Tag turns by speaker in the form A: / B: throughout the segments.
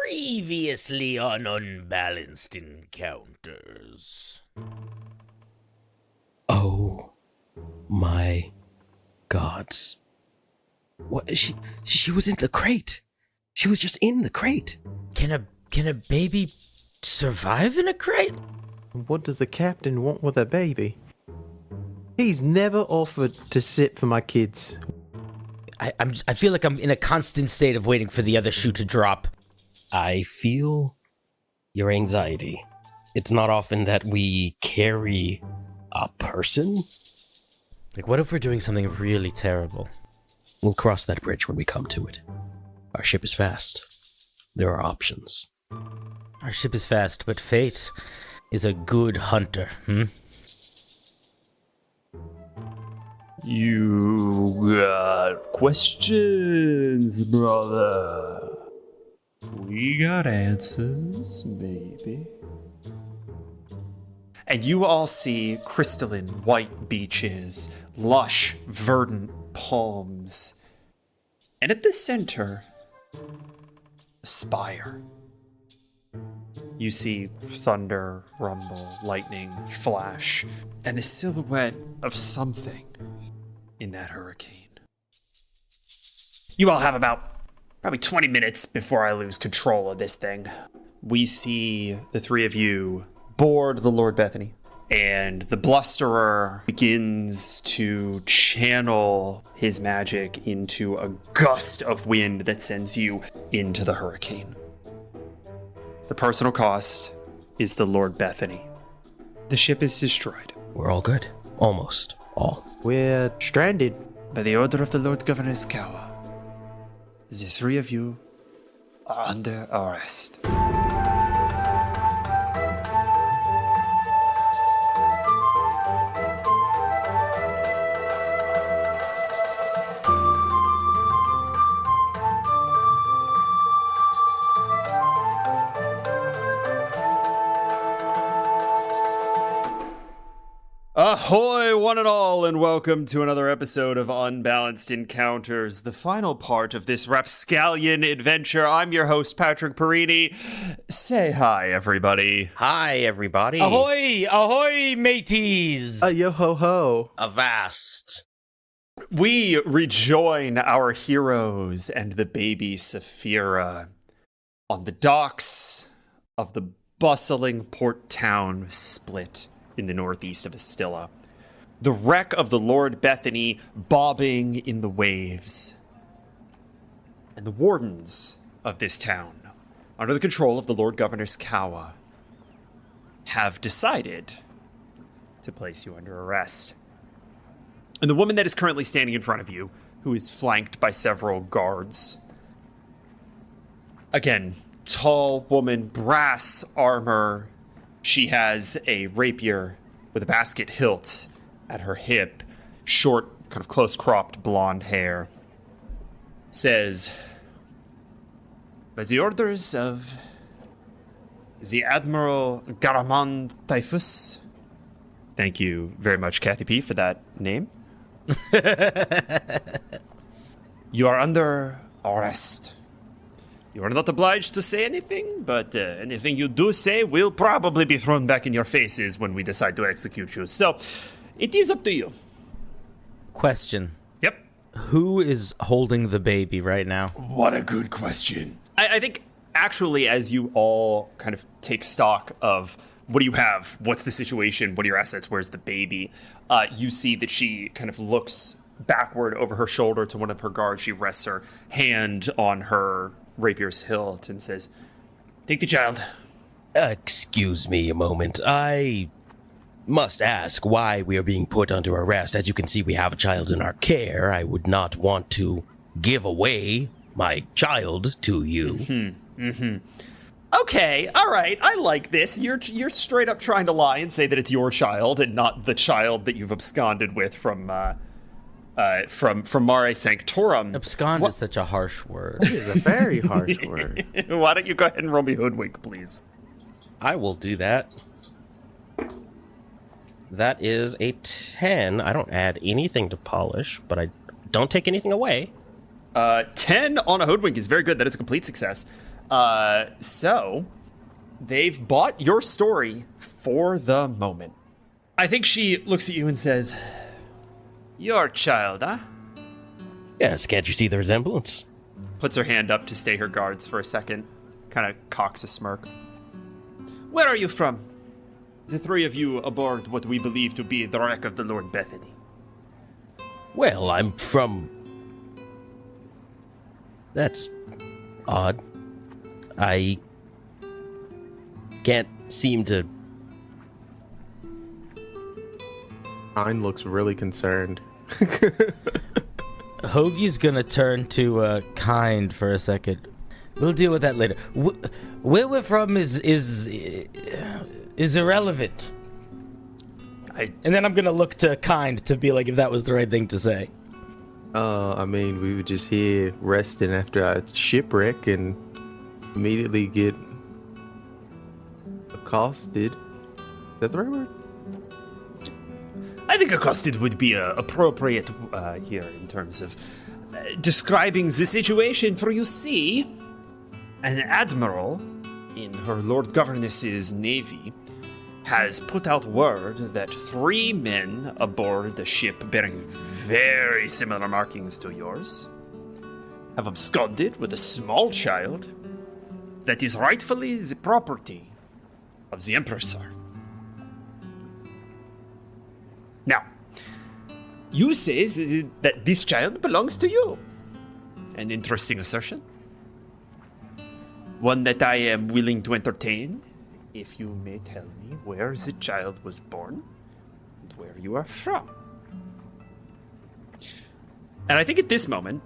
A: Previously on Unbalanced Encounters.
B: Oh my gods. What she was in the crate. She was just in the crate.
A: Can a baby survive in a crate?
C: What does the captain want with a baby? He's never offered to sit for my kids.
A: I feel like I'm in a constant state of waiting for the other shoe to drop.
B: I feel your anxiety. It's not often that we carry a person.
A: Like, what if we're doing something really terrible?
B: We'll cross that bridge when we come to it. Our ship is fast. There are options.
A: Our ship is fast, but fate is a good hunter,
D: You got questions, brother? We got answers, baby. And you all see crystalline white beaches, lush, verdant palms, and at the center, a spire. You see thunder, rumble, lightning, flash, and the silhouette of something in that hurricane. You all have about probably 20 minutes before I lose control of this thing. We see the three of you board the Lord Bethany, and the blusterer begins to channel his magic into a gust of wind that sends you into the hurricane. The personal cost is the Lord Bethany. The ship is destroyed.
B: We're all good. Almost all.
C: We're stranded.
D: By the order of the Lord Governor's Kawa, the three of you are under arrest. Ahoy, one and all, and welcome to another episode of Unbalanced Encounters, the final part of this Rapscallion adventure. I'm your host, Patrick Perini. Say hi, everybody.
B: Hi, everybody.
A: Ahoy! Ahoy, mateys!
C: Yo ho ho.
B: Avast.
D: We rejoin our heroes and the baby Saphira on the docks of the bustling port town Split in the northeast of Astilla. The wreck of the Lord Bethany bobbing in the waves. And the wardens of this town, under the control of the Lord Governor's Kawa, have decided to place you under arrest. And the woman that is currently standing in front of you, who is flanked by several guards. Again, tall woman, brass armor. She has a rapier with a basket hilt at her hip, short, kind of close-cropped blonde hair. Says, by the orders of the Admiral Typhus. Thank you very much, Kathy P., for that name. You are under arrest. You are not obliged to say anything, but anything you do say will probably be thrown back in your faces when we decide to execute you. So, it is up to you.
A: Question.
D: Yep.
A: Who is holding the baby right now?
D: What a good question. I think, actually, as you all kind of take stock of what do you have, what's the situation, what are your assets, where's the baby, you see that she kind of looks backward over her shoulder to one of her guards. She rests her hand on her rapier's hilt and says, take the child.
B: Excuse me a moment. I must ask why we are being put under arrest. As you can see, we have a child in our care. I would not want to give away my child to you.
D: Okay, all right, I like this. You're straight up trying to lie and say that it's your child and not the child that you've absconded with from Mare Sanctorum.
A: Abscond is such a harsh word.
C: It is a very harsh word.
D: Why don't you go ahead and roll me hoodwink, please?
B: I will do that. That is a 10. I don't add anything to polish, but I don't take anything away.
D: 10 on a hoodwink is very good. That is a complete success. So, they've bought your story for the moment. I think she looks at you and says, "Your child, huh?"
B: Yes, can't you see the resemblance?
D: Puts her hand up to stay her guards for a second. Kind of cocks a smirk. "Where are you from?" "The three of you aboard what we believe to be the wreck of the Lord Bethany."
B: Well, I'm from... That's odd. I can't seem to...
C: Mine looks really concerned.
A: Hoagie's gonna turn to Kind for a second. We'll deal with that later. Where we're from is irrelevant. And then I'm gonna look to Kind to be like if that was the right thing to say.
C: I mean, we were just here resting after our shipwreck and immediately get accosted. Is that the right word?
D: I think accosted would be appropriate here in terms of describing the situation. For you see, an admiral in her Lord Governess's navy has put out word that 3 men aboard the ship bearing very similar markings to yours have absconded with a small child that is rightfully the property of the Empress. Now, you say that this child belongs to you. An interesting assertion. One that I am willing to entertain, if you may tell me where the child was born and where you are from. And I think at this moment,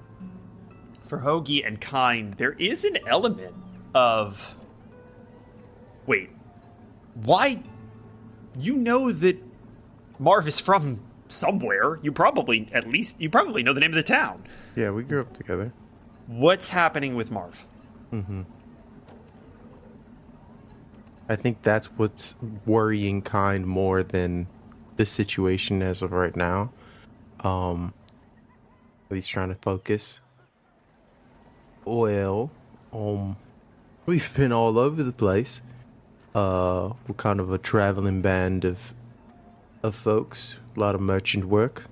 D: for Hoagie and Kind, there is an element of... Wait, why? You know that Marv is from somewhere. You probably know the name of the town.
C: Yeah, we grew up together.
D: What's happening with Marv?
C: I think that's what's worrying Kind more than the situation as of right now. He's trying to focus. Well, we've been all over the place. We're kind of a traveling band of folks, a lot of merchant work.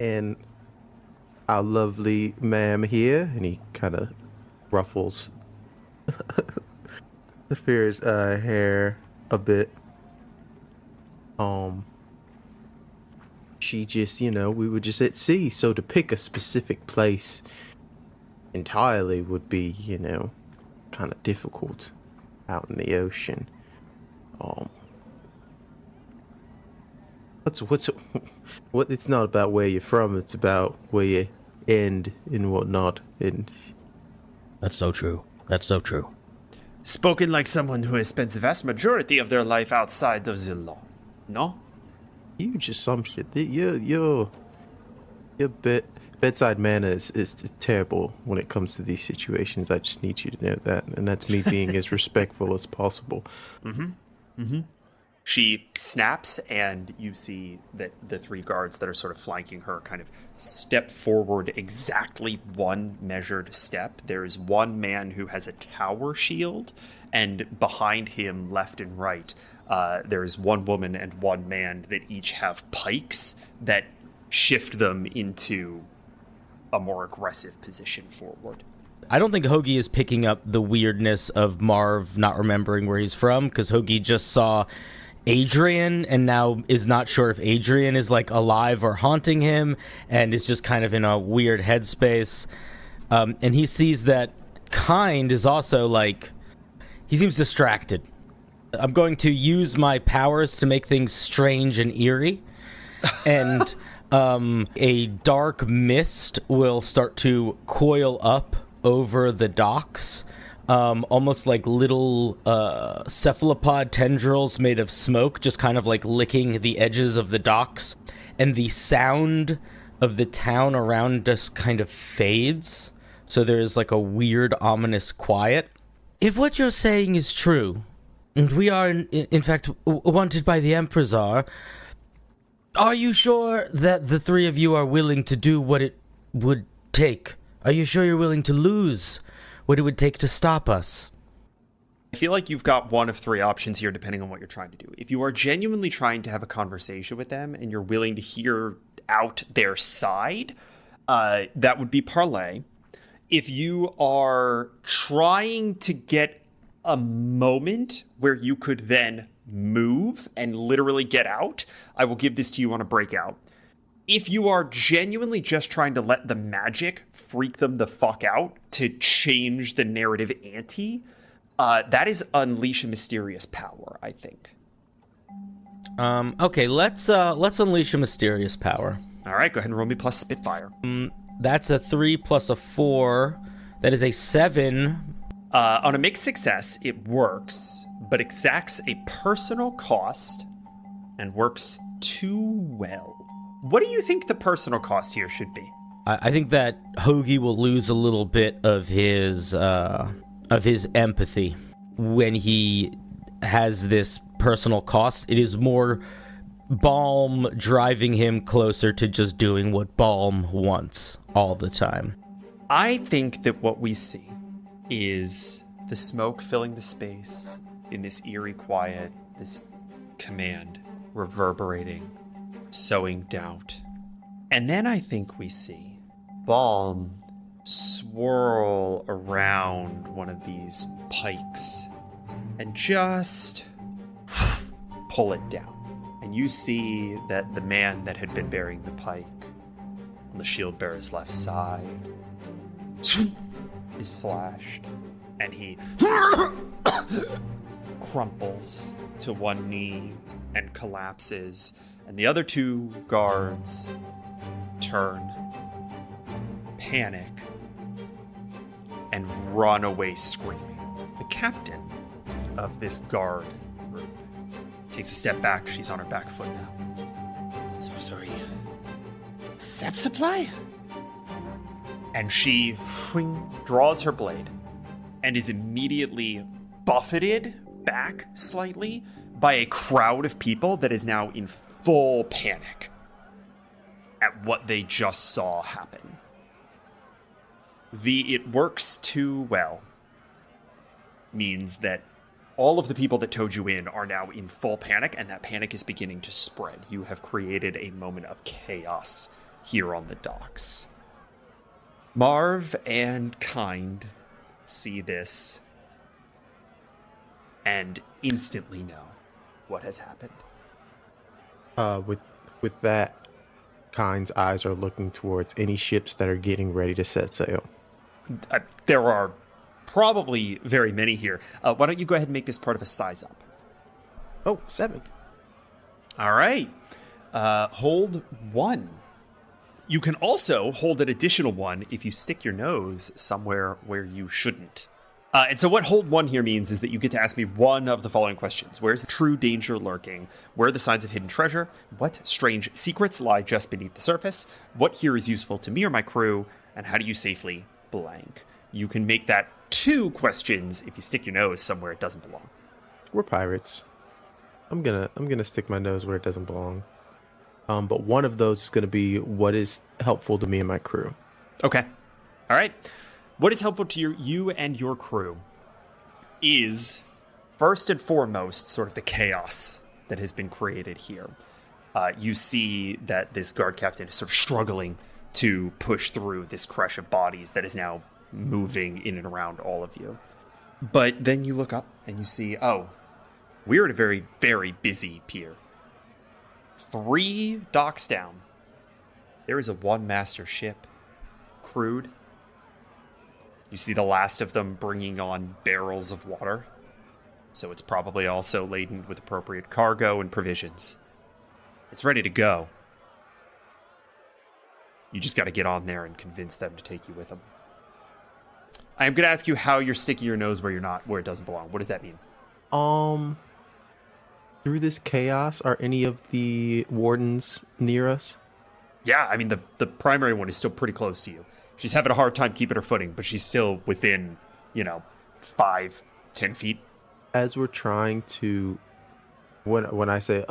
C: And our lovely ma'am here, and he kind of ruffles Saphira's hair a bit. She just, we were just at sea, so to pick a specific place entirely would be, kind of difficult out in the ocean. It's not about where you're from, it's about where you end and whatnot. And
B: That's so true. That's so true.
D: Spoken like someone who has spent the vast majority of their life outside of the law. No?
C: huge assumption. Your bedside manner is terrible when it comes to these situations. I just need you to know that, and that's me being as respectful as possible.
D: She snaps, and you see that the three guards that are sort of flanking her kind of step forward exactly one measured step. There's one man who has a tower shield, and behind him, left and right, there's one woman and one man that each have pikes that shift them into a more aggressive position forward.
A: I don't think Hoagie is picking up the weirdness of Marv not remembering where he's from, because Hoagie just saw Adrian and now is not sure if Adrian is like alive or haunting him, and is just kind of in a weird headspace. And he sees that Kind is also like, he seems distracted. I'm going to use my powers to make things strange and eerie, and a dark mist will start to coil up over the docks. Almost like little cephalopod tendrils made of smoke, just kind of like licking the edges of the docks. And the sound of the town around us kind of fades. So there's like a weird, ominous quiet. If what you're saying is true, and we are in fact wanted by the Emperor's, are you sure that the three of you are willing to do what it would take Are you sure you're willing to lose what it would take to stop us?
D: I feel like you've got one of three options here, depending on what you're trying to do. If you are genuinely trying to have a conversation with them and you're willing to hear out their side, that would be parlay. If you are trying to get a moment where you could then move and literally get out, I will give this to you on a breakout. If you are genuinely just trying to let the magic freak them the fuck out to change the narrative ante, that is unleash a mysterious power, I think.
A: Okay, let's unleash a mysterious power.
D: All right, go ahead and roll me plus Spitfire.
A: That's a 3 plus a 4. That is a 7.
D: On a mixed success, it works, but exacts a personal cost and works too well. What do you think the personal cost here should be?
A: I think that Hoagie will lose a little bit of his empathy when he has this personal cost. It is more Balm driving him closer to just doing what Balm wants all the time.
D: I think that what we see is the smoke filling the space in this eerie quiet, this command reverberating, sowing doubt. And then I think we see Balm swirl around one of these pikes and just pull it down. And you see that the man that had been bearing the pike on the shield bearer's left side is slashed, and he crumples to one knee and collapses, and the other two guards turn, panic, and run away screaming. The captain of this guard group takes a step back. She's on her back foot now. So sorry. Sap supply? And she draws her blade and is immediately buffeted back slightly by a crowd of people that is now in full panic at what they just saw happen. The "it works too well" means that all of the people that towed you in are now in full panic, and that panic is beginning to spread. You have created a moment of chaos here on the docks. Marv and Kind see this and instantly know what has happened.
C: With that, Kind's eyes are looking towards any ships that are getting ready to set sail.
D: There are probably very many here. Why don't you go ahead and make this part of a size up?
C: Oh, 7.
D: All right. Hold 1. You can also hold an additional 1 if you stick your nose somewhere where you shouldn't. And so what hold 1 here means is that you get to ask me one of the following questions. Where's the true danger lurking? Where are the signs of hidden treasure? What strange secrets lie just beneath the surface? What here is useful to me or my crew? And how do you safely blank? You can make that 2 questions if you stick your nose somewhere it doesn't belong.
C: We're pirates. I'm gonna stick my nose where it doesn't belong. But one of those is gonna be what is helpful to me and my crew.
D: Okay. All right. What is helpful to you and your crew is, first and foremost, sort of the chaos that has been created here. You see that this guard captain is sort of struggling to push through this crush of bodies that is now moving in and around all of you. But then you look up and you see, oh, we're at a very, very busy pier. 3 docks down, there is a one-master ship, crewed. You see the last of them bringing on barrels of water, so it's probably also laden with appropriate cargo and provisions. It's ready to go. You just got to get on there and convince them to take you with them. I am going to ask you how you're sticking your nose where you're not, where it doesn't belong. What does that mean?
C: Through this chaos, are any of the wardens near us?
D: Yeah, I mean, the primary one is still pretty close to you. She's having a hard time keeping her footing, but she's still within, 5-10 feet.
C: As we're trying to, when I say,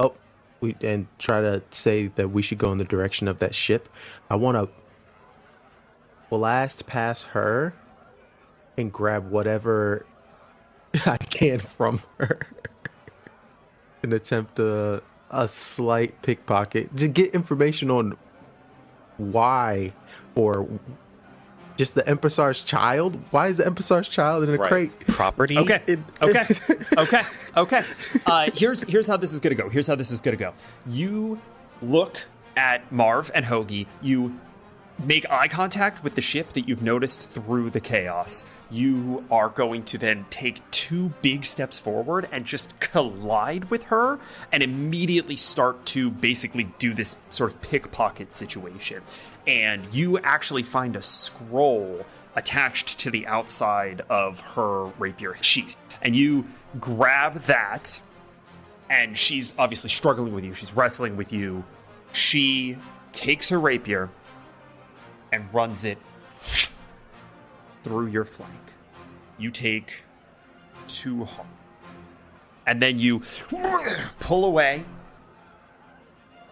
C: and try to say that we should go in the direction of that ship, I want to blast past her and grab whatever I can from her and attempt a slight pickpocket to get information on why, or just the Empressar's child. Why is the Empressar's child in a crate?
B: Property.
D: Okay. Here's how this is gonna go. You look at Marv and Hoagie. You make eye contact with the ship that you've noticed through the chaos. You are going to then take 2 big steps forward and just collide with her and immediately start to basically do this sort of pickpocket situation. And you actually find a scroll attached to the outside of her rapier sheath. And you grab that, and she's obviously struggling with you. She's wrestling with you. She takes her rapier and runs it through your flank. You take 2 harm. And then you pull away,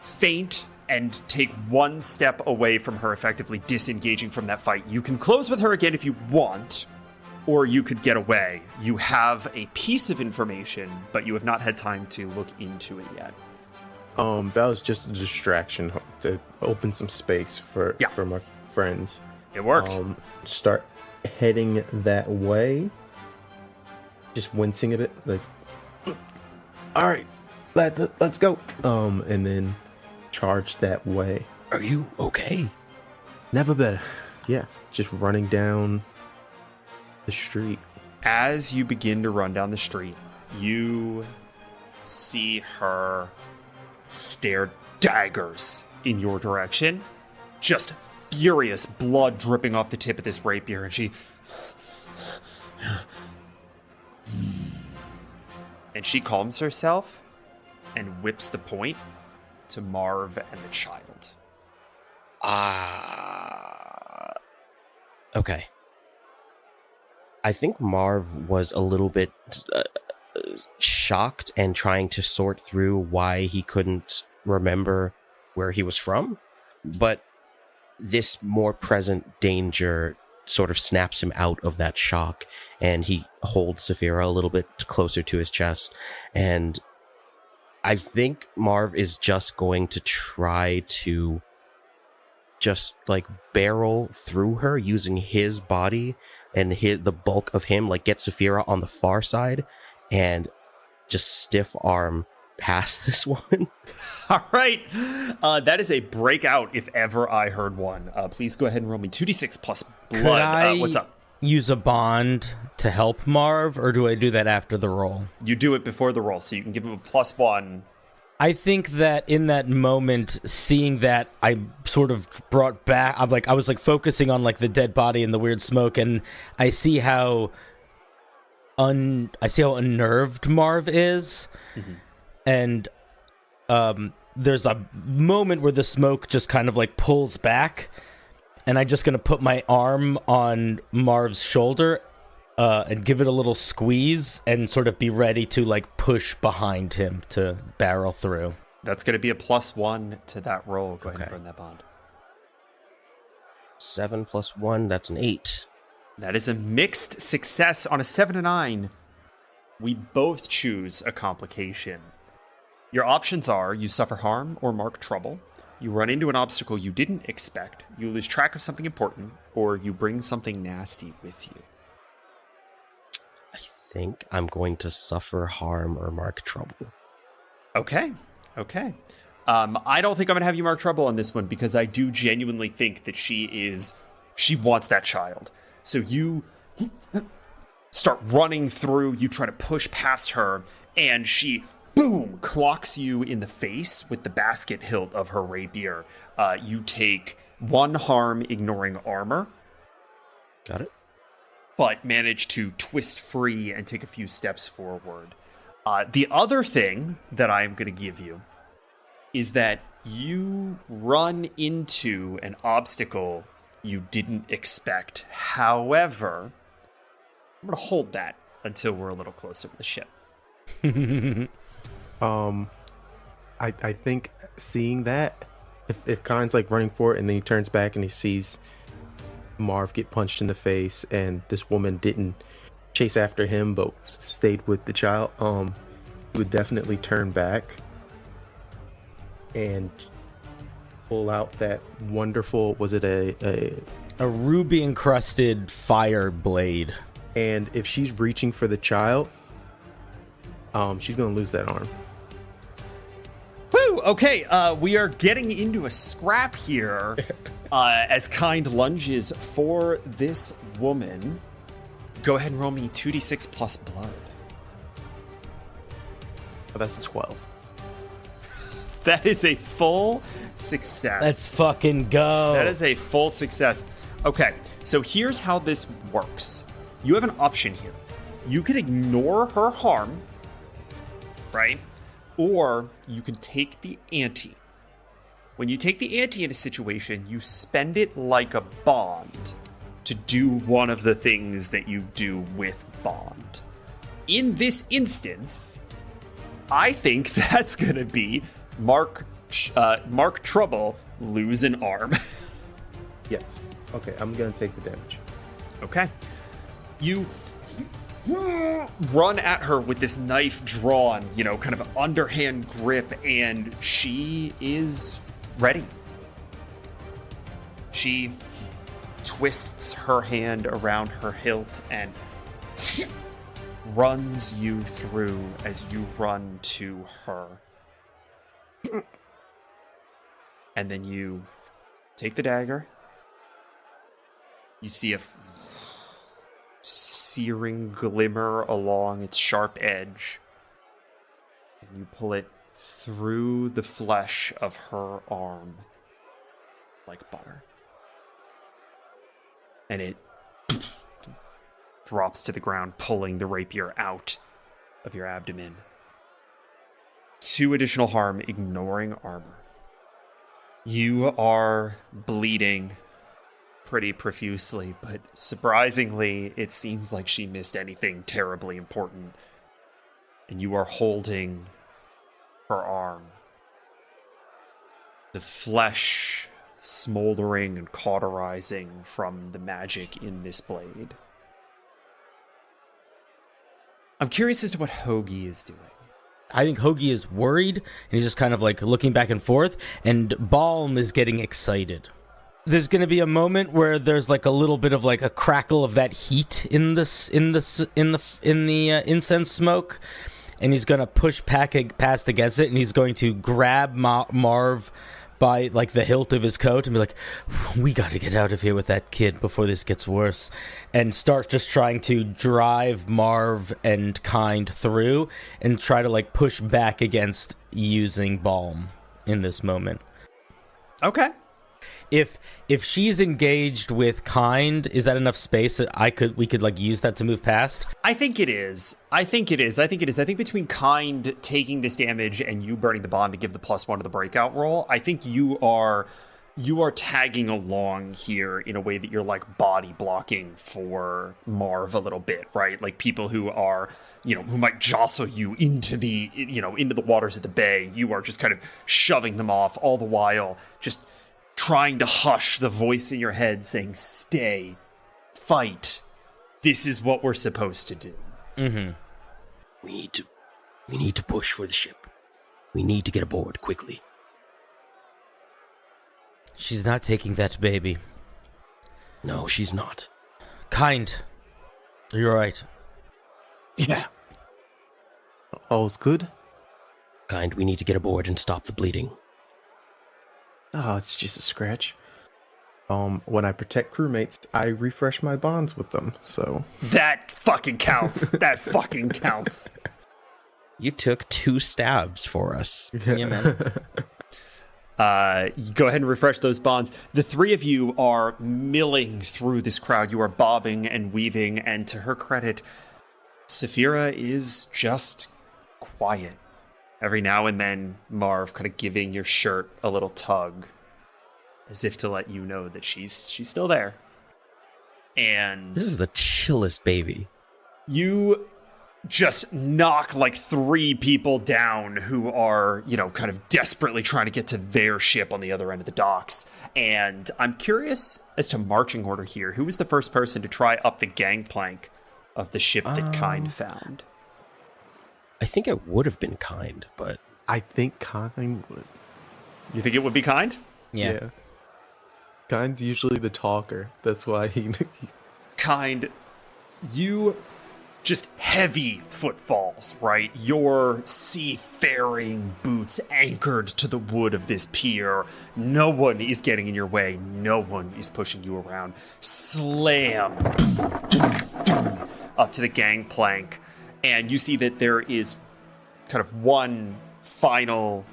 D: feint, and take 1 step away from her, effectively disengaging from that fight. You can close with her again if you want, or you could get away. You have a piece of information, but you have not had time to look into it yet.
C: That was just a distraction to open some space for my friends.
D: It worked.
C: Start heading that way. Just wincing a bit, like, all right, let's go. And then charge that way.
B: Are you okay?
C: Never better. Yeah, just running down the street.
D: As you begin to run down the street, you see her stare daggers in your direction. Just furious, blood dripping off the tip of this rapier, and she calms herself and whips the point to Marv and the child.
B: Okay. I think Marv was a little bit shocked and trying to sort through why he couldn't remember where he was from, but this more present danger sort of snaps him out of that shock, and he holds Saphira a little bit closer to his chest, and I think Marv is just going to try to just like barrel through her using his body and the bulk of him, like get Saphira on the far side and just stiff arm past this one.
D: All right. That is a breakout if ever I heard one. Please go ahead and roll me 2d6 plus blood.
A: Could I
D: what's up?
A: use a bond to help Marv, or do I do that after the roll?
D: You do it before the roll, so you can give him a +1.
A: I think that in that moment, seeing that, I sort of brought back. I was focusing on like the dead body and the weird smoke, and I see how unnerved Marv is, and there's a moment where the smoke just kind of like pulls back, and I'm just gonna put my arm on Marv's shoulder and give it a little squeeze and sort of be ready to like push behind him to barrel through.
D: That's going to be a +1 to that roll. Go ahead and burn that bond.
B: 7 + 1, that's an 8.
D: That is a mixed success on a 7 and 9. We both choose a complication. Your options are you suffer harm or mark trouble, you run into an obstacle you didn't expect, you lose track of something important, or you bring something nasty with you.
B: I think I'm going to suffer harm or mark trouble.
D: Okay. I don't think I'm going to have you mark trouble on this one, because I do genuinely think that she wants that child. So you start running through, you try to push past her, and she, boom, clocks you in the face with the basket hilt of her rapier. You take 1 harm, ignoring armor.
B: Got it.
D: But manage to twist free and take a few steps forward. The other thing that I'm going to give you is that you run into an obstacle you didn't expect. However, I'm going to hold that until we're a little closer to the ship.
C: I think seeing that, if Khan's like running for it and then he turns back and he sees Marv get punched in the face and this woman didn't chase after him but stayed with the child, he would definitely turn back and pull out that wonderful, was it a
A: ruby encrusted fire blade.
C: And if she's reaching for the child, she's gonna lose that arm.
D: Woo! Okay, we are getting into a scrap here as Kind lunges for this woman. Go ahead and roll me 2d6 plus blood.
C: Oh, that's a 12.
D: That is a full success.
A: Let's fucking go.
D: That is a full success. Okay, so here's how this works. You have an option here. You can ignore her harm, right? Or you can take the ante. When you take the ante in a situation, you spend it like a bond to do one of the things that you do with bond. In this instance, I think that's going to be Mark Trouble lose an arm.
C: Yes. Okay, I'm gonna take the damage.
D: Okay. You run at her with this knife drawn, kind of underhand grip, and she is ready. She twists her hand around her hilt and runs you through as you run to her. And then you take the dagger. You see a searing glimmer along its sharp edge. And you pull it through the flesh of her arm like butter. And it drops to the ground, pulling the rapier out of your abdomen. 2 additional harm, ignoring armor. You are bleeding pretty profusely, but surprisingly, it seems like she missed anything terribly important. And you are holding her arm. The flesh smoldering and cauterizing from the magic in this blade. I'm curious as to what Hoagie is doing.
A: I think Hoagie is worried, and he's just kind of like looking back and forth, and Balm is getting excited. There's going to be a moment where there's like a little bit of like a crackle of that heat in the incense smoke, and he's going to push past against it, and he's going to grab Marv by like the hilt of his coat and be like, we got to get out of here with that kid before this gets worse, and start just trying to drive Marv and Kind through and try to like push back against using Balm in this moment.
D: Okay.
A: If she's engaged with Kind, is that enough space that we could like use that to move past?
D: I think it is. I think between Kind taking this damage and you burning the bond to give the +1 to the breakout roll, I think you are tagging along here in a way that you're like body blocking for Marv a little bit, right? Like people who are, who might jostle you into the waters of the bay. You are just kind of shoving them off, all the while just trying to hush the voice in your head saying, stay, fight. This is what we're supposed to do.
A: Mm-hmm.
B: We need to push for the ship. We need to get aboard quickly.
A: She's not taking that baby.
B: No, she's not.
A: Kind. You're right.
C: Yeah. All's good?
B: Kind, we need to get aboard and stop the bleeding.
C: Oh, it's just a scratch. When I protect crewmates, I refresh my bonds with them, so...
D: That fucking counts. That fucking counts.
B: You took 2 stabs for us.
A: Yeah, man.
D: Go ahead and refresh those bonds. The 3 of you are milling through this crowd. You are bobbing and weaving, and to her credit, Saphira is just quiet. Every now and then, Marv kind of giving your shirt a little tug, as if to let you know that she's still there. And
B: this is the chillest baby.
D: You just knock like 3 people down who are, kind of desperately trying to get to their ship on the other end of the docks. And I'm curious as to marching order here. Who was the first person to try up the gangplank of the ship that Kind found?
B: I think it would have been Kind, but
C: I think Kind would.
D: You think it would be Kind?
A: Yeah.
C: Kind's usually the talker. That's why he...
D: Kind, you... just heavy footfalls, right? Your seafaring boots anchored to the wood of this pier. No one is getting in your way. No one is pushing you around. Slam up to the gangplank. And you see that there is kind of one final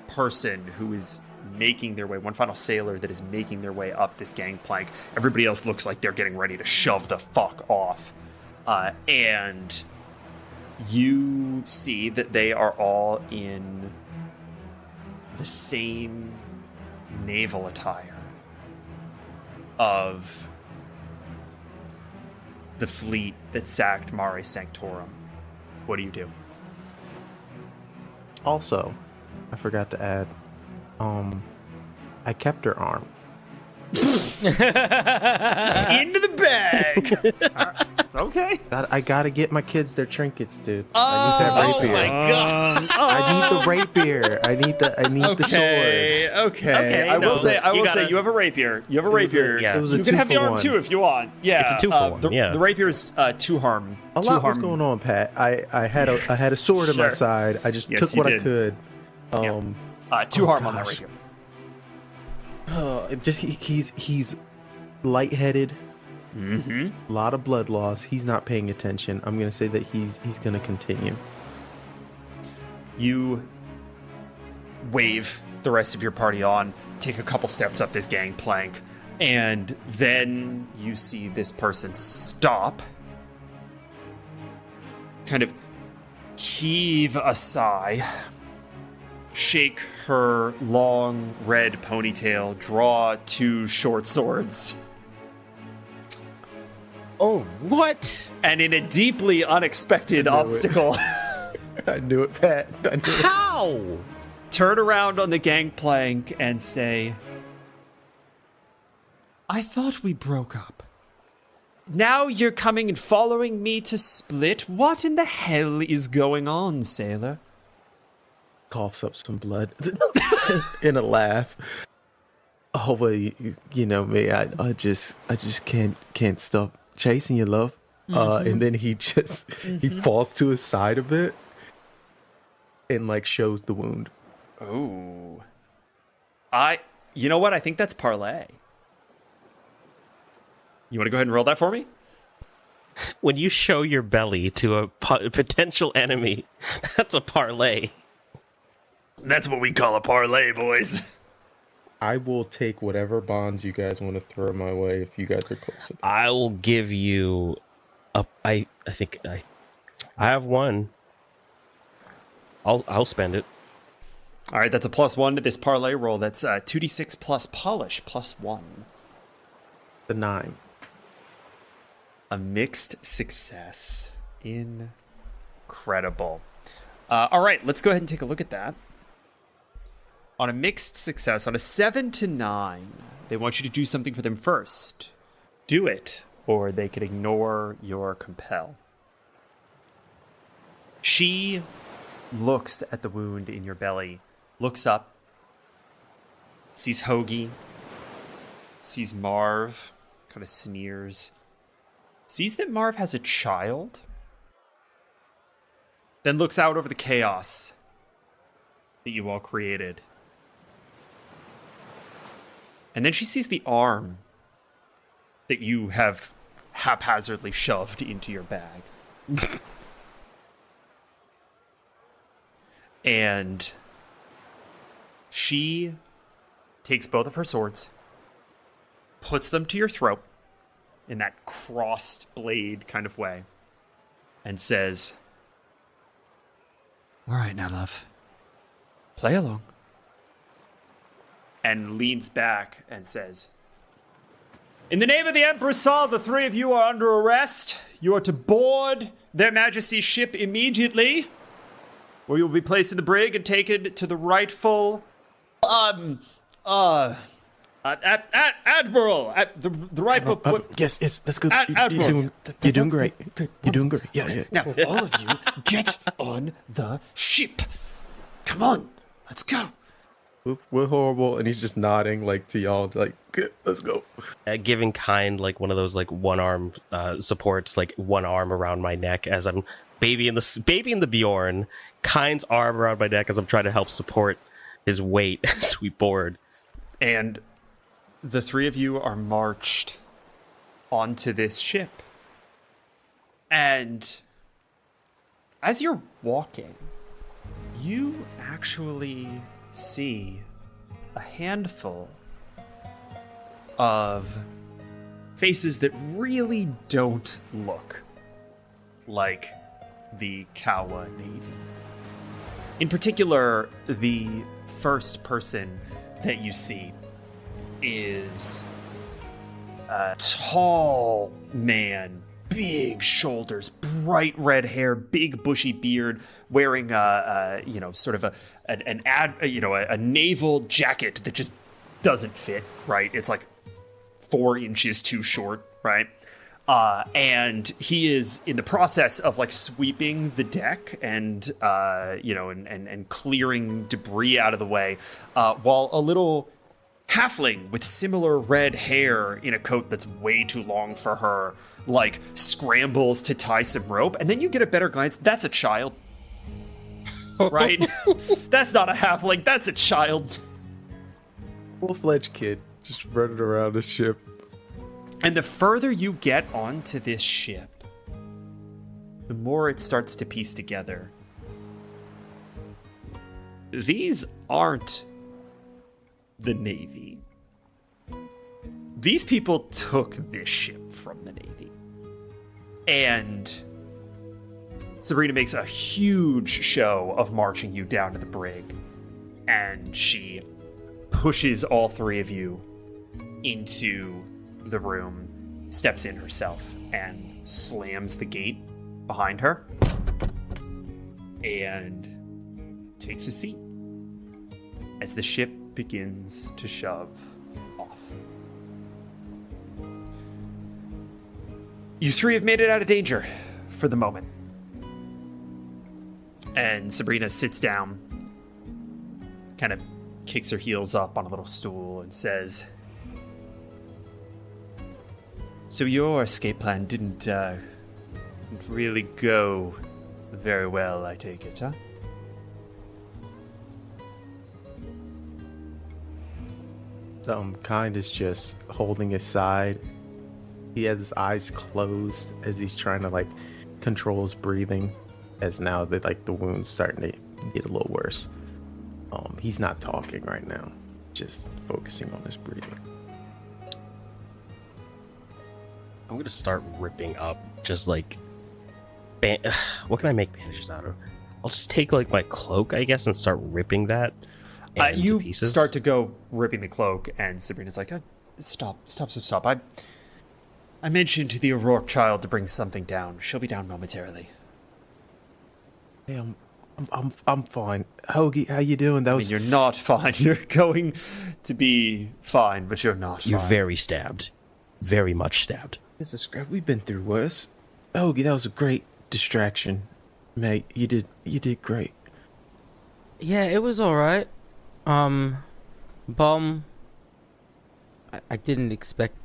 D: person who is making their way, one final sailor that is making their way up this gangplank. Everybody else looks like they're getting ready to shove the fuck off. And you see that they are all in the same naval attire of the fleet that sacked Mare Sanctorum. What do you do?
C: Also, I forgot to add, I kept her arm.
D: Into the bag! Okay.
C: I gotta get my kids their trinkets, dude. I need that rapier.
B: my god!
C: I need the rapier. I need the sword.
D: Okay. I will say you have a rapier. You have a rapier.
B: Yeah.
C: It was a
D: You can have the arm
C: 2-for-1.
D: too if you want. Yeah.
B: It's a 2-for-1, yeah.
D: The rapier is 2 harm.
C: A lot was going on, Pat. I had a sword at my
D: Sure.
C: side. I just
D: Yes,
C: took
D: you
C: what
D: did.
C: I could.
D: 2 harm on that
C: gosh.
D: rapier.
C: He's lightheaded.
D: Mm-hmm.
C: A lot of blood loss. He's not paying attention. I'm gonna say that he's gonna continue.
D: You wave the rest of your party on, take a couple steps up this gangplank, and then you see this person stop, kind of heave a sigh, shake her long red ponytail, draw 2 short swords,
B: Oh, what?
D: and in a deeply unexpected obstacle,
C: I knew it, Pat. I knew it.
B: How?
D: turn around on the gangplank and say, I thought we broke up. Now you're coming and following me to Split? What in the hell is going on, sailor?
C: Coughs up some blood in a laugh. Oh, well, you know me. I just can't stop chasing you, love. And then he falls to his side a bit and like shows the wound.
D: Oh. You know what? I think that's parlay. You want to go ahead and roll that for me?
B: When you show your belly to a potential enemy, that's a parlay.
D: That's what we call a parlay, boys.
C: I will take whatever bonds you guys want to throw my way if you guys are close enough.
B: I will give you I think I have one. I'll spend it.
D: All right, that's a +1 to this parlay roll. That's 2d6 plus polish +1.
C: The 9.
D: A mixed success. Incredible. All right, let's go ahead and take a look at that. On a mixed success, on a 7 to 9, they want you to do something for them first. Do it, or they could ignore your compel. She looks at the wound in your belly, looks up, sees Hoagie, sees Marv, kind of sneers, sees that Marv has a child, then looks out over the chaos that you all created. And then she sees the arm that you have haphazardly shoved into your bag. And she takes both of her swords, puts them to your throat in that crossed blade kind of way, and says, all right, now, love, play along. And leans back and says, in the name of the Empress Saul, the 3 of you are under arrest. You are to board their Majesty's ship immediately, where you will be placed in the brig and taken to the rightful, Admiral, at the rightful.
C: Yes, that's good.
D: Admiral.
C: You're doing great. You're doing great. Yeah.
D: Now, all of you, get on the ship. Come on, let's go.
C: We're horrible, and he's just nodding like to y'all, like, good, let's go.
B: Giving Kind like one of those like one arm supports, like one arm around my neck as I'm baby in the Bjorn. Kind's arm around my neck as I'm trying to help support his weight as we board.
D: And the three of you are marched onto this ship. And as you're walking, you actually see a handful of faces that really don't look like the Kawa Navy. In particular, the first person that you see is a tall man, big shoulders, bright red hair, big bushy beard, wearing a naval jacket that just doesn't fit, right? It's like 4 inches too short, right? And he is in the process of like sweeping the deck and clearing debris out of the way, while a little halfling with similar red hair in a coat that's way too long for her, like, scrambles to tie some rope. And then you get a better glance. That's a child. Right? That's not a halfling. That's a child.
C: Full-fledged kid just running around the ship.
D: And the further you get onto this ship, the more it starts to piece together. These aren't the Navy. These people took this ship from the Navy. And Sabrina makes a huge show of marching you down to the brig. And she pushes all three of you into the room, steps in herself, and slams the gate behind her. And takes a seat as the ship begins to shove off. You three have made it out of danger for the moment. And Sabrina sits down, kind of kicks her heels up on a little stool and says, "So your escape plan didn't really go very well, I take it, huh?"
C: Kind is just holding his side. He has his eyes closed as he's trying to like control his breathing, as now that like the wound's starting to get a little worse. He's not talking right now, just focusing on his breathing.
B: I'm gonna start ripping up just like what can I make bandages out of? I'll just take like my cloak, I guess, and start ripping that into
D: you
B: pieces.
D: Start to go ripping the cloak, and Sabrina's like, stop. I mentioned to the O'Rourke child to bring something down. She'll be down momentarily.
C: Hey, I'm fine. Hoagie, how you doing?
D: You're not fine. You're going to be fine, but you're not fine.
B: You're very stabbed. Very much stabbed.
C: It's a scrap. We've been through worse. Hoagie, that was a great distraction, mate. You did great.
A: Yeah, it was alright. Bomb. I didn't expect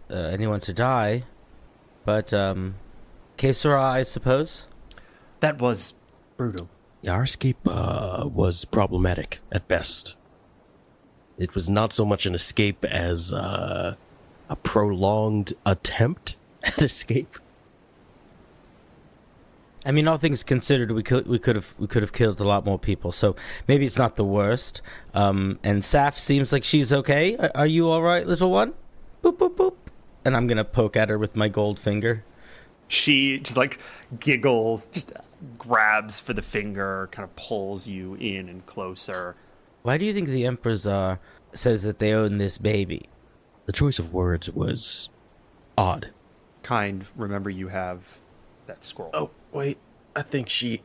A: anyone to die, but Kesara, I suppose.
D: That was brutal.
B: Yeah, our escape was problematic at best. It was not so much an escape as a prolonged attempt at escape.
A: I mean, all things considered, we could have killed a lot more people, so maybe it's not the worst. And Saf seems like she's okay. Are you all right, little one? Boop boop boop. And I'm gonna poke at her with my gold finger.
D: She just like giggles, just grabs for the finger, kind of pulls you in and closer.
A: Why do you think the Emperor's says that they own this baby?
B: The choice of words was odd.
D: Kind, remember you have that scroll.
C: Oh, wait. I think she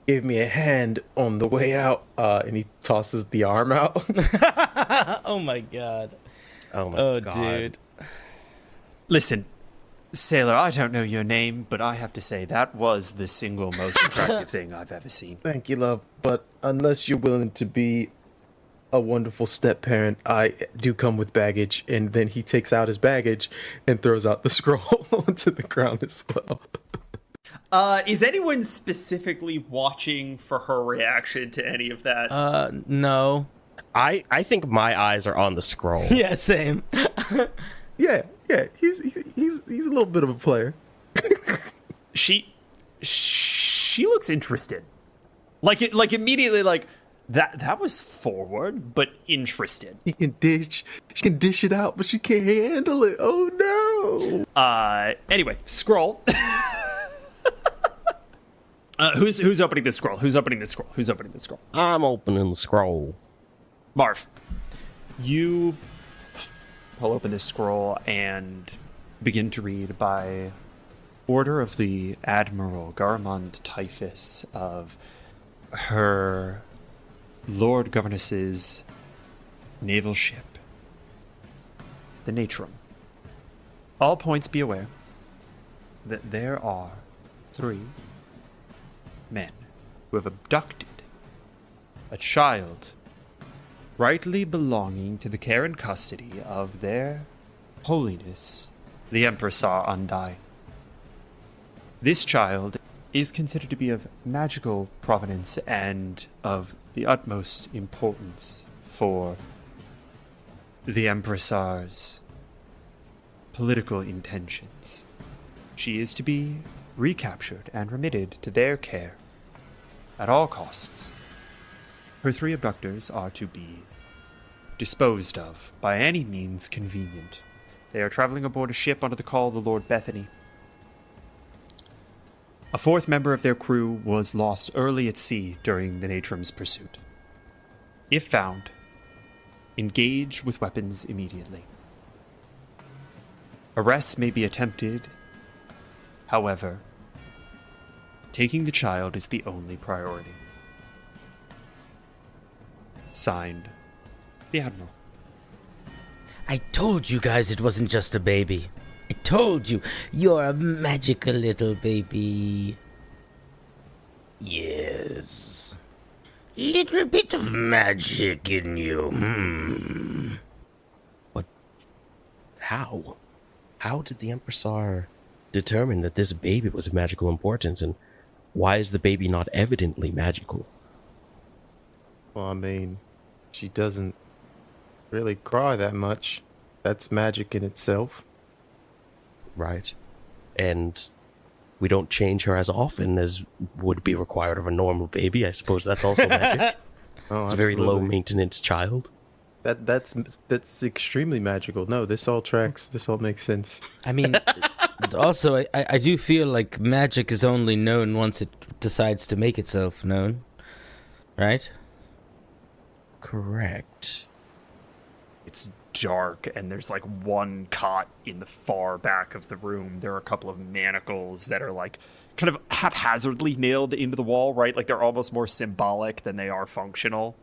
C: gave me a hand on the way out. And he tosses the arm out.
A: Oh my god.
B: Oh my
A: Oh,
B: god.
A: dude.
D: Listen, sailor, I don't know your name, but I have to say that was the single most attractive thing I've ever seen.
C: Thank you, love. But unless you're willing to be a wonderful step-parent, I do come with baggage. And then he takes out his baggage and throws out the scroll onto the ground as well.
D: Is anyone specifically watching for her reaction to any of that?
A: No.
B: I think my eyes are on the scroll.
A: Yeah, same.
C: Yeah, he's a little bit of a player.
D: She looks interested. Like immediately like that was forward, but interested.
C: She can dish it out, but she can't handle it. Oh no.
D: Anyway, scroll. Who's opening this scroll? Who's opening this scroll? Who's opening this scroll?
B: I'm opening the scroll.
D: Marv, you pull open this scroll and begin to read by order of the Admiral Typhus of her Lord Governess's naval ship, the Natrum. All points be aware that there are 3 men who have abducted a child rightly belonging to the care and custody of their holiness, the Empress Undyne. This child is considered to be of magical provenance and of the utmost importance for the Empress's political intentions. She is to be recaptured and remitted to their care at all costs. Her 3 abductors are to be disposed of by any means convenient. They are traveling aboard a ship under the call of the Lord Bethany. A 4th member of their crew was lost early at sea during the Natrum's pursuit. If found, engage with weapons immediately. Arrests may be attempted, however, taking the child is the only priority. Signed, the Admiral.
A: I told you guys it wasn't just a baby. I told you, you're a magical little baby. Yes. Little bit of magic in you.
B: But how? How did the Empressar determine that this baby was of magical importance, and why is the baby not evidently magical?
C: Well, I mean, she doesn't really cry that much. That's magic in itself.
B: Right. And we don't change her as often as would be required of a normal baby. I suppose that's also magic.
C: Oh,
B: It's a very
C: absolutely.
B: low maintenance child.
C: That's extremely magical. No, this all tracks. This all makes sense.
A: I mean, also, I do feel like magic is only known once it decides to make itself known. Right?
B: Correct.
D: It's dark, and there's like one cot in the far back of the room. There are a couple of manacles that are like kind of haphazardly nailed into the wall, right? Like they're almost more symbolic than they are functional.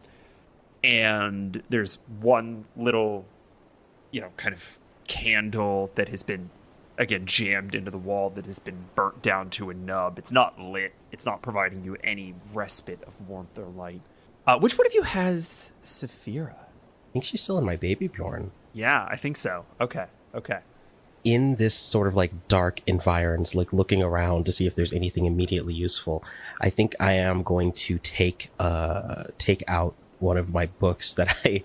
D: And there's one little, kind of candle that has been, again, jammed into the wall that has been burnt down to a nub. It's not lit. It's not providing you any respite of warmth or light. Which one of you has Saphira?
B: I think she's still in my baby Bjorn.
D: Yeah, I think so. Okay.
B: In this sort of like dark environs, like looking around to see if there's anything immediately useful, I think I am going to take out one of my books that I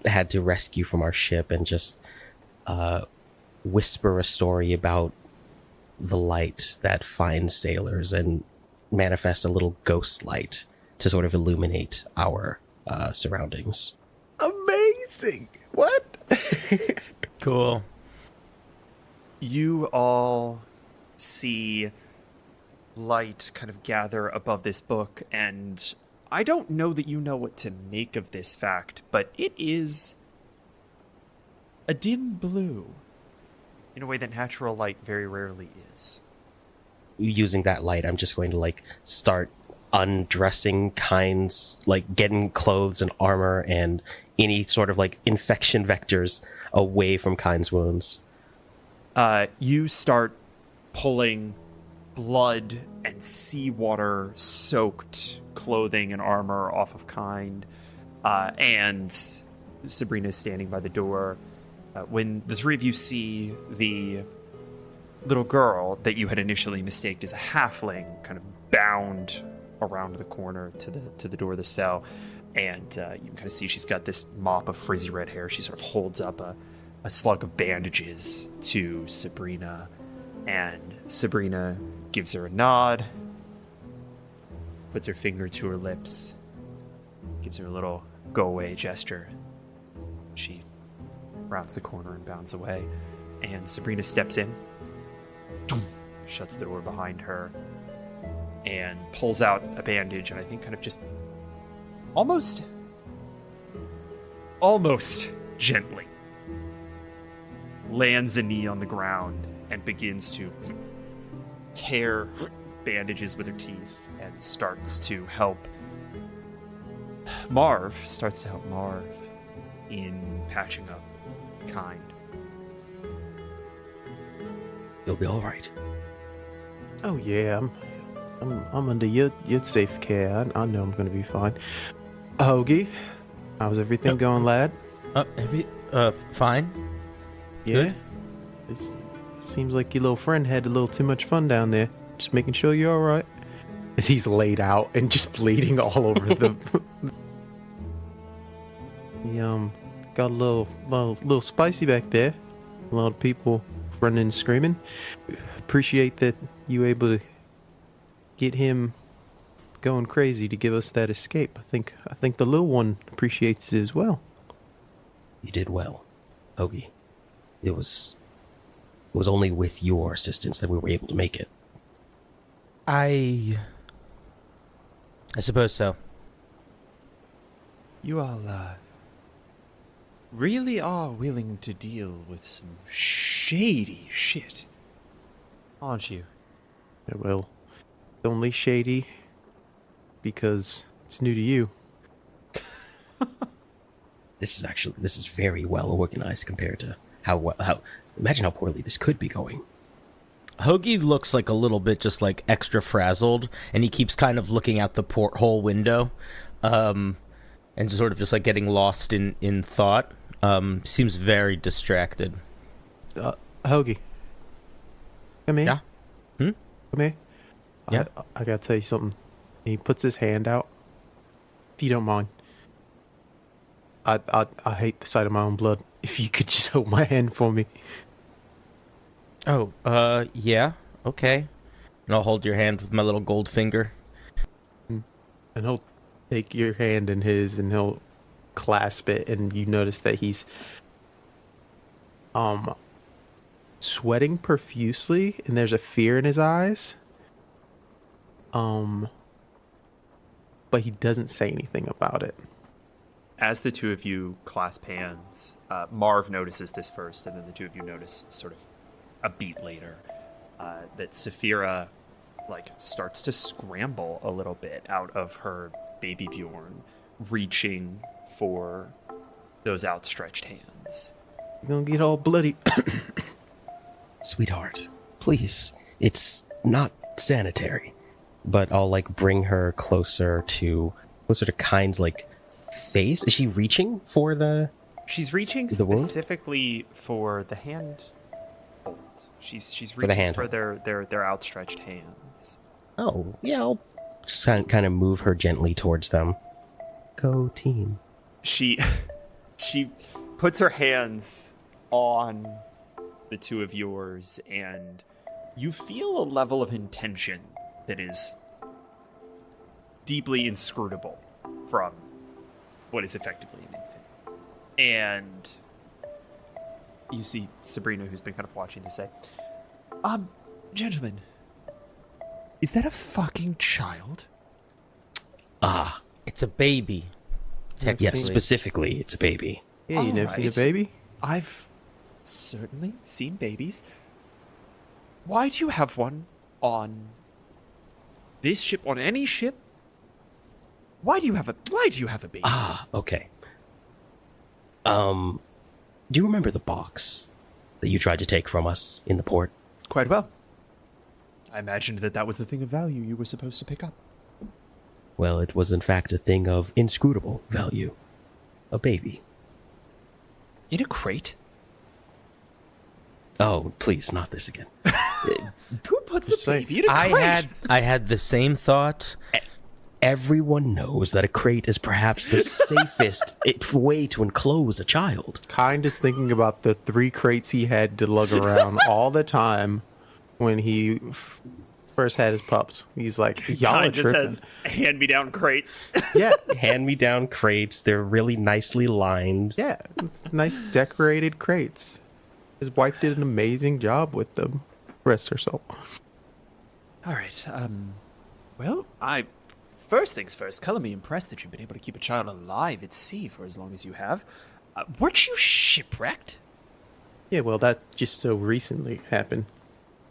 B: had to rescue from our ship and just whisper a story about the light that finds sailors and manifest a little ghost light to sort of illuminate our surroundings.
C: Amazing. What?
A: Cool.
D: You all see light kind of gather above this book, and I don't know that you know what to make of this fact, but it is a dim blue in a way that natural light very rarely is.
B: using that light, I'm just going to like start undressing Kind's, like getting clothes and armor and any sort of like infection vectors away from Kind's wounds.
D: You start pulling blood and seawater soaked clothing and armor off of Kind, and Sabrina's standing by the door. When the three of you see the little girl that you had initially mistaked as a halfling kind of bound around the corner to the door of the cell, and you can kind of see she's got this mop of frizzy red hair. She sort of holds up a slug of bandages to Sabrina, and Sabrina gives her a nod, puts her finger to her lips, gives her a little go-away gesture. She rounds the corner and bounds away, and Sabrina steps in, shuts the door behind her, and pulls out a bandage, and I think kind of just almost gently lands a knee on the ground and begins to tear bandages with her teeth and starts to help Marv in patching up Kind.
B: You'll be all right.
C: Oh yeah, I'm under your safe care. I know I'm gonna be fine. Hoagie, how's everything going, lad?
A: Fine.
C: Yeah. It seems like your little friend had a little too much fun down there. Just making sure you're all right. As he's laid out and just bleeding all over the. He got a little spicy back there. A lot of people running and screaming. Appreciate that you were able to get him going crazy to give us that escape. I think the little one appreciates it as well.
B: You did well, Hoagie. It was only with your assistance that we were able to make it.
A: I suppose so.
D: You all really are willing to deal with some shady shit, aren't you?
C: Yeah, well, it's only shady because it's new to you.
B: This is very well organized compared to how imagine how poorly this could be going.
A: Hoagie looks like a little bit just like extra frazzled, and he keeps kind of looking out the porthole window, and sort of just like getting lost in thought. Seems very distracted.
C: Hoagie, come here.
A: Yeah?
C: Come here.
A: Yeah?
C: I gotta tell you something. He puts his hand out. If you don't mind. I hate the sight of my own blood. If you could just hold my hand for me.
A: Oh, yeah, okay. And I'll hold your hand with my little gold finger.
C: And he'll take your hand in his and he'll clasp it, and you notice that he's sweating profusely, and there's a fear in his eyes. But he doesn't say anything about it.
D: As the two of you clasp hands, Marv notices this first, and then the two of you notice sort of a beat later that Saphira starts to scramble a little bit out of her baby Bjorn, reaching for those outstretched hands.
C: You're gonna get all bloody.
B: Sweetheart, please. It's not sanitary. But I'll bring her closer to Kind's face. Is she reaching for the?
D: She's reaching
B: the
D: specifically for the hand hold. She's reaching for their outstretched hands.
B: Oh yeah, I'll just kind of move her gently towards them. Go team.
D: She puts her hands on the two of yours, and you feel a level of intention that is deeply inscrutable from what is effectively an infant. And you see Sabrina, who's been kind of watching this, say, gentlemen, is that a fucking child?
B: Ah.
A: It's a baby.
B: Yes, specifically, it's a baby.
C: Yeah, you never seen a baby?
D: I've certainly seen babies. Why do you have one on this ship, on any ship? Why do you have a baby?
B: Ah, okay. Do you remember the box that you tried to take from us in the port?
D: Quite well. I imagined that was the thing of value you were supposed to pick up.
B: Well, it was in fact a thing of inscrutable value. A baby.
D: In a crate?
B: Oh, please, not this again.
D: Who puts a baby in a crate?
A: I had the same thought.
B: Everyone knows that a crate is perhaps the safest way to enclose a child.
C: Kind is thinking about the 3 crates he had to lug around all the time when he first had his pups. He's like, y'all are
D: just
C: tripping.
D: has hand-me-down crates.
C: Yeah,
B: Hand-me-down crates, they're really nicely lined.
C: yeah. Nice decorated crates. His wife did an amazing job with them. Rest her soul.
D: All right. Well, first things first, color me impressed that you've been able to keep a child alive at sea for as long as you have. Weren't you shipwrecked?
C: Yeah, well, that just so recently happened.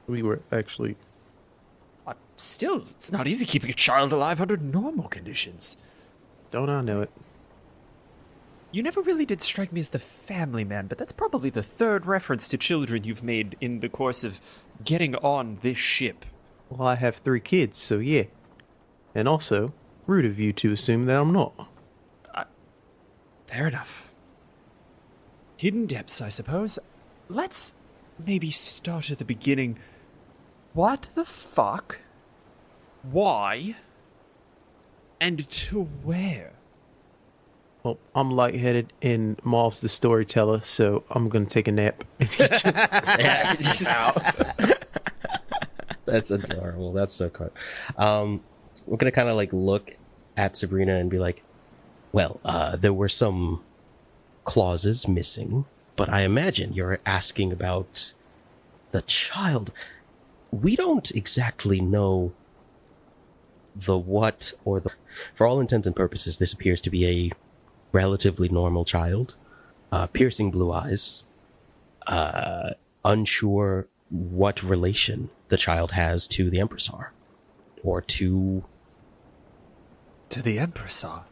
C: We were actually...
D: Still, it's not easy keeping a child alive under normal conditions.
C: Don't I know it?
D: You never really did strike me as the family man, but that's probably the 3rd reference to children you've made in the course of getting on this ship.
C: Well, I have 3 kids, so yeah. And also, rude of you to assume that I'm not.
D: Fair enough. Hidden depths, I suppose. Let's maybe start at the beginning. What the fuck? Why? And to where?
C: Well, I'm lightheaded and Marv's the storyteller, so I'm going to take a nap. And he just
B: That's adorable. That's so cool. We're going to kind of like look at Sabrina and be like, well, there were some clauses missing, but I imagine you're asking about the child. We don't exactly know the what or the... For all intents and purposes, this appears to be a relatively normal child. Piercing blue eyes. Unsure what relation the child has to the Empressar. Or to...
D: To the Empressar?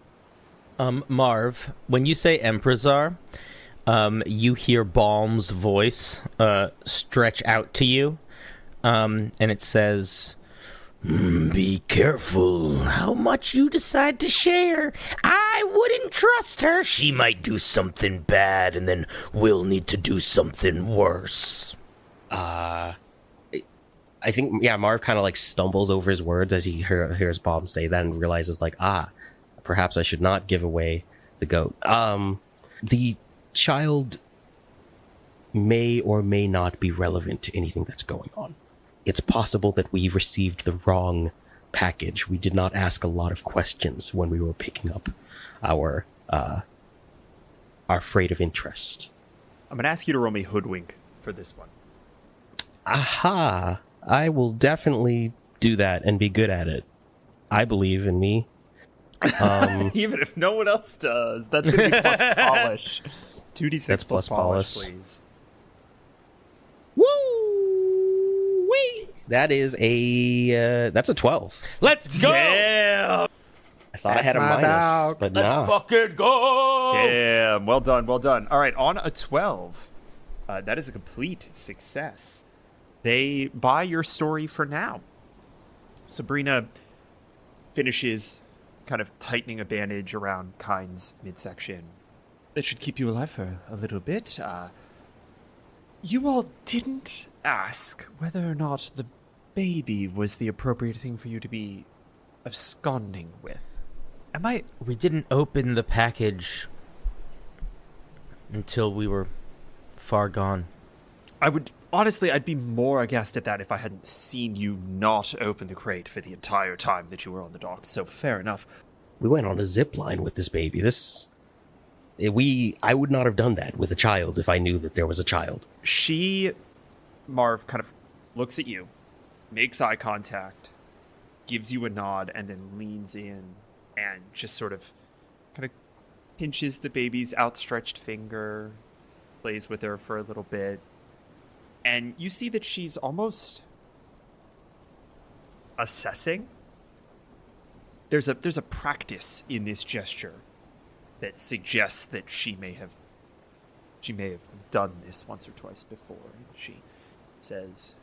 A: Marv, when you say Empressar, you hear Balm's voice stretch out to you, and it says, "Be careful how much you decide to share. I wouldn't trust her. She might do something bad, and then we'll need to do something worse."
B: I think, yeah, Marv kind of like stumbles over his words as he hears Balm say that and realizes like, perhaps I should not give away the goat. The child may or may not be relevant to anything that's going on. It's possible that we received the wrong package. We did not ask a lot of questions when we were picking up our freight of interest.
D: I'm going to ask you to roll me hoodwink for this one.
B: Aha! I will definitely do that and be good at it. I believe in me.
D: Even if no one else does, that's going to be plus polish. 2d6
B: That's
D: plus polish,
B: plus.
D: please.
B: Woo! Wee! That is that's a 12.
A: Let's go!
D: Damn!
B: I thought I had a
C: my
B: minus,
C: dog.
B: but
A: Let's
B: no.
A: fucking go!
D: Damn, well done, well done. All right, on a 12, that is a complete success. They buy your story for now. Sabrina finishes kind of tightening a bandage around Kind's midsection. That should keep you alive for a little bit. You all didn't ask whether or not the baby was the appropriate thing for you to be absconding with.
A: We didn't open the package until we were far gone.
D: I'd be more aghast at that if I hadn't seen you not open the crate for the entire time that you were on the dock, so fair enough.
B: We went on a zip line with this baby. I would not have done that with a child if I knew that there was a child.
D: Marv kind of looks at you, makes eye contact, gives you a nod, and then leans in and just sort of kind of pinches the baby's outstretched finger, plays with her for a little bit. And you see that she's almost assessing. There's a practice in this gesture that suggests that she may have done this once or twice before. And she says,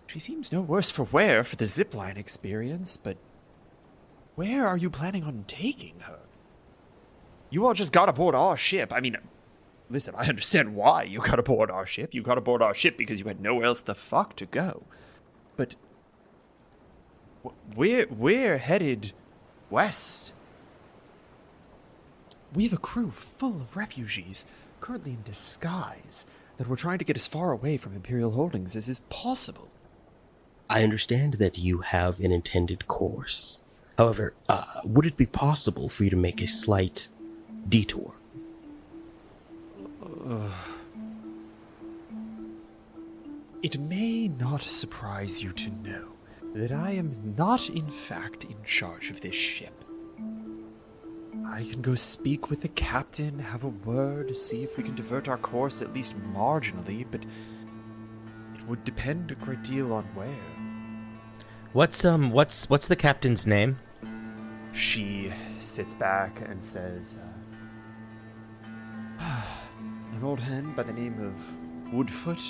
D: "She seems no worse for wear for the zipline experience, but where are you planning on taking her? You all just got aboard our ship. I mean, listen, I understand why you got aboard our ship. You got aboard our ship because you had nowhere else the fuck to go. But we're headed west. We have a crew full of refugees, currently in disguise, that we're trying to get as far away from Imperial Holdings as is possible."
B: I understand that you have an intended course. However, would it be possible for you to make a slight detour?
D: It may not surprise you to know that I am not, in fact, in charge of this ship. I can go speak with the captain, have a word, see if we can divert our course at least marginally, but it would depend a great deal on where.
A: What's the captain's name?
D: She sits back and says, "An old hen by the name of Woodfoot.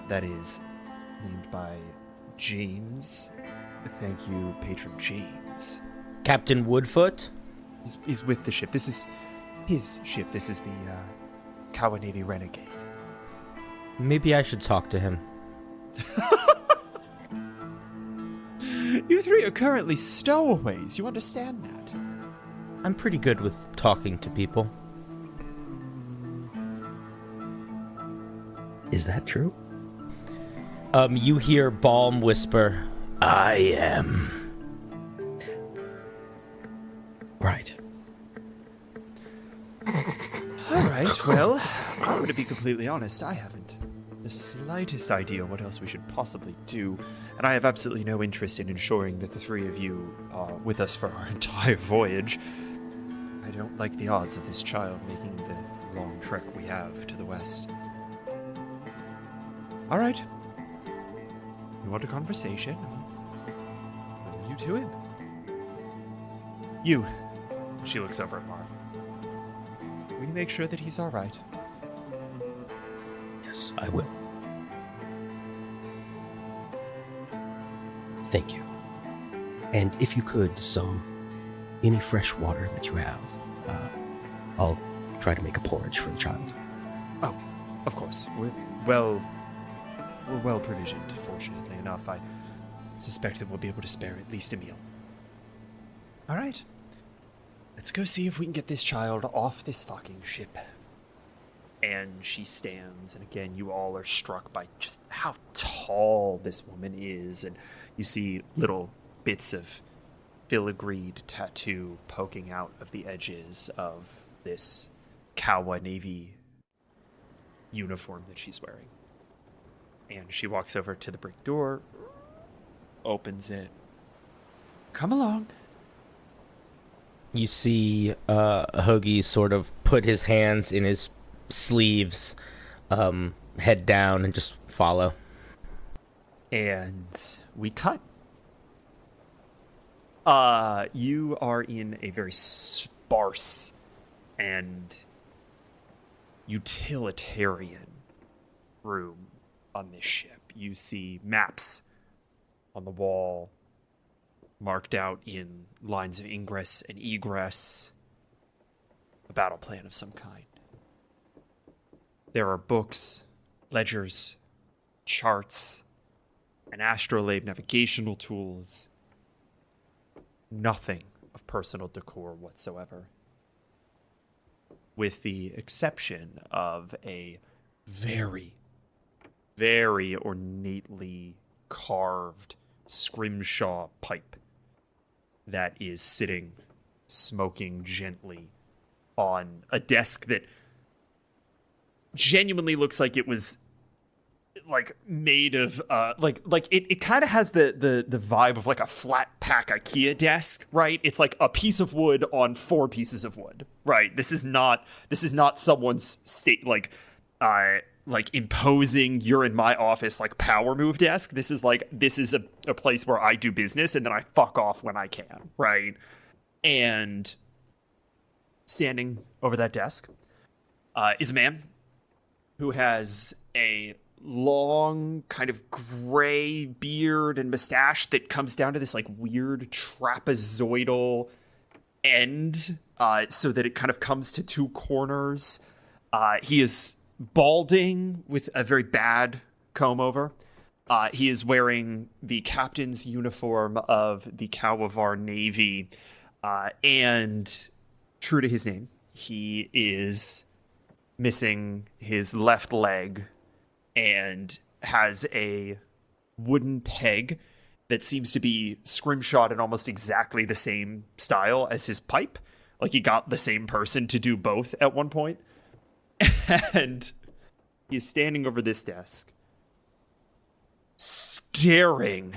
D: That is named by James. Thank you, Patron James.
A: Captain Woodfoot?
D: He's with the ship. This is his ship. This is the Kawa Navy Renegade."
A: Maybe I should talk to him.
D: You three are currently stowaways. You understand that?
A: I'm pretty good with talking to people.
B: Is that true?
A: You hear Balm whisper, "I am."
B: Right.
D: All right, well, I'm going to be completely honest. I haven't the slightest idea what else we should possibly do, and I have absolutely no interest in ensuring that the three of you are with us for our entire voyage. I don't like the odds of this child making the long trek we have to the west. All right. You want a conversation? I'll bring you to him. You. She looks over at Marv. Will you make sure that he's all right?
B: Yes, I will. Thank you. And if you could, any fresh water that you have, I'll try to make a porridge for the child.
D: Oh, of course. We're well provisioned, fortunately enough. I suspect that we'll be able to spare at least a meal. All right. Let's go see if we can get this child off this fucking ship. And she stands, and again, you all are struck by just how tall this woman is, and you see little bits of filigreed tattoo poking out of the edges of this Kawa Navy uniform that she's wearing. And she walks over to the brick door, opens it. Come along.
A: You see Hoagie sort of put his hands in his sleeves, head down, and just follow.
D: And we cut. You are in a very sparse and utilitarian room on this ship. You see maps on the wall marked out in lines of ingress and egress, a battle plan of some kind. There are books, ledgers, charts, and astrolabe navigational tools. Nothing of personal decor whatsoever, with the exception of a very, very ornately carved scrimshaw pipe that is sitting, smoking gently on a desk that genuinely looks like it was like made of it kind of has the vibe of like a flat pack IKEA desk, right? It's like a piece of wood on 4 pieces of wood, right? This is not someone's like imposing you're in my office like power move desk. This is a place where I do business and then I fuck off when I can, right? And standing over that desk is a man who has a long kind of gray beard and mustache that comes down to this like weird trapezoidal end, so that it kind of comes to two corners. He is balding with a very bad comb over. He is wearing the captain's uniform of the Kawavar Navy, and true to his name, he is missing his left leg and has a wooden peg that seems to be scrimshot in almost exactly the same style as his pipe. Like he got the same person to do both at one point. And he's standing over this desk, staring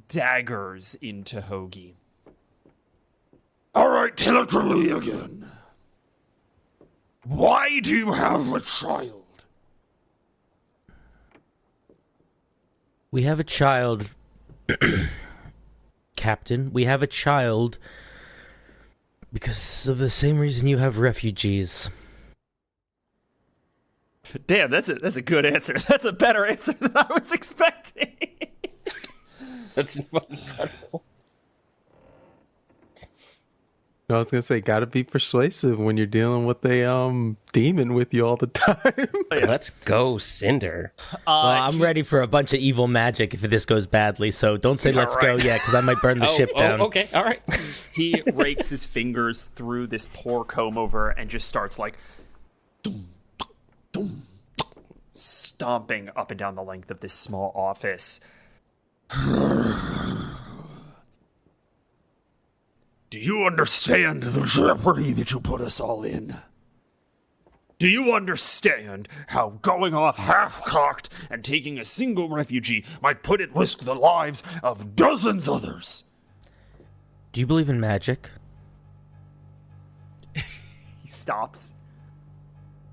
D: daggers into Hoagie.
E: All right, telegraphy again. Why do you have a child?
A: We have a child, Captain. We have a child because of the same reason you have refugees.
D: Damn, that's a good answer. That's a better answer than I was expecting.
B: That's incredible.
C: I was gonna say, gotta be persuasive when you're dealing with a demon with you all the time.
B: Let's go, Cinder.
A: Well, I'm ready for a bunch of evil magic if this goes badly, so don't say let's go yet, because I might burn the ship down.
B: Okay, all right.
D: He rakes his fingers through this poor comb over and just starts like stomping up and down the length of this small office.
E: Do you understand the jeopardy that you put us all in? Do you understand how going off half-cocked and taking a single refugee might put at risk the lives of dozens others?
A: Do you believe in magic?
D: He stops,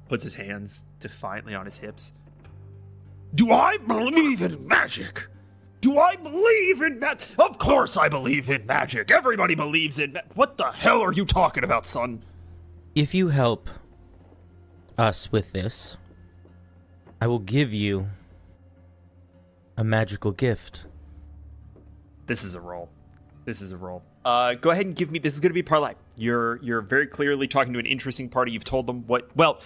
D: puts his hands defiantly on his hips.
E: Do I believe in magic? Do I believe in magic? Of course I believe in magic. Everybody believes in What the hell are you talking about, son?
A: If you help us with this, I will give you a magical gift.
D: This is a roll. Go ahead and give me. This is going to be parlay. You're very clearly talking to an interesting party. You've told them what. Well,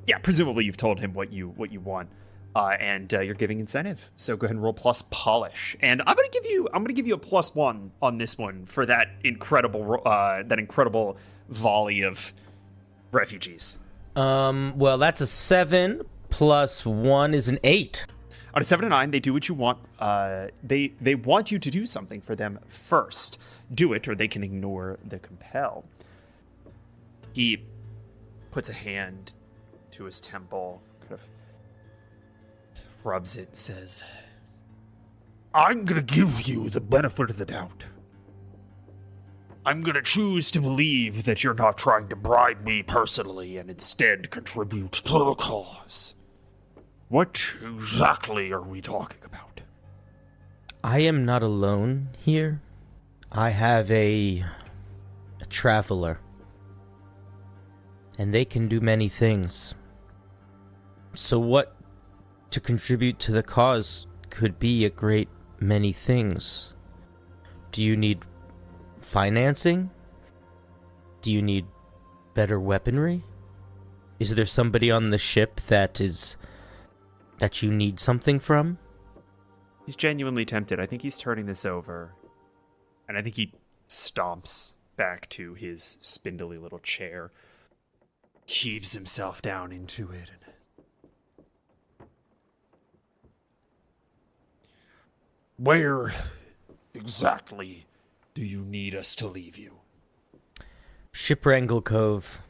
D: yeah, presumably you've told him what you want. And you're giving incentive. So go ahead and roll plus polish. And I'm gonna give you a +1 on this one for that incredible volley of refugees.
A: Well, that's a 7 plus 1 is an 8.
D: On a 7 and 9, they do what you want. They want you to do something for them first. Do it, or they can ignore the compel. He puts a hand to his temple, kind of rubs it and says,
E: I'm gonna give you the benefit of the doubt. I'm gonna choose to believe that you're not trying to bribe me personally and instead contribute to the cause. What exactly are we talking about?
A: I am not alone here. I have a traveler. And they can do many things. So what to contribute to the cause could be a great many things. Do you need financing? Do you need better weaponry? Is there somebody on the ship that you need something from?
D: he's genuinely tempted. I think he's turning this over. And I think he stomps back to his spindly little chair, heaves himself down into it, and
E: where exactly do you need us to leave you?
A: Shipwrangle Cove.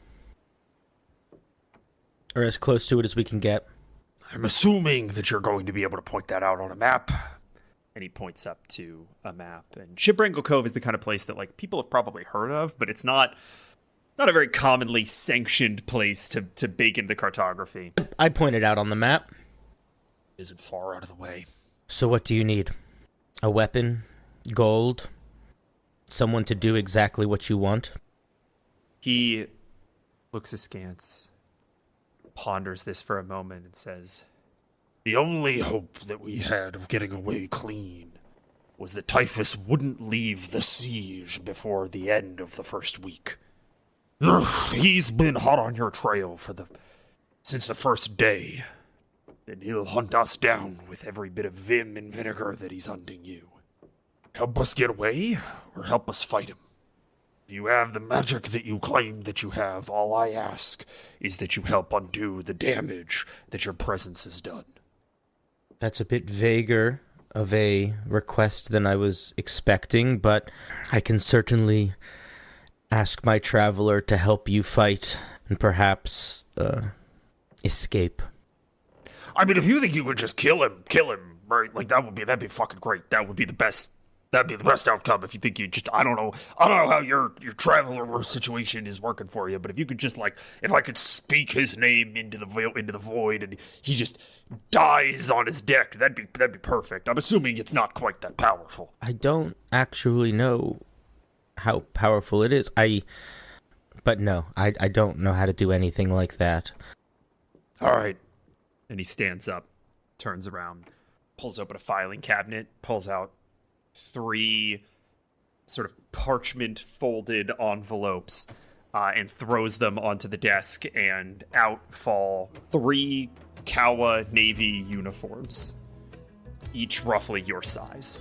A: Or as close to it as we can get.
E: I'm assuming that you're going to be able to point that out on a map.
D: and he points up to a map. And Shipwrangle Cove is the kind of place that like people have probably heard of, but it's not a very commonly sanctioned place to bake into cartography.
A: I pointed out on the map.
E: isn't far out of the way.
A: So what do you need? A weapon? Gold? Someone to do exactly what you want?
D: He looks askance, ponders this for a moment, and says,
E: The only hope that we had of getting away clean was that Typhus wouldn't leave the siege before the end of the first week. Ugh, he's been hot on your trail since the first day. And he'll hunt us down with every bit of vim and vinegar that he's hunting you. Help us get away, or help us fight him. If you have the magic that you claim that you have, all I ask is that you help undo the damage that your presence has done.
A: That's a bit vaguer of a request than I was expecting, but I can certainly ask my traveler to help you fight and perhaps escape.
E: I mean, if you think you could just kill him, right? Like that'd be fucking great. That'd be the best outcome. If you think I don't know how your traveler situation is working for you, but if you could just if I could speak his name into the void and he just dies on his deck, that'd be perfect. I'm assuming it's not quite that powerful.
A: I don't actually know how powerful it is. But no, I don't know how to do anything like that.
E: All right.
D: and he stands up, turns around, pulls open a filing cabinet, pulls out 3 sort of parchment folded envelopes, and throws them onto the desk, and out fall 3 Kawa Navy uniforms, each roughly your size.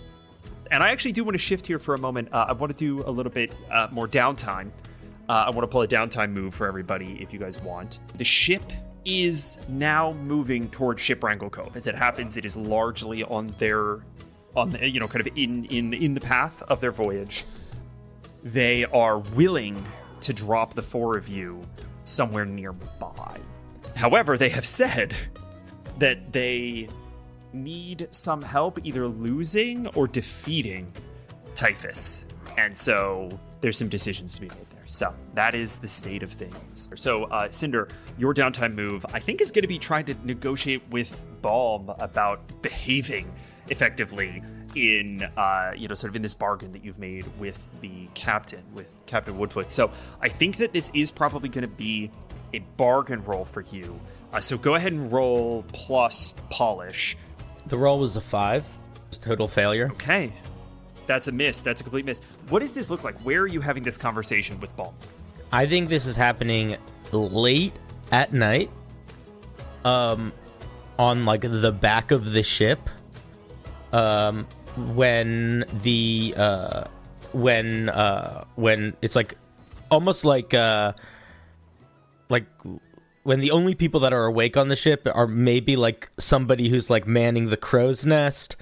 D: And I actually do want to shift here for a moment. I want to do a little bit more downtime. I want to pull a downtime move for everybody if you guys want. The ship is now moving towards Shipwrangle Cove. As it happens, it is largely on the kind of in the path of their voyage. They are willing to drop the 4 of you somewhere nearby. However, they have said that they need some help either losing or defeating Typhus. And so there's some decisions to be made there. So that is the state of things. So Cinder, your downtime move, I think, is going to be trying to negotiate with Balm about behaving effectively in, sort of in this bargain that you've made with the captain, with Captain Woodfoot. So I think that this is probably going to be a bargain roll for you. So go ahead and roll plus polish.
A: The roll was a 5. It's total failure.
D: Okay. That's a miss. That's a complete miss. What does this look like? Where are you having this conversation with Balm?
A: I think this is happening late at night, on like the back of the ship, when it's like almost like when the only people that are awake on the ship are maybe like somebody who's like manning the crow's nest,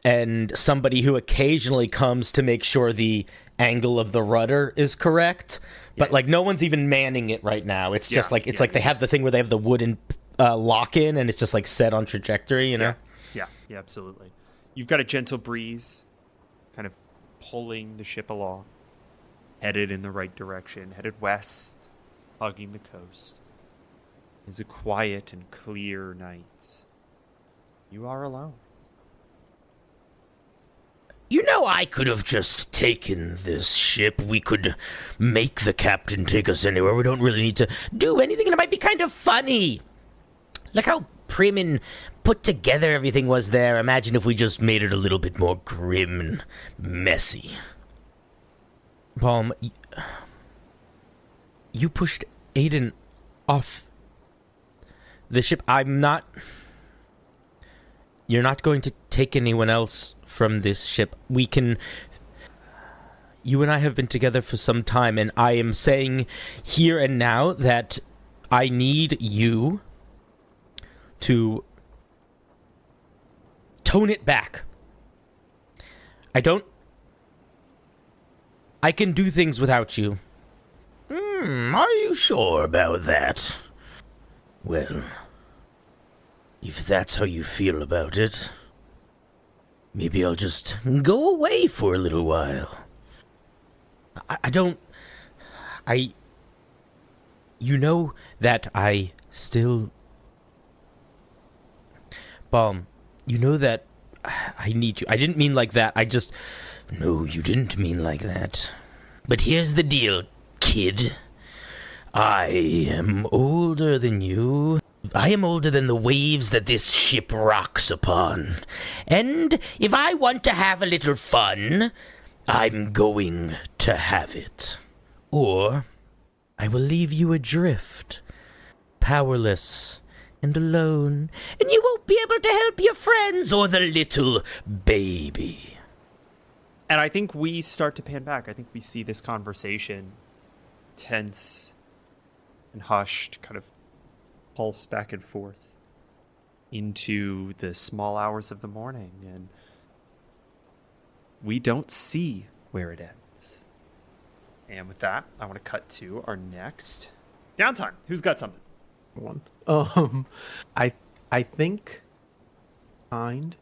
A: and somebody who occasionally comes to make sure the angle of the rudder is correct, but like no one's even manning it right now. It's just like it's like they have the thing where they have the wooden lock in, and it's just like set on trajectory, you know?
D: Yeah, absolutely. You've got a gentle breeze kind of pulling the ship along, headed in the right direction, headed west, hugging the coast. It's a quiet and clear night. You are alone.
B: You know, I could have just taken this ship. We could make the captain take us anywhere. We don't really need to do anything, and it might be kind of funny. Look how prim and put together everything was there. Imagine if we just made it a little bit more grim and messy.
A: Balm, you pushed Aiden off the ship. You're not going to take anyone else from this ship. You and I have been together for some time, and I am saying here and now that I need you to tone it back. I can do things without you.
B: Are you sure about that? Well, if that's how you feel about it, maybe I'll just go away for a little while.
A: You know that I still... Balm, you know that I need you. I didn't mean like that. No, you didn't mean like that. But here's the deal, kid. I am older than you. I am older than the waves that this ship rocks upon. And if I want to have a little fun, I'm going to have it. Or I will leave you adrift, powerless and alone, and you won't be able to help your friends or the little baby.
D: And I think we start to pan back. I think we see this conversation tense and hushed, kind of pulse back and forth into the small hours of the morning, and we don't see where it ends. And with that, I want to cut to our next downtime. Who's got something?
C: One. I think in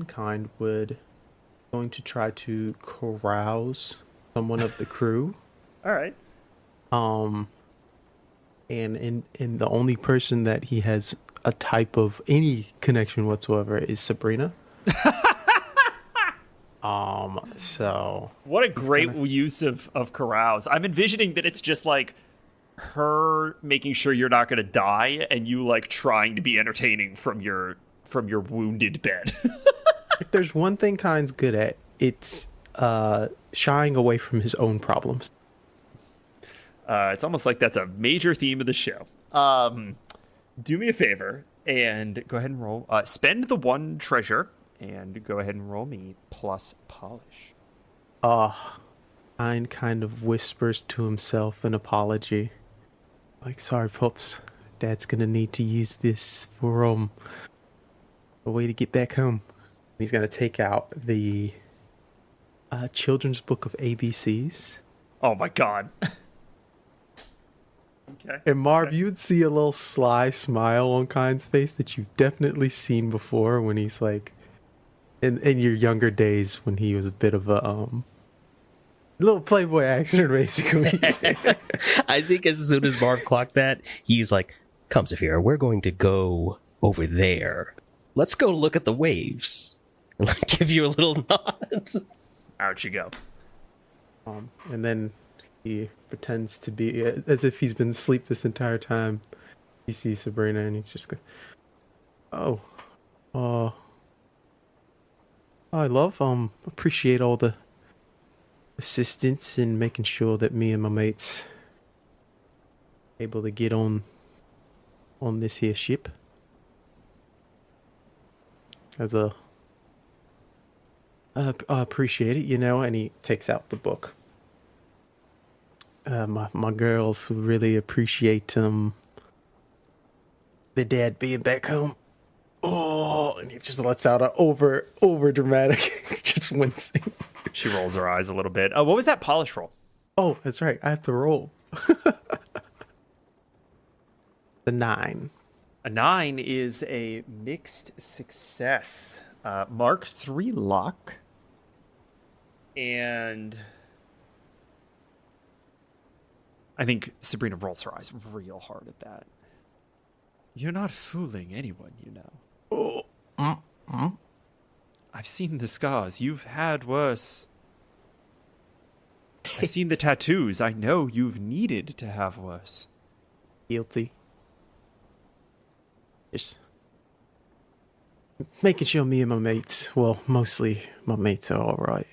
C: kind would going to try to carouse someone of the crew.
D: All right.
C: And in the only person that he has a type of any connection whatsoever is Sabrina. So
D: what a great use of carouse. I'm envisioning that it's just like her making sure you're not going to die, and you like trying to be entertaining from your wounded bed.
C: If there's one thing Kind's good at, it's shying away from his own problems.
D: It's almost like that's a major theme of the show. Do me a favor and go ahead and roll. Spend the one treasure and go ahead and roll me plus polish.
C: Kind of whispers to himself an apology. Like, sorry, Pops. Dad's gonna need to use this for a way to get back home. He's gonna take out the children's book of ABCs.
D: Oh my god. Okay.
C: And Marv, you'd see a little sly smile on Kind's face that you've definitely seen before when he's like, in your younger days when he was a bit of a little playboy action, basically.
B: I think as soon as Marv clocked that, he's like, come, Saphira, we're going to go over there. Let's go look at the waves. And I'll give you a little nod.
D: Out you go.
C: And then he pretends to be as if he's been asleep this entire time. He sees Sabrina and he's just go, I love, appreciate all the assistance in making sure that me and my mates able to get on this here ship. I appreciate it, and he takes out the book. My girls really appreciate the dad being back home. Oh, and he just lets out a over dramatic, just wincing.
D: She rolls her eyes a little bit. What was that polish roll?
C: Oh, that's right. I have to roll. The 9.
D: A 9 is a mixed success. Mark 3 luck. And I think Sabrina rolls her eyes real hard at that. You're not fooling anyone, you know. I've seen the scars. You've had worse. I've seen the tattoos. I know you've needed to have worse.
C: Guilty. Just making sure me and my mates, well, mostly my mates are alright,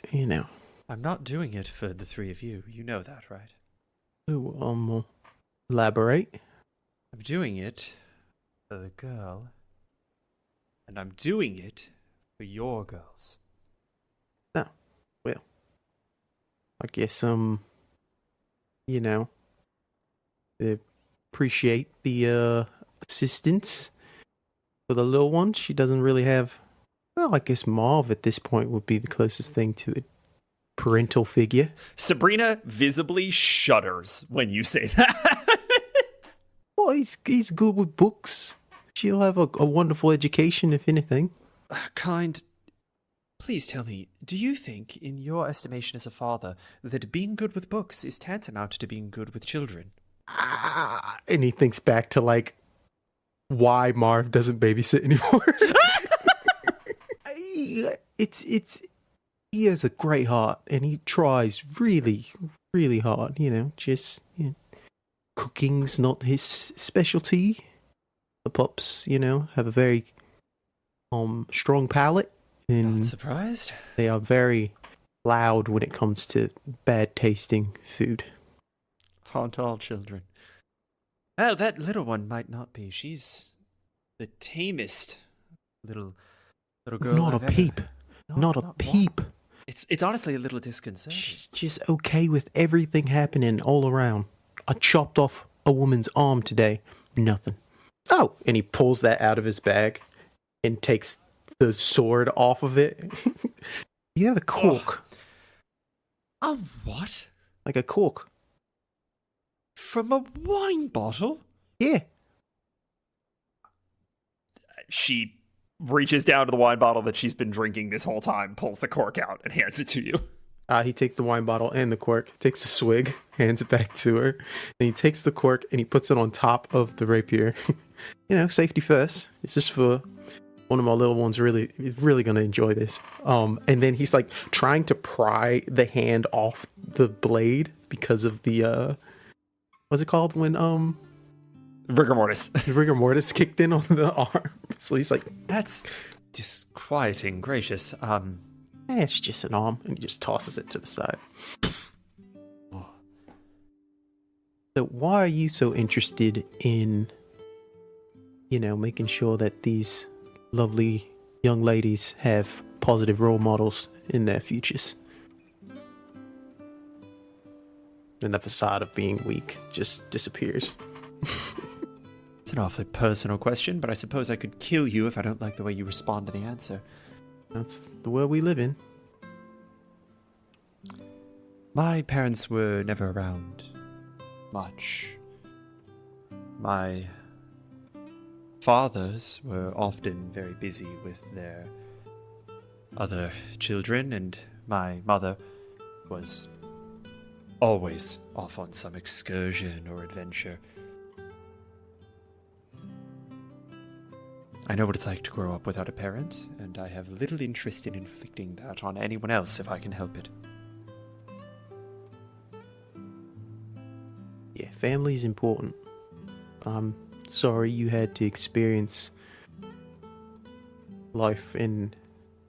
D: I'm not doing it for the three of you. You know that, right?
C: Elaborate.
D: I'm doing it for the girl. And I'm doing it for your girls.
C: Oh, well. I guess, they appreciate the assistance for the little one. She doesn't really have, well, I guess Marv at this point would be the closest thing to a parental figure.
D: Sabrina visibly shudders when you say that.
C: Well, he's good with books. She'll have a wonderful education, if anything.
D: Kind, please tell me, do you think, in your estimation as a father, that being good with books is tantamount to being good with children?
C: And he thinks back to, why Marv doesn't babysit anymore. He has a great heart, and he tries really, really hard. Just cooking's not his specialty. The pups, have a very strong palate, and
D: Not surprised.
C: they are very loud when it comes to bad tasting food.
D: Haunt all children. Well, that little one might not be. She's the tamest little girl.
C: Not
D: I've
C: a
D: ever-
C: peep.
D: No,
C: Not a
D: one.
C: peep.
D: It's honestly a little disconcerting.
C: She's just okay with everything happening all around. I chopped off a woman's arm today. Nothing. Oh, and he pulls that out of his bag and takes the sword off of it. You have a cork.
D: A what?
C: Like a cork.
D: From a wine bottle?
C: Yeah.
D: She reaches down to the wine bottle that she's been drinking this whole time, pulls the cork out, and hands it to you.
C: He takes the wine bottle and the cork, takes a swig, hands it back to her, and he takes the cork and he puts it on top of the rapier. Safety first. It's just for one of my little ones really going to enjoy this. And then he's like trying to pry the hand off the blade because of the what's it called when
D: Rigor mortis.
C: the rigor mortis kicked in on the arm. So he's like,
D: That's disquieting, gracious.
C: it's just an arm, and he just tosses it to the side. So why are you so interested in, making sure that these lovely young ladies have positive role models in their futures? And the facade of being weak just disappears.
D: It's an awfully personal question, but I suppose I could kill you if I don't like the way you respond to the answer.
C: That's the world we live in.
D: My parents were never around much. My fathers were often very busy with their other children, and my mother was always off on some excursion or adventure. I know what it's like to grow up without a parent, and I have little interest in inflicting that on anyone else if I can help it.
C: Yeah, family is important. I'm sorry you had to experience life in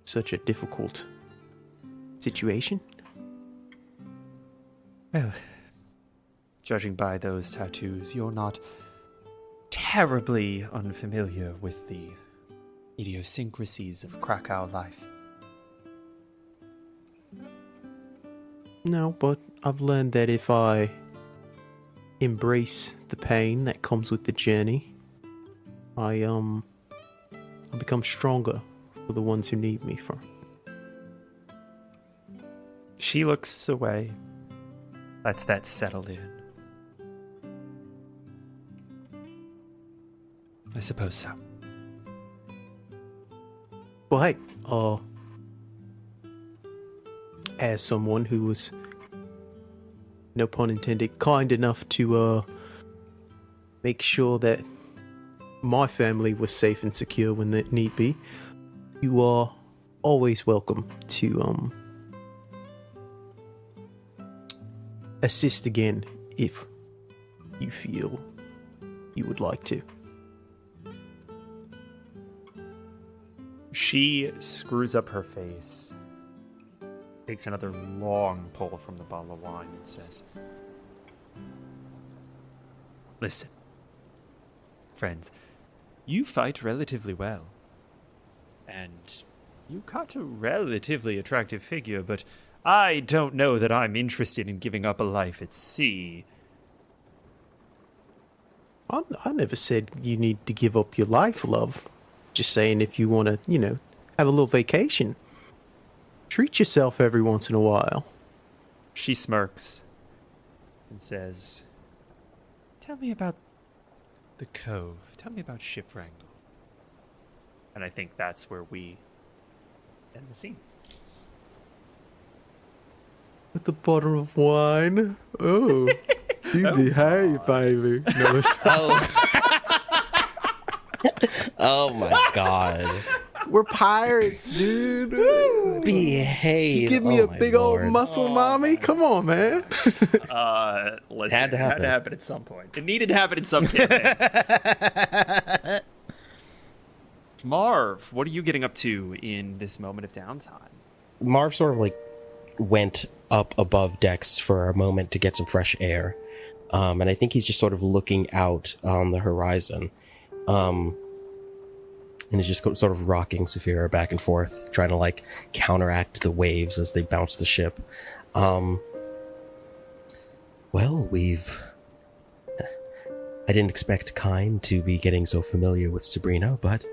C: such a difficult situation.
D: Well, judging by those tattoos, you're not terribly unfamiliar with the idiosyncrasies of Krakow life.
C: No, but I've learned that if I embrace the pain that comes with the journey, I'll become stronger for the ones who need me for.
D: She looks away. Lets that settle in. I suppose so.
C: Well, hey, as someone who was, no pun intended, kind enough to make sure that my family was safe and secure when that need be, you are always welcome to assist again if you feel you would like to.
D: She screws up her face, takes another long pull from the bottle of wine, and says, "Listen, friends, you fight relatively well, and you cut a relatively attractive figure, but I don't know that I'm interested in giving up a life at sea."
C: I never said you need to give up your life, love. Just saying if you want to, have a little vacation. Treat yourself every once in a while.
D: She smirks and says, "Tell me about the cove. Tell me about Shipwrangle." And I think that's where we end the scene.
C: With a bottle of wine. Oh, you behave, baby. No,
B: Oh, Oh my god.
C: We're pirates, dude.
B: Behave.
C: You give me
B: Oh
C: a
B: my
C: big
B: Lord.
C: old muscle mommy? Come on, man.
D: Listen,
B: Had to
D: it had to
B: happen.
D: happen at some point. It needed to happen in some campaign. Marv, what are you getting up to in this moment of downtime?
B: Marv sort of like went up above decks for a moment to get some fresh air. And I think he's just sort of looking out on the horizon. And he's just sort of rocking Saphira back and forth, trying to like counteract the waves as they bounce the ship. Well, I didn't expect Kine to be getting so familiar with Sabrina, but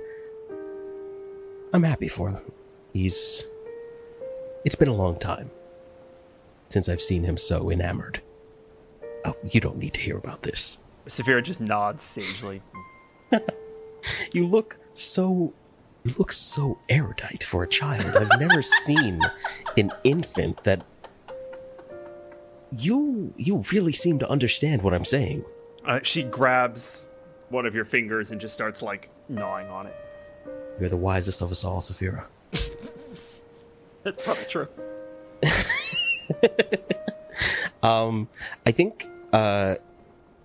B: I'm happy for them. It's been a long time since I've seen him so enamored. Oh, you don't need to hear about this.
D: Saphira just nods sagely.
B: You look so erudite for a child. I've never seen an infant that... You really seem to understand what I'm saying.
D: She grabs one of your fingers and just starts, like, gnawing on it.
B: You're the wisest of us all, Saphira.
D: That's probably true.
B: I think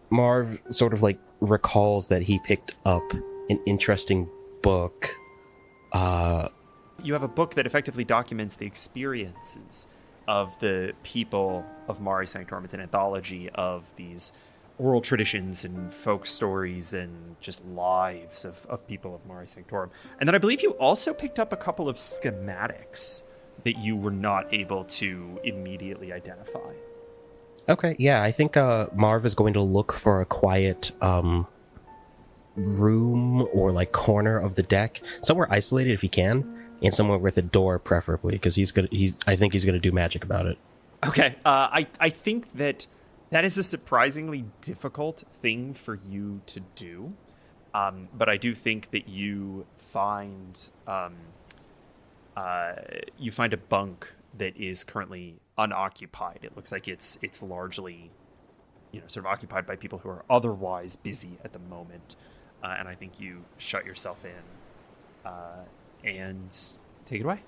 B: Marv sort of like recalls that he picked up an interesting book.
D: You have a book that effectively documents the experiences of the people of Mare Sanctorum. It's an anthology of these oral traditions and folk stories and just lives of people of Mare Sanctorum. And then I believe you also picked up a couple of schematics that you were not able to immediately identify.
B: Okay, yeah, I think Marv is going to look for a quiet room or like corner of the deck, somewhere isolated if he can, and somewhere with a door preferably, because I think he's gonna do magic about it.
D: Okay, I think that is a surprisingly difficult thing for you to do, but I do think that you find a bunk that is currently unoccupied. It looks like it's largely, sort of occupied by people who are otherwise busy at the moment, and I think you shut yourself in and take it away.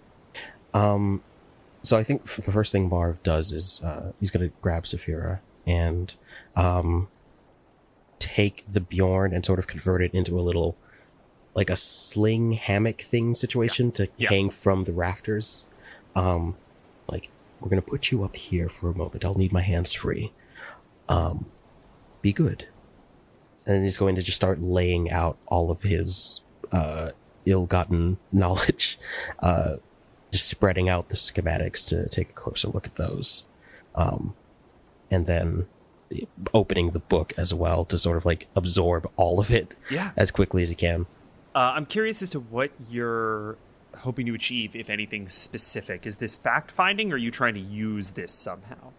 B: So I think the first thing Marv does is he's going to grab Saphira and take the Bjorn and sort of convert it into a little, like a sling hammock thing situation to hang from the rafters. Like, we're going to put you up here for a moment. I'll need my hands free. Be good. And then he's going to just start laying out all of his ill-gotten knowledge, just spreading out the schematics to take a closer look at those. And then opening the book as well to sort of like absorb all of it as quickly as he can.
D: I'm curious as to what you're hoping to achieve, if anything specific. Is this fact-finding, or are you trying to use this somehow?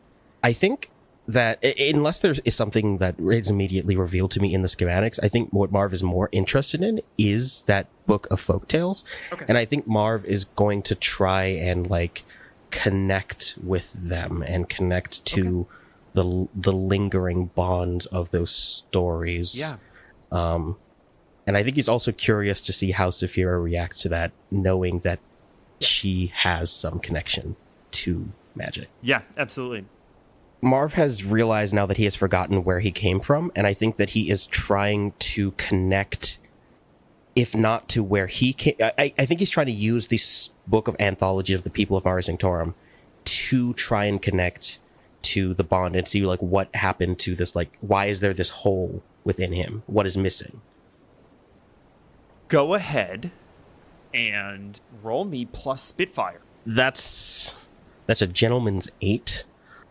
B: I think that unless there is something that is immediately revealed to me in the schematics, I think what Marv is more interested in is that book of folktales. Okay. And I think Marv is going to try and like connect with them and connect to the lingering bonds of those stories.
D: Yeah.
B: And I think he's also curious to see how Saphira reacts to that, knowing that she has some connection to magic.
D: Yeah, absolutely.
B: Marv has realized now that he has forgotten where he came from, and I think that he is trying to connect, if not to where he came. I think he's trying to use this book of anthology of the people of Mare Sanctorum to try and connect to the bond and see like what happened to this, like why is there this hole within him? What is missing?
D: Go ahead and roll me plus Spitfire.
B: That's a gentleman's 8.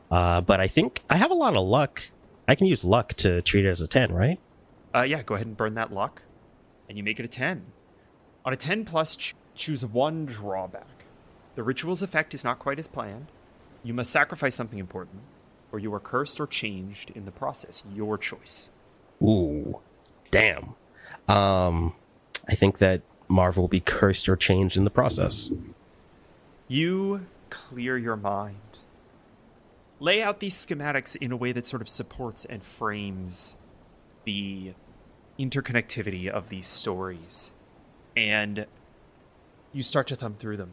B: But I think I have a lot of luck. I can use luck to treat it as a 10, right?
D: Yeah, go ahead and burn that luck. And you make it a 10. On a 10 plus, choose one drawback. The ritual's effect is not quite as planned. You must sacrifice something important, or you are cursed or changed in the process. Your choice.
B: Ooh, damn. I think that Marv will be cursed or changed in the process.
D: You clear your mind. Lay out these schematics in a way that sort of supports and frames the interconnectivity of these stories. and you start to thumb through them.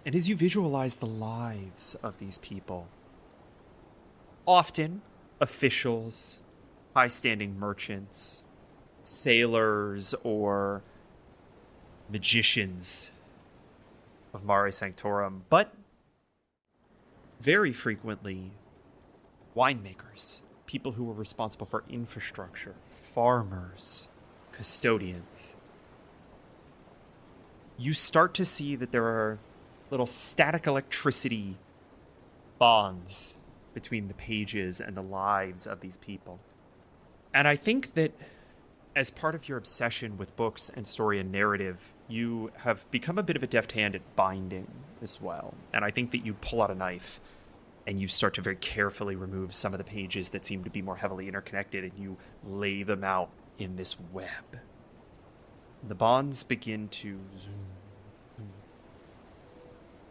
D: And as you visualize the lives of these people, often officials, high-standing merchants, sailors, or magicians of Mare Sanctorum, but very frequently winemakers, people who were responsible for infrastructure, farmers, custodians. You start to see that there are little static electricity bonds between the pages and the lives of these people. And I think that as part of your obsession with books and story and narrative, you have become a bit of a deft hand at binding as well. And I think that you pull out a knife and you start to very carefully remove some of the pages that seem to be more heavily interconnected, and you lay them out in this web. The bonds begin to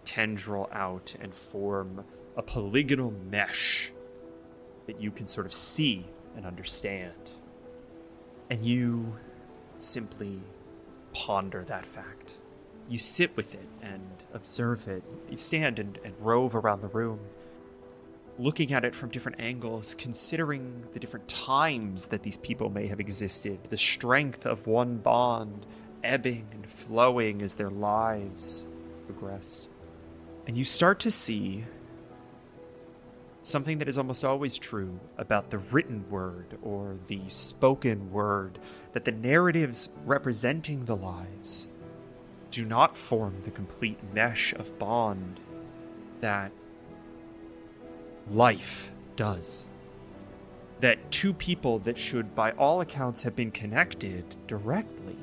D: tendril out and form a polygonal mesh that you can sort of see and understand. And you simply ponder that fact. You sit with it and observe it. You stand and rove around the room, looking at it from different angles, considering the different times that these people may have existed, the strength of one bond ebbing and flowing as their lives progressed. And you start to see something that is almost always true about the written word or the spoken word, that the narratives representing the lives do not form the complete mesh of bond that life does. That two people that should, by all accounts, have been connected directly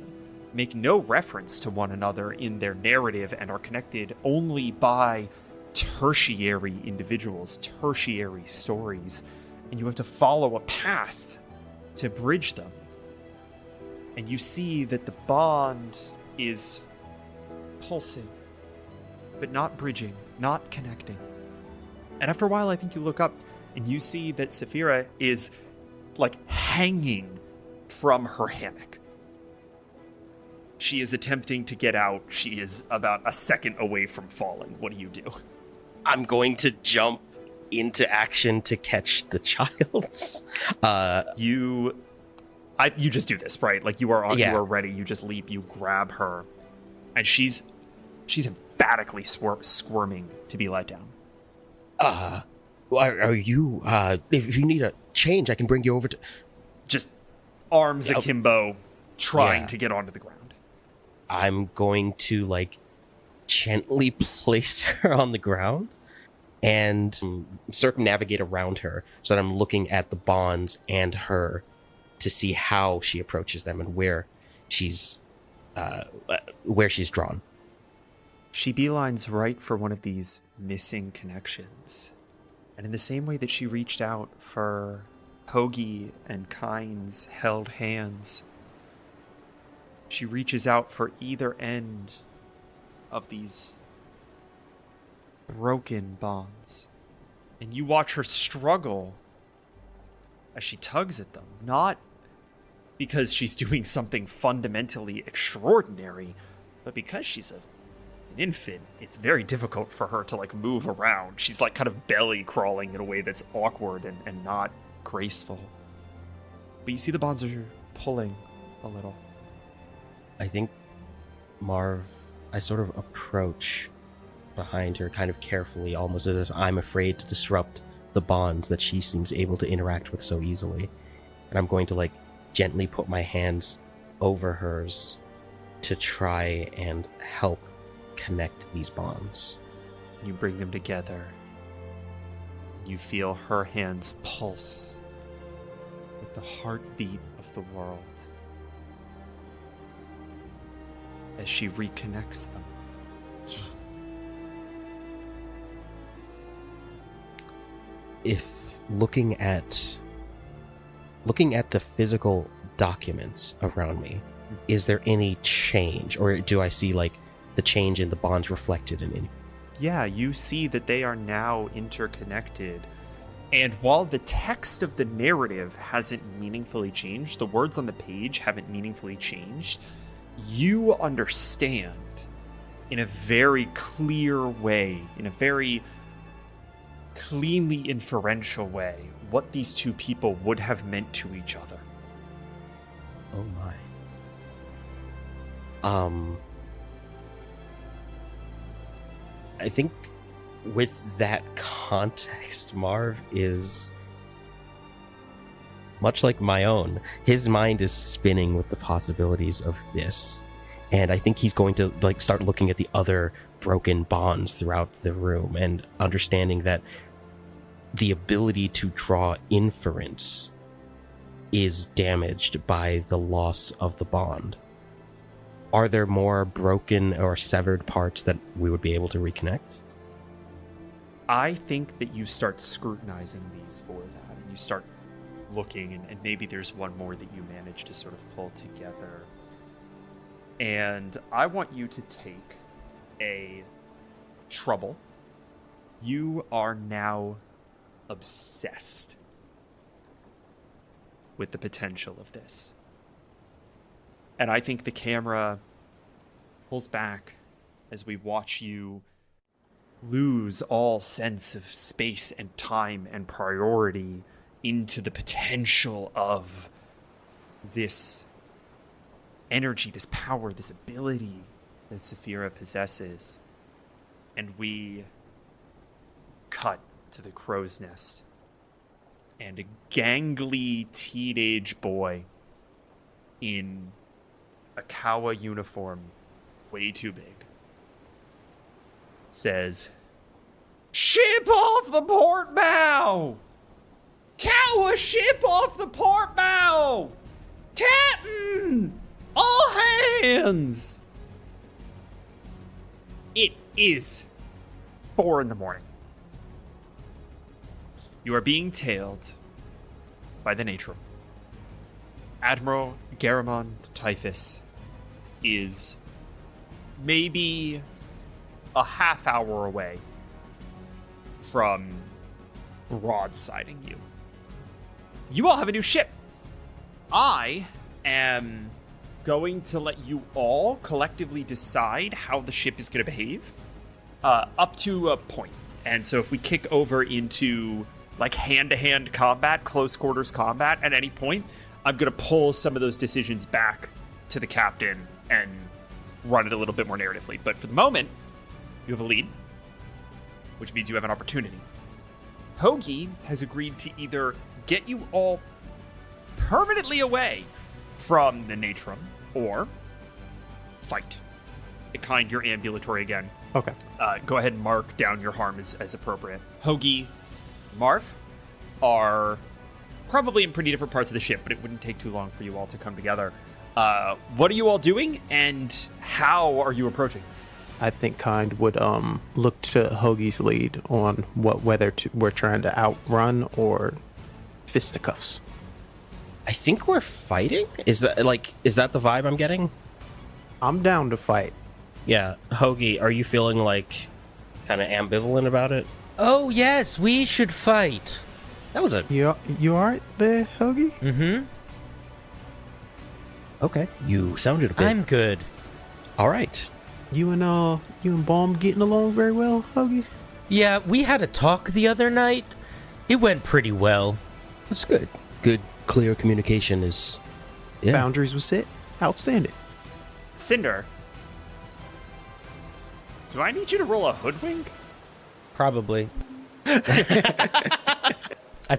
D: make no reference to one another in their narrative and are connected only by tertiary individuals, tertiary stories, and you have to follow a path to bridge them. And you see that the bond is pulsing, but not bridging, not connecting. And after a while, I think you look up and you see that Saphira is like hanging from her hammock. She is attempting to get out. She is about a second away from falling. What do you do?
B: I'm going to jump into action to catch the child.
D: You just do this, right? Like you are on,
B: Yeah.
D: you are ready. You just leap. You grab her, and she's emphatically squirming to be let down.
B: Are you? If you need a change, I can bring you over to.
D: Just arms akimbo, trying
B: Yeah.
D: to get onto the ground.
B: I'm going to like gently place her on the ground and circumnavigate around her so that I'm looking at the bonds and her to see how she approaches them and where she's drawn.
D: She beelines right for one of these missing connections. And in the same way that she reached out for Hoagie and Kynes held hands, she reaches out for either end of these broken bonds. And you watch her struggle as she tugs at them, not because she's doing something fundamentally extraordinary, but because she's an infant. It's very difficult for her to like move around. She's like kind of belly crawling in a way that's awkward and not graceful. But you see the bonds are pulling a little.
B: I think Marv, I sort of approach behind her kind of carefully, almost as if I'm afraid to disrupt the bonds that she seems able to interact with so easily. And I'm going to like gently put my hands over hers to try and help connect these bonds.
D: You bring them together. You feel her hands pulse with the heartbeat of the world as she reconnects them.
B: If looking at the physical documents around me, is there any change, or do I see like the change in the bonds reflected in any?
D: Yeah, you see that they are now interconnected. And while the text of the narrative hasn't meaningfully changed, the words on the page haven't meaningfully changed, you understand in a very clear way, in a very cleanly inferential way, what these two people would have meant to each other.
B: Oh my. I think with that context, Marv is much like my own. His mind is spinning with the possibilities of this. And I think he's going to start looking at the other broken bonds throughout the room and understanding that the ability to draw inference is damaged by the loss of the bond. Are there more broken or severed parts that we would be able to reconnect?
D: I think that you start scrutinizing these for that, and you start looking, and maybe there's one more that you manage to sort of pull together. And I want you to take a trouble. You are now obsessed with the potential of this. And I think the camera pulls back as we watch you lose all sense of space and time and priority into the potential of this energy, this power, this ability that Saphira possesses. And we cut to the crow's nest. And a gangly teenage boy in a Kawa uniform, way too big, says, "Ship off the port bow! Kawa, ship off the port bow! Captain! All hands!" It is 4 a.m. You are being tailed by the Natrum. Admiral Typhus is maybe a half hour away from broadsiding you. You all have a new ship. I am going to let you all collectively decide how the ship is going to behave up to a point. And so if we kick over into hand-to-hand combat, close quarters combat at any point, I'm going to pull some of those decisions back to the captain and run it a little bit more narratively. But for the moment, you have a lead, which means you have an opportunity. Hoagie has agreed to either get you all permanently away from the Natrum or fight. Kind, you're ambulatory again.
C: Okay.
D: Go ahead and mark down your harm as appropriate. Hoagie, Marv are probably in pretty different parts of the ship, but it wouldn't take too long for you all to come together. What are you all doing, and how are you approaching this?
C: I think Kind would look to Hoagie's lead on whether we're trying to outrun or fisticuffs.
B: I think we're fighting? Is that the vibe I'm getting?
C: I'm down to fight.
B: Yeah. Hoagie, are you feeling kind of ambivalent about it?
A: Oh, yes, we should fight.
B: That was
C: You alright there, Hoagie?
A: Mm-hmm.
B: Okay. You sounded a bit...
A: I'm good.
B: All right.
C: You and Baum getting along very well, Hoagie?
A: Yeah, we had a talk the other night. It went pretty well.
B: That's good. Good, clear communication is... Yeah.
C: Boundaries were set. Outstanding.
D: Cinder, do I need you to roll a hoodwink?
A: Probably. That's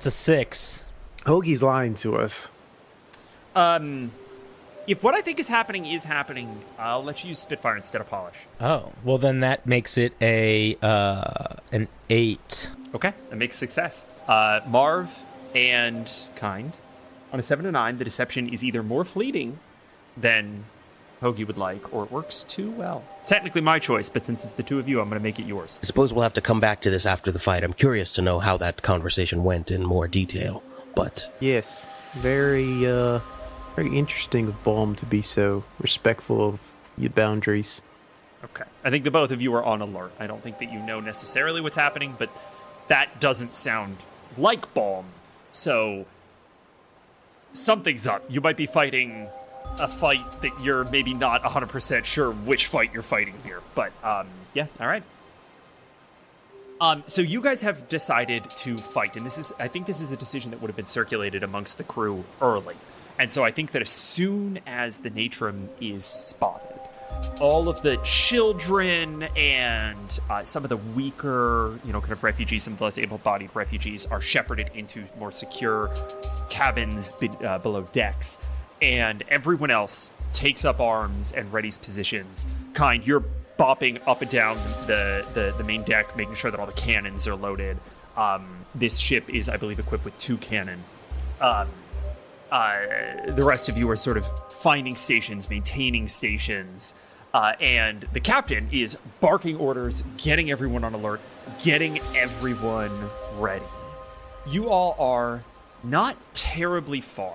A: a 6.
C: Hoagie's lying to us.
D: If what I think is happening, I'll let you use Spitfire instead of Polish.
A: Oh, well then that makes it an 8.
D: Okay, that makes success. Marv and Kind. On a 7 to 9, the deception is either more fleeting than Hoagie would like, or it works too well. Technically my choice, but since it's the two of you, I'm going to make it yours.
B: I suppose we'll have to come back to this after the fight. I'm curious to know how that conversation went in more detail, but...
C: Yes, very interesting of Baum to be so respectful of your boundaries.
D: Okay. I think the both of you are on alert. I don't think that you know necessarily what's happening, but that doesn't sound like Balm. So something's up. You might be fighting a fight that you're maybe not 100% sure which fight you're fighting here. But, yeah, all right. So you guys have decided to fight, and I think this is a decision that would have been circulated amongst the crew early. And so I think that as soon as the Natrum is spotted, all of the children and some of the weaker, kind of refugees, some of the less able-bodied refugees are shepherded into more secure cabins below decks. And everyone else takes up arms and readies positions. You're bopping up and down the main deck, making sure that all the cannons are loaded. This ship is, I believe, equipped with 2 cannon. The rest of you are sort of finding stations, maintaining stations, and the captain is barking orders, getting everyone on alert, getting everyone ready. You all are not terribly far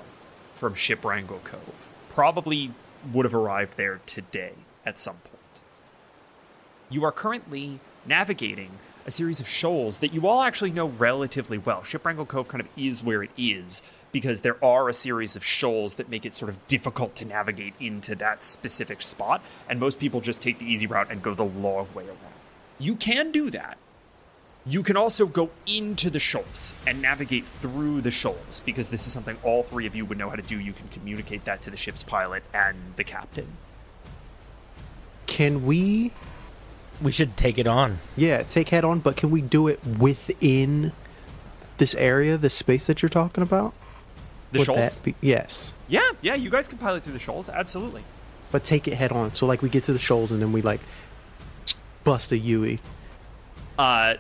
D: from Ship Wrangle Cove. Probably would have arrived there today at some point. You are currently navigating a series of shoals that you all actually know relatively well. Ship Wrangle Cove kind of is where it is because there are a series of shoals that make it sort of difficult to navigate into that specific spot, and most people just take the easy route and go the long way around. You can do that. You can also go into the shoals and navigate through the shoals, because this is something all 3 of you would know how to do. You can communicate that to the ship's pilot and the captain.
C: Can we...
A: We should take it on.
C: Yeah, take head on, but can we do it within this area, this space that you're talking about?
D: The shoals?
C: Yes.
D: Yeah, you guys can pilot through the shoals, absolutely.
C: But take it head on. So, we get to the shoals and then we, bust a Yui.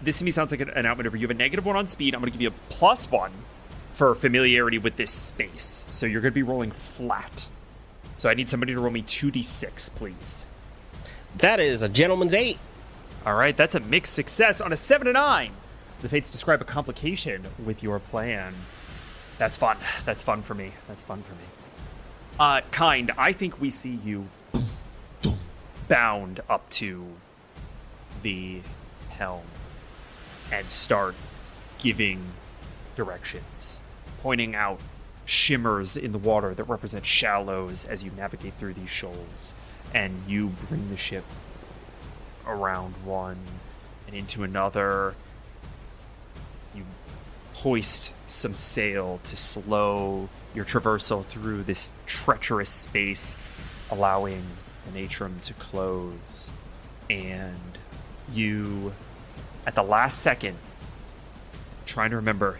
D: This to me sounds like an outmaneuver. You have a -1 on speed. I'm going to give you a +1 for familiarity with this space. So you're going to be rolling flat. So I need somebody to roll me 2d6, please.
B: That is a gentleman's 8.
D: All right, that's a mixed success on a 7 and 9. The fates describe a complication with your plan. That's fun. That's fun for me. I think we see you bound up to the helm and start giving directions, pointing out shimmers in the water that represent shallows as you navigate through these shoals, and you bring the ship around one and into another. You hoist some sail to slow your traversal through this treacherous space, allowing the Natrum to close, and you, at the last second, trying to remember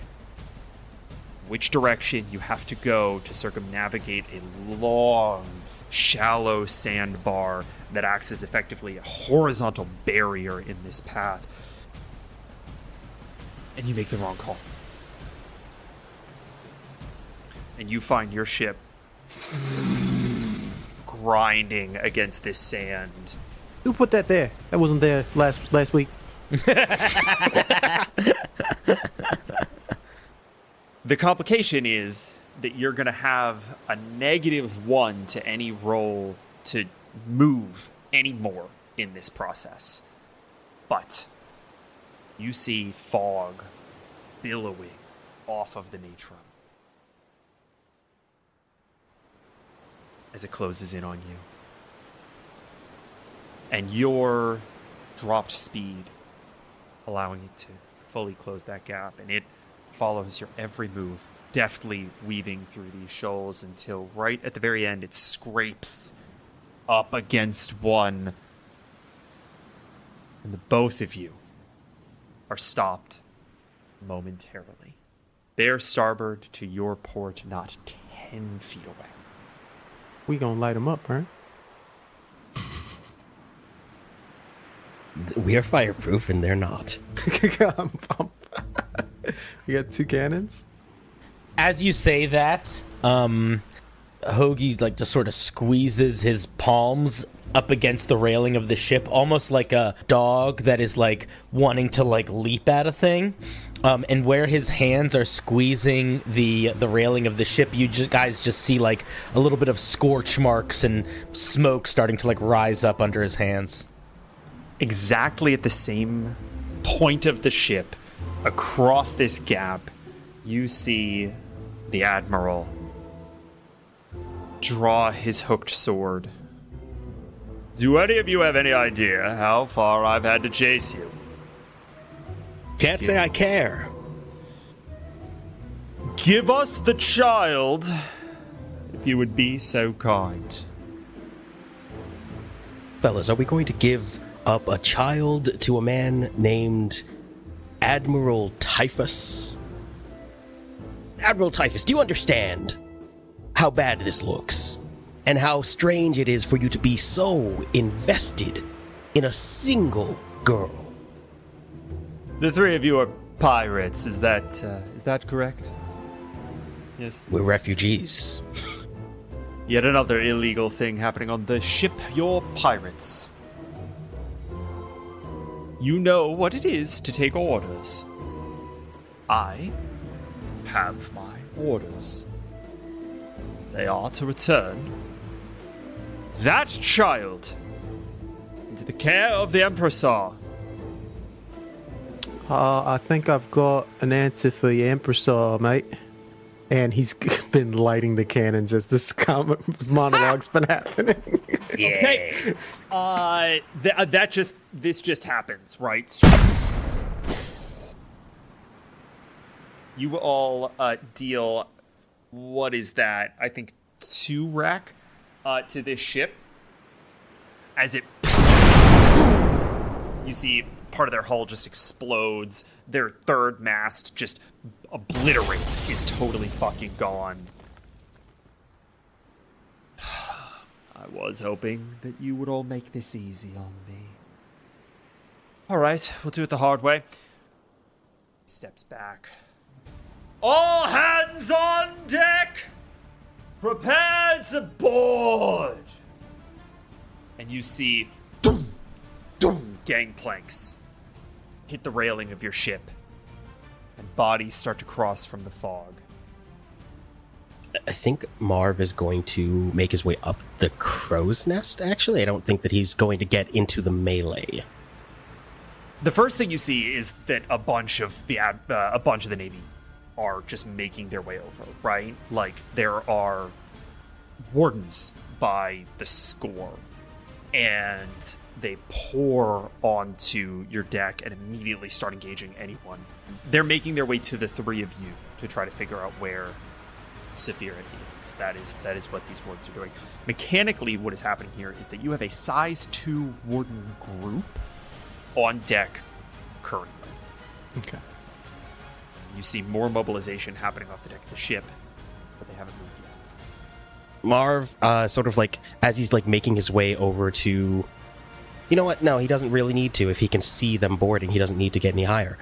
D: which direction you have to go to circumnavigate a long, shallow sandbar that acts as effectively a horizontal barrier in this path. And you make the wrong call. And you find your ship grinding against this sand.
C: Who put that there? That wasn't there last week.
D: The complication is that you're going to have a -1 to any roll to move any more in this process. But you see fog billowing off of the Natrum as it closes in on you. And your dropped speed, allowing it to fully close that gap, and it follows your every move, deftly weaving through these shoals until right at the very end it scrapes up against one, and the both of you are stopped momentarily. Their starboard to your port, not 10 feet away.
C: We gonna light them up, right?
B: We are fireproof and they're not.
C: We got 2 cannons.
A: As you say that, Hoagie just sort of squeezes his palms up against the railing of the ship, almost like a dog that is wanting to leap at a thing. And where his hands are squeezing the railing of the ship, you guys just see a little bit of scorch marks and smoke starting to rise up under his hands.
D: Exactly at the same point of the ship, across this gap, you see the Admiral draw his hooked sword. Do any of you have any idea how far I've had to chase you?
B: Can't say I care.
D: Give us the child, if you would be so kind.
B: Fellas, are we going to give up a child to a man named Admiral Typhus? Admiral Typhus, do you understand how bad this looks? And how strange it is for you to be so invested in a single girl?
D: The three of you are pirates, is that correct? Yes.
B: We're refugees.
D: Yet another illegal thing happening on the ship. You're pirates. You know what it is to take orders. I have my orders. They are to return that child into the care of the Empressor.
C: I think I've got an answer for you, Empressor, mate. And he's been lighting the cannons as this monologue's been happening.
D: Okay. This just happens, right? You all deal, what is that? I think 2 rack to this ship. As it, you see part of their hull just explodes. Their third mast just obliterates, is totally fucking gone. I was hoping that you would all make this easy on me. All right, we'll do it the hard way. Steps back. All hands on deck! Prepare to board! And you see doom, doom, gangplanks hit the railing of your ship, and bodies start to cross from the fog.
B: I think Marv is going to make his way up the crow's nest, actually. I don't think that he's going to get into the melee.
D: The first thing you see is that a bunch of the Navy are just making their way over, right? Like, there are wardens by the score, and they pour onto your deck and immediately start engaging anyone. They're making their way to the 3 of you to try to figure out where Saphira is. That is what these wardens are doing. Mechanically, what is happening here is that you have a size 2 warden group on deck currently.
C: Okay.
D: You see more mobilization happening off the deck of the ship, but they haven't moved yet.
B: Marv, sort of like, as he's like making his way over to... You know what? No, he doesn't really need to. If he can see them boarding, he doesn't need to get any higher.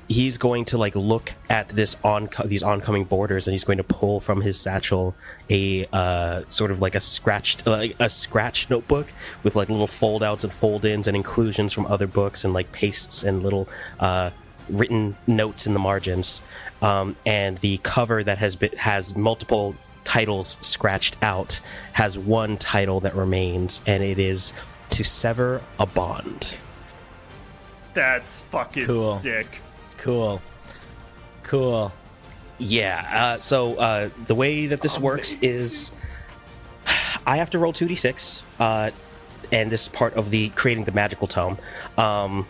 B: He's going to like look at these oncoming boarders, and he's going to pull from his satchel a sort of like a scratch notebook with like little fold-outs and fold-ins and inclusions from other books and like pastes and little written notes in the margins. And the cover that has multiple titles scratched out has one title that remains, and it is To Sever a Bond.
D: That's fucking
A: Cool.
D: sick.
A: Cool.
B: Yeah, so the way that this works is I have to roll 2d6, and this is part of the creating the magical tome. I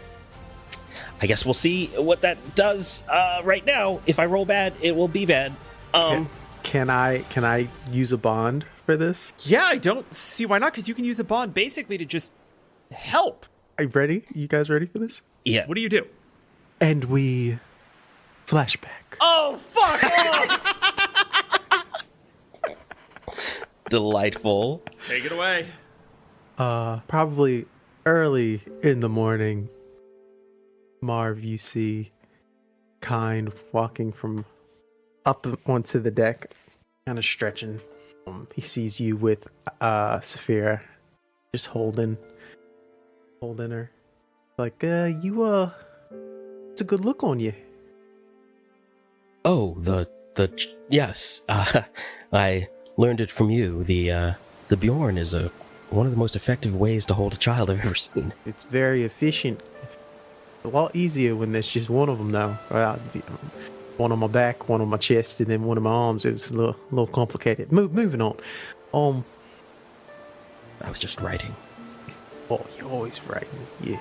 B: guess we'll see what that does right now. If I roll bad, it will be bad.
C: Can I use a bond for this?
D: Yeah, I don't see why not, because you can use a bond basically to just help.
C: Are you ready? You guys ready for this?
B: Yeah.
D: What do you do?
C: And we flashback.
D: Oh, fuck off!
B: Delightful.
D: Take it away.
C: Probably early in the morning, Marv, you see Kind walking from up onto the deck, kind of stretching. He sees you with Saphira, just holding her. Like, it's a good look on you.
B: Oh, yes. I learned it from you. The Bjorn is one of the most effective ways to hold a child I've ever seen.
C: It's very efficient. A lot easier when there's just one of them now. One on my back, one on my chest, and then one on my arms. It's a little complicated. Moving on.
B: I was just writing.
C: Oh, you're always right. Yeah.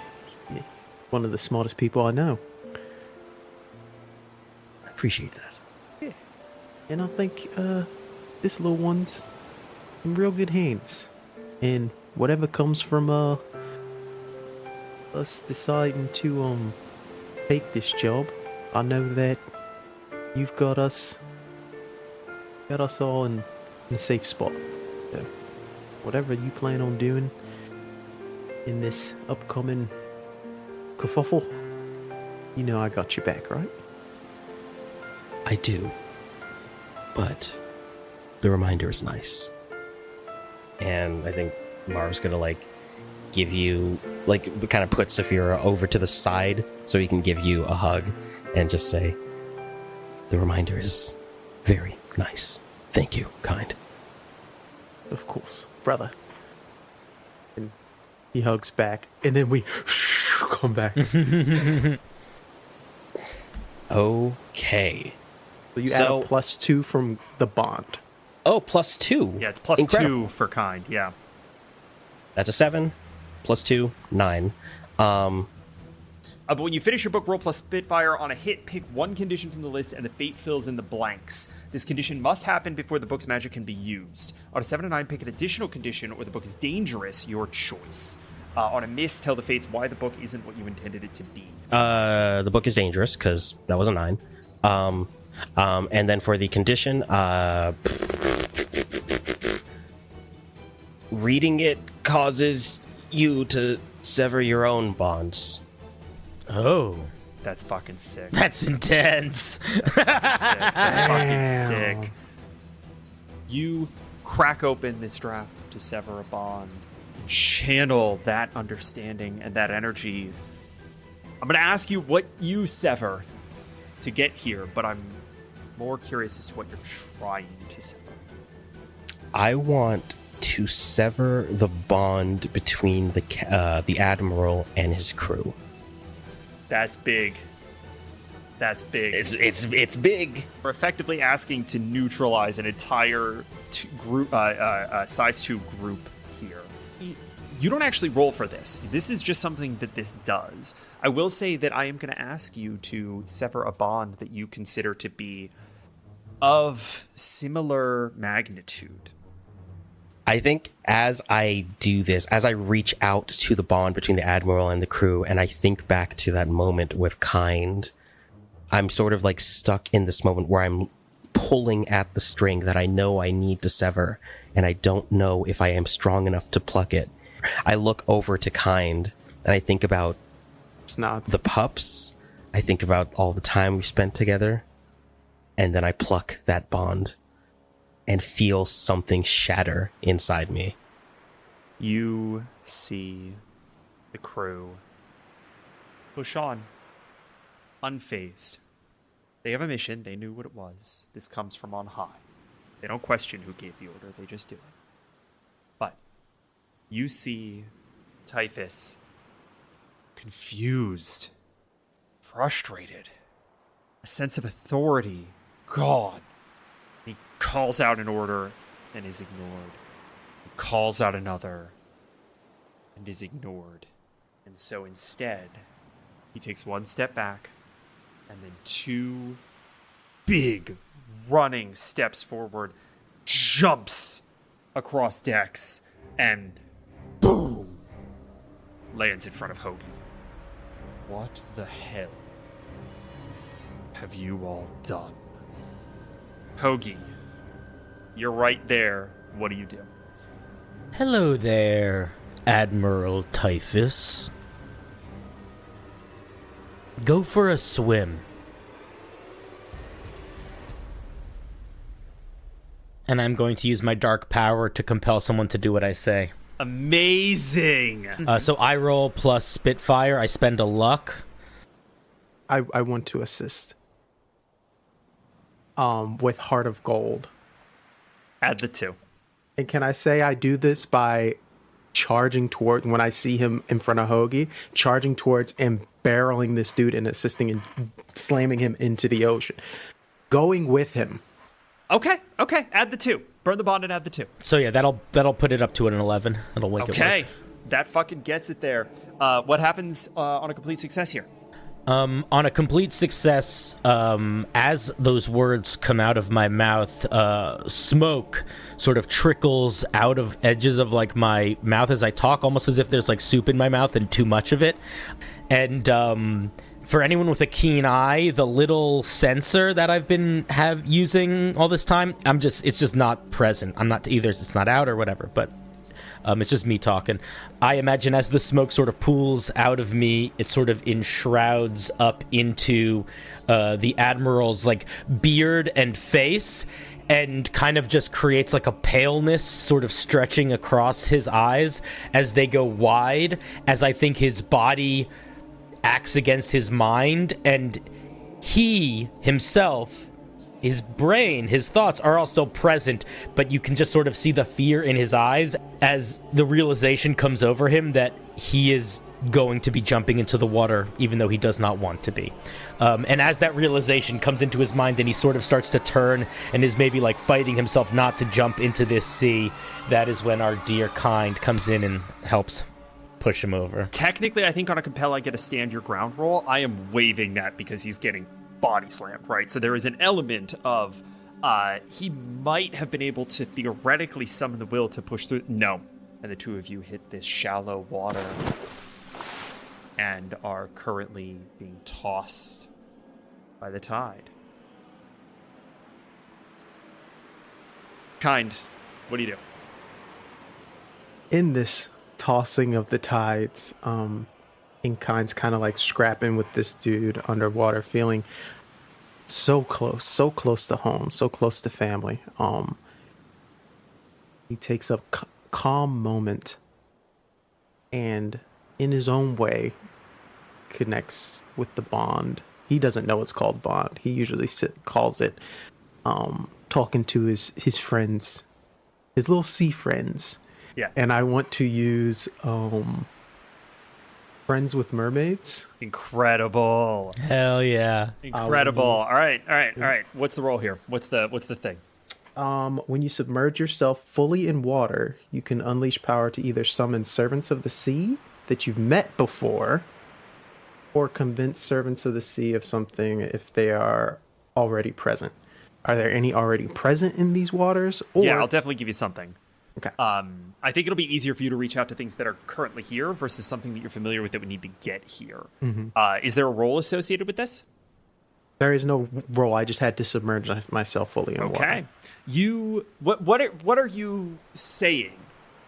C: One of the smartest people I know.
B: I appreciate that.
C: Yeah. And I think this little one's in real good hands. And whatever comes from us deciding to take this job, I know that you've got us all in a safe spot. So whatever you plan on doing in this upcoming kerfuffle, you know I got your back, right?
B: I do. But the reminder is nice. And I think Marv's gonna give you kind of put Saphira over to the side so he can give you a hug and just say, the reminder is very nice. Thank you, kind.
C: Of course, brother. And he hugs back, and then we come back.
B: Okay.
C: So you add a +2 from the bond.
B: Oh, +2.
D: Yeah, it's +2 for kind, yeah.
B: That's a 7. +2, 9.
D: But when you finish your book, roll plus Spitfire. On a hit, pick one condition from the list, and the fate fills in the blanks. This condition must happen before the book's magic can be used. On a 7 or 9, pick an additional condition, or the book is dangerous, your choice. On a miss, tell the fates why the book isn't what you intended it to be.
B: The book is dangerous, because that was a 9. And then for the condition, reading it causes you to sever your own bonds.
A: Oh.
D: That's fucking sick.
A: That's intense.
D: That's fucking sick. You crack open this draft to sever a bond, channel that understanding and that energy. I'm going to ask you what you sever to get here, but I'm more curious as to what you're trying to sever.
B: I want to sever the bond between the Admiral and his crew.
D: That's big. That's big.
B: It's big.
D: We're effectively asking to neutralize an entire group, size 2 group here. You don't actually roll for this. This is just something that this does. I will say that I am going to ask you to sever a bond that you consider to be of similar magnitude.
B: I think as I do this, as I reach out to the bond between the Admiral and the crew, and I think back to that moment with Kind, I'm sort of stuck in this moment where I'm pulling at the string that I know I need to sever, and I don't know if I am strong enough to pluck it. I look over to Kind, and I think about the pups. I think about all the time we spent together, and then I pluck that bond and feel something shatter inside me.
D: You see the crew push on, unfazed. They have a mission. They knew what it was. This comes from on high. They don't question who gave the order. They just do it. But you see Typhus confused, frustrated, a sense of authority gone. He calls out an order and is ignored. He calls out another and is ignored. And so instead, he takes one step back and then 2 big running steps forward, jumps across decks, and boom, lands in front of Hoagie. What the hell have you all done? Hoagie, you're right there. What do you do?
A: Hello there, Admiral Typhus. Go for a swim. And I'm going to use my dark power to compel someone to do what I say.
D: Amazing!
A: So I roll plus Spitfire. I spend a luck.
C: I want to assist. With Heart of Gold.
D: Add the 2.
C: And can I say I do this by charging toward, when I see him in front of Hoagie, charging towards and barreling this dude and assisting and slamming him into the ocean. Going with him.
D: Okay. Add the 2. Burn the bond and add the 2.
A: So yeah, that'll put it up to an 11. That'll wake it up.
D: Okay. That fucking gets it there. What happens on a complete success here?
A: On a complete success, as those words come out of my mouth, smoke sort of trickles out of edges of like my mouth as I talk, almost as if there's like soup in my mouth and too much of it. And for anyone with a keen eye, the little sensor that I've been using all this time, it's just not present. I'm not either. It's not out or whatever, but. It's just me talking. I imagine as the smoke sort of pools out of me, it sort of enshrouds up into the Admiral's like beard and face, and kind of just creates like a paleness sort of stretching across his eyes as they go wide, as I think his body acts against his mind, and he himself, his brain, his thoughts are also present, but you can just sort of see the fear in his eyes as the realization comes over him that he is going to be jumping into the water, even though he does not want to be. And as that realization comes into his mind and he sort of starts to turn and is maybe like fighting himself not to jump into this sea, that is when our dear kind comes in and helps push him over.
D: Technically, I think on a compel, I get a stand your ground roll. I am waiving that because he's getting body slammed, right? So there is an element of he might have been able to theoretically summon the will to push through. No. And the two of you hit this shallow water and are currently being tossed by the tide. Kind, what do you do?
C: In this tossing of the tides, Kind's kind of like scrapping with this dude underwater, feeling so close to home, so close to family. He takes a calm moment and in his own way connects with the bond. He doesn't know it's called bond. He usually calls it talking to his friends, his little sea friends.
D: Yeah.
C: And I want to use Friends with Mermaids.
D: Incredible.
A: Hell yeah.
D: Incredible. All right. What's the roll here? What's the thing?
C: When you submerge yourself fully in water, you can unleash power to either summon servants of the sea that you've met before, or convince servants of the sea of something if they are already present. Are there any already present in these waters? Or...
D: Yeah, I'll definitely give you something.
C: Okay.
D: I think it'll be easier for you to reach out to things that are currently here versus something that you're familiar with that would need to get here. Mm-hmm. Is there a role associated with this?
C: There is no role. I just had to submerge myself fully in water.
D: Okay. What are you saying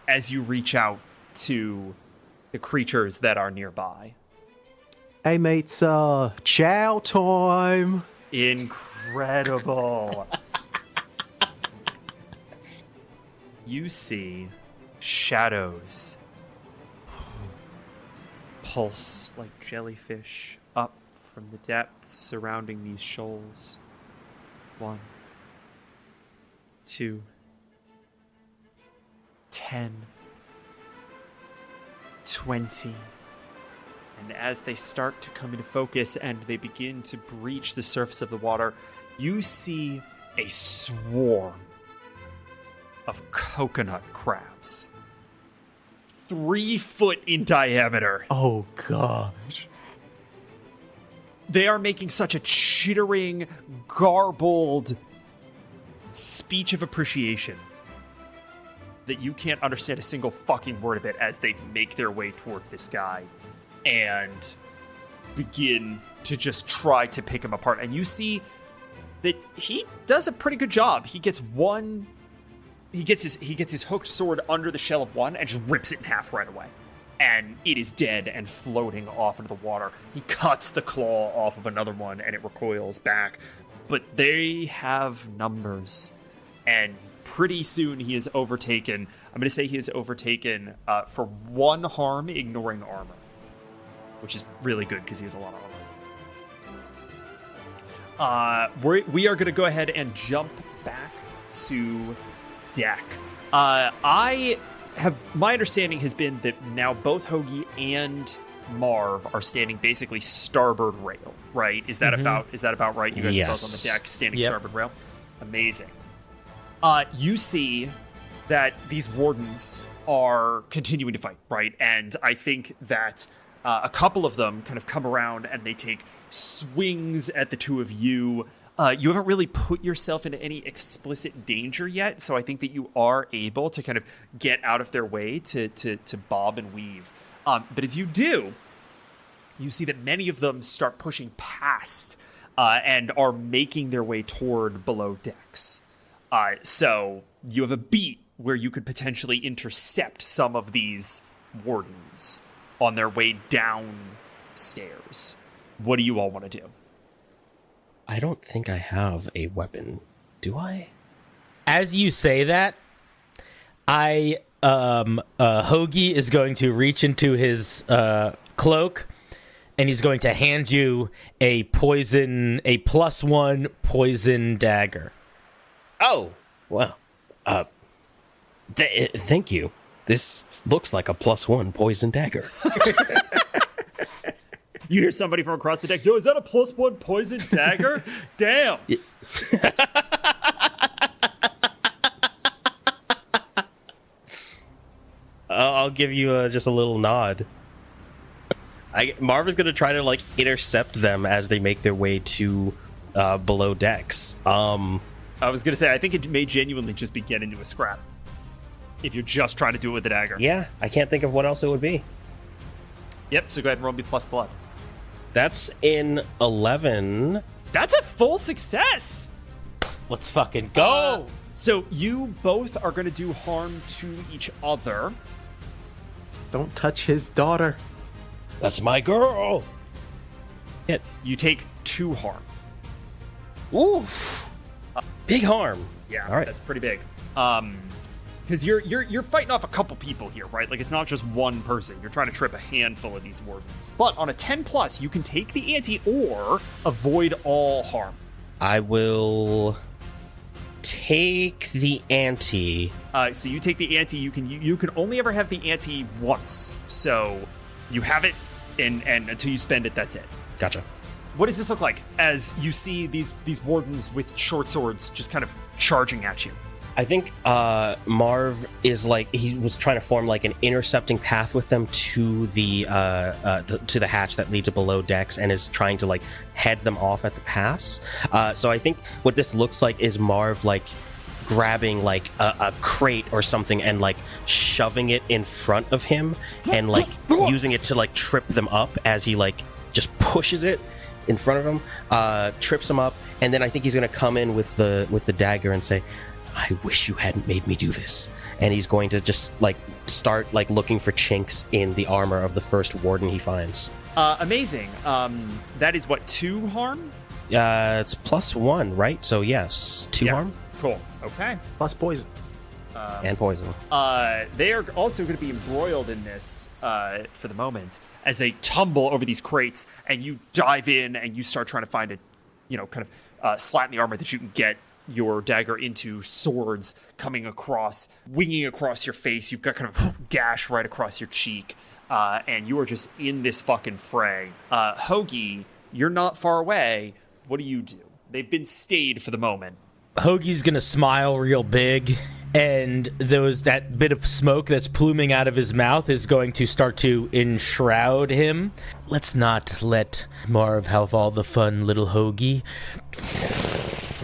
D: as you reach out to the creatures that are nearby?
C: Hey mates, chow time.
D: Incredible. You see shadows pulse like jellyfish up from the depths surrounding these shoals. 1, 2, 10, 20. And as they start to come into focus and they begin to breach the surface of the water, you see a swarm of coconut crabs. 3 foot in diameter.
C: Oh, gosh.
D: They are making such a chittering, garbled speech of appreciation that you can't understand a single fucking word of it as they make their way toward this guy and begin to just try to pick him apart. And you see that he does a pretty good job. He gets his hooked sword under the shell of one and just rips it in half right away. And it is dead and floating off into the water. He cuts the claw off of another one and it recoils back. But they have numbers. And pretty soon he is overtaken. I'm going to say he is overtaken for 1 harm, ignoring armor. Which is really good because he has a lot of armor. We are going to go ahead and jump back to deck. My understanding has been that now both Hoagie and Marv are standing basically starboard rail, right? Is that about right? You guys are both on the deck standing starboard rail. Amazing. You see that these wardens are continuing to fight, right? And I think that a couple of them kind of come around and they take swings at the two of you. You haven't really put yourself into any explicit danger yet, so I think that you are able to kind of get out of their way to bob and weave. But as you do, you see that many of them start pushing past and are making their way toward below decks. So you have a beat where you could potentially intercept some of these wardens on their way downstairs. What do you all want to do?
B: I don't think I have a weapon. Do I?
A: As you say that, Hoagie is going to reach into his cloak, and he's going to hand you a +1 poison dagger.
B: Oh, well. Thank you. This looks like a +1 poison dagger.
D: You hear somebody from across the deck, yo, is that a +1 poison dagger? Damn.
B: I'll give you just a little nod. Marv is going to try to, like, intercept them as they make their way to below decks.
D: I was going to say, I think it may genuinely just be get into a scrap. If you're just trying to do it with the dagger.
B: Yeah, I can't think of what else it would be.
D: Yep, so go ahead and roll me plus blood.
B: That's in 11.
D: That's a full success!
A: Let's fucking go!
D: So you both are going to do harm to each other.
C: Don't touch his daughter.
B: That's my girl. Hit.
D: You take 2 harm.
B: Oof. Big harm.
D: Yeah,
B: all right.
D: That's pretty big. Because you're fighting off a couple people here, right? Like, it's not just one person. You're trying to trip a handful of these wardens. But on a 10+, you can take the ante or avoid all harm.
B: I will take the ante.
D: So you take the ante. You can only ever have the ante once. So you have it, and until you spend it, that's it.
B: Gotcha.
D: What does this look like as you see these wardens with short swords just kind of charging at you?
B: I think Marv is like, he was trying to form like an intercepting path with them to the hatch that leads to below decks, and is trying to like head them off at the pass. So I think what this looks like is Marv like grabbing like a crate or something and like shoving it in front of him and like using it to like trip them up as he like just pushes it in front of him, trips him up, and then I think he's gonna come in with the dagger and say, I wish you hadn't made me do this. And he's going to just like start like looking for chinks in the armor of the first warden he finds.
D: Amazing. That is what, 2 harm?
B: It's +1, right? So yes, 2 harm.
D: Cool. Okay.
C: Plus poison.
B: And poison.
D: They are also going to be embroiled in this for the moment as they tumble over these crates, and you dive in and you start trying to find a, kind of slat in the armor that you can get your dagger into. Swords coming across, winging across your face. You've got kind of a gash right across your cheek, and you are just in this fucking fray. Hoagie, you're not far away. What do you do? They've been stayed for the moment.
A: Hoagie's gonna smile real big, and that bit of smoke that's pluming out of his mouth is going to start to enshroud him. Let's not let Marv have all the fun, little Hoagie.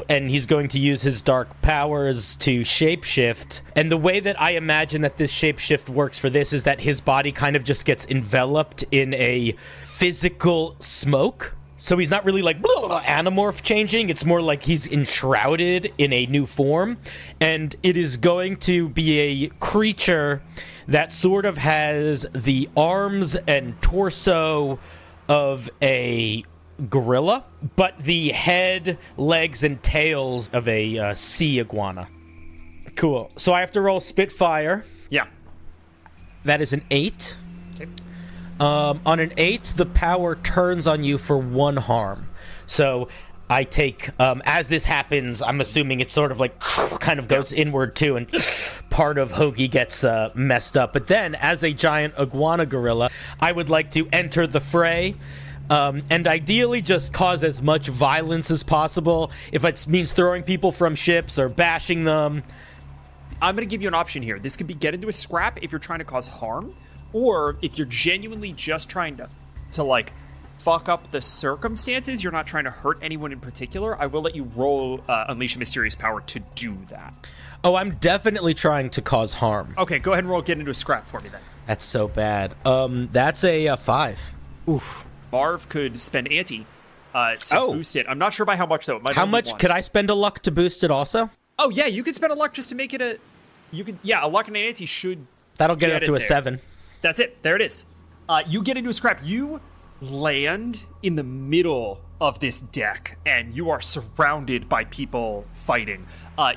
A: And he's going to use his dark powers to shapeshift. And the way that I imagine that this shapeshift works for this is that his body kind of just gets enveloped in a physical smoke. So he's not really like anamorph changing. It's more like he's enshrouded in a new form. And it is going to be a creature that sort of has the arms and torso of a gorilla, but the head, legs, and tails of a sea iguana. Cool. So I have to roll Spitfire.
D: Yeah.
A: That is an 8.
D: Okay.
A: On an 8, the power turns on you for 1 harm. So I take, as this happens, I'm assuming it's sort of like kind of goes inward too, and part of Hoagie gets messed up. But then, as a giant iguana gorilla, I would like to enter the fray. And ideally just cause as much violence as possible. If it means throwing people from ships or bashing them.
D: I'm going to give you an option here. This could be get into a scrap if you're trying to cause harm, or if you're genuinely just trying to like, fuck up the circumstances, you're not trying to hurt anyone in particular, I will let you roll Unleash a Mysterious Power to do that.
A: Oh, I'm definitely trying to cause harm.
D: Okay, go ahead and roll get into a scrap for me then.
A: That's so bad. That's a 5.
C: Oof.
D: Marv could spend ante to boost it. I'm not sure by how much, though. It might
A: How
D: only
A: much?
D: be one.
A: Could I spend a luck to boost it also?
D: Oh, yeah, you could spend a luck just to make it a... You could, yeah, a luck and an ante should...
A: That'll get it up to a
D: there.
A: 7.
D: That's it. There it is. You get into a scrap. You land in the middle of this deck, and you are surrounded by people fighting.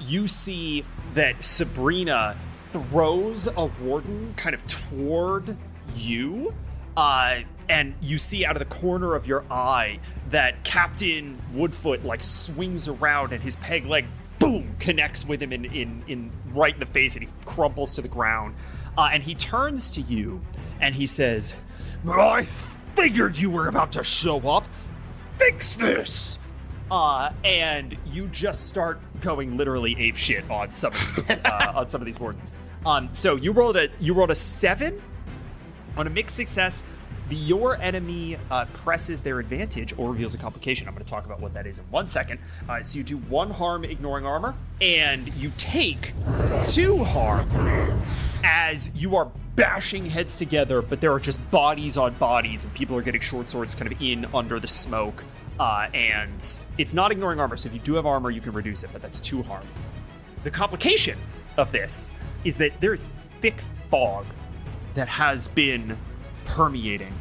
D: You see that Sabrina throws a warden kind of toward you, and you see out of the corner of your eye that Captain Woodfoot like swings around, and his peg leg, boom, connects with him in right in the face, and he crumples to the ground. And he turns to you, and he says,
E: I figured you were about to show up. Fix this!
D: and you just start going literally apeshit on some of these wardens. So you rolled a 7 on a mixed success. Your enemy presses their advantage or reveals a complication. I'm going to talk about what that is in 1 second. So you do 1 harm ignoring armor, and you take 2 harm as you are bashing heads together, but there are just bodies on bodies, and people are getting short swords kind of in under the smoke. And it's not ignoring armor, so if you do have armor, you can reduce it, but that's 2 harm. The complication of this is that there is thick fog that has been permeating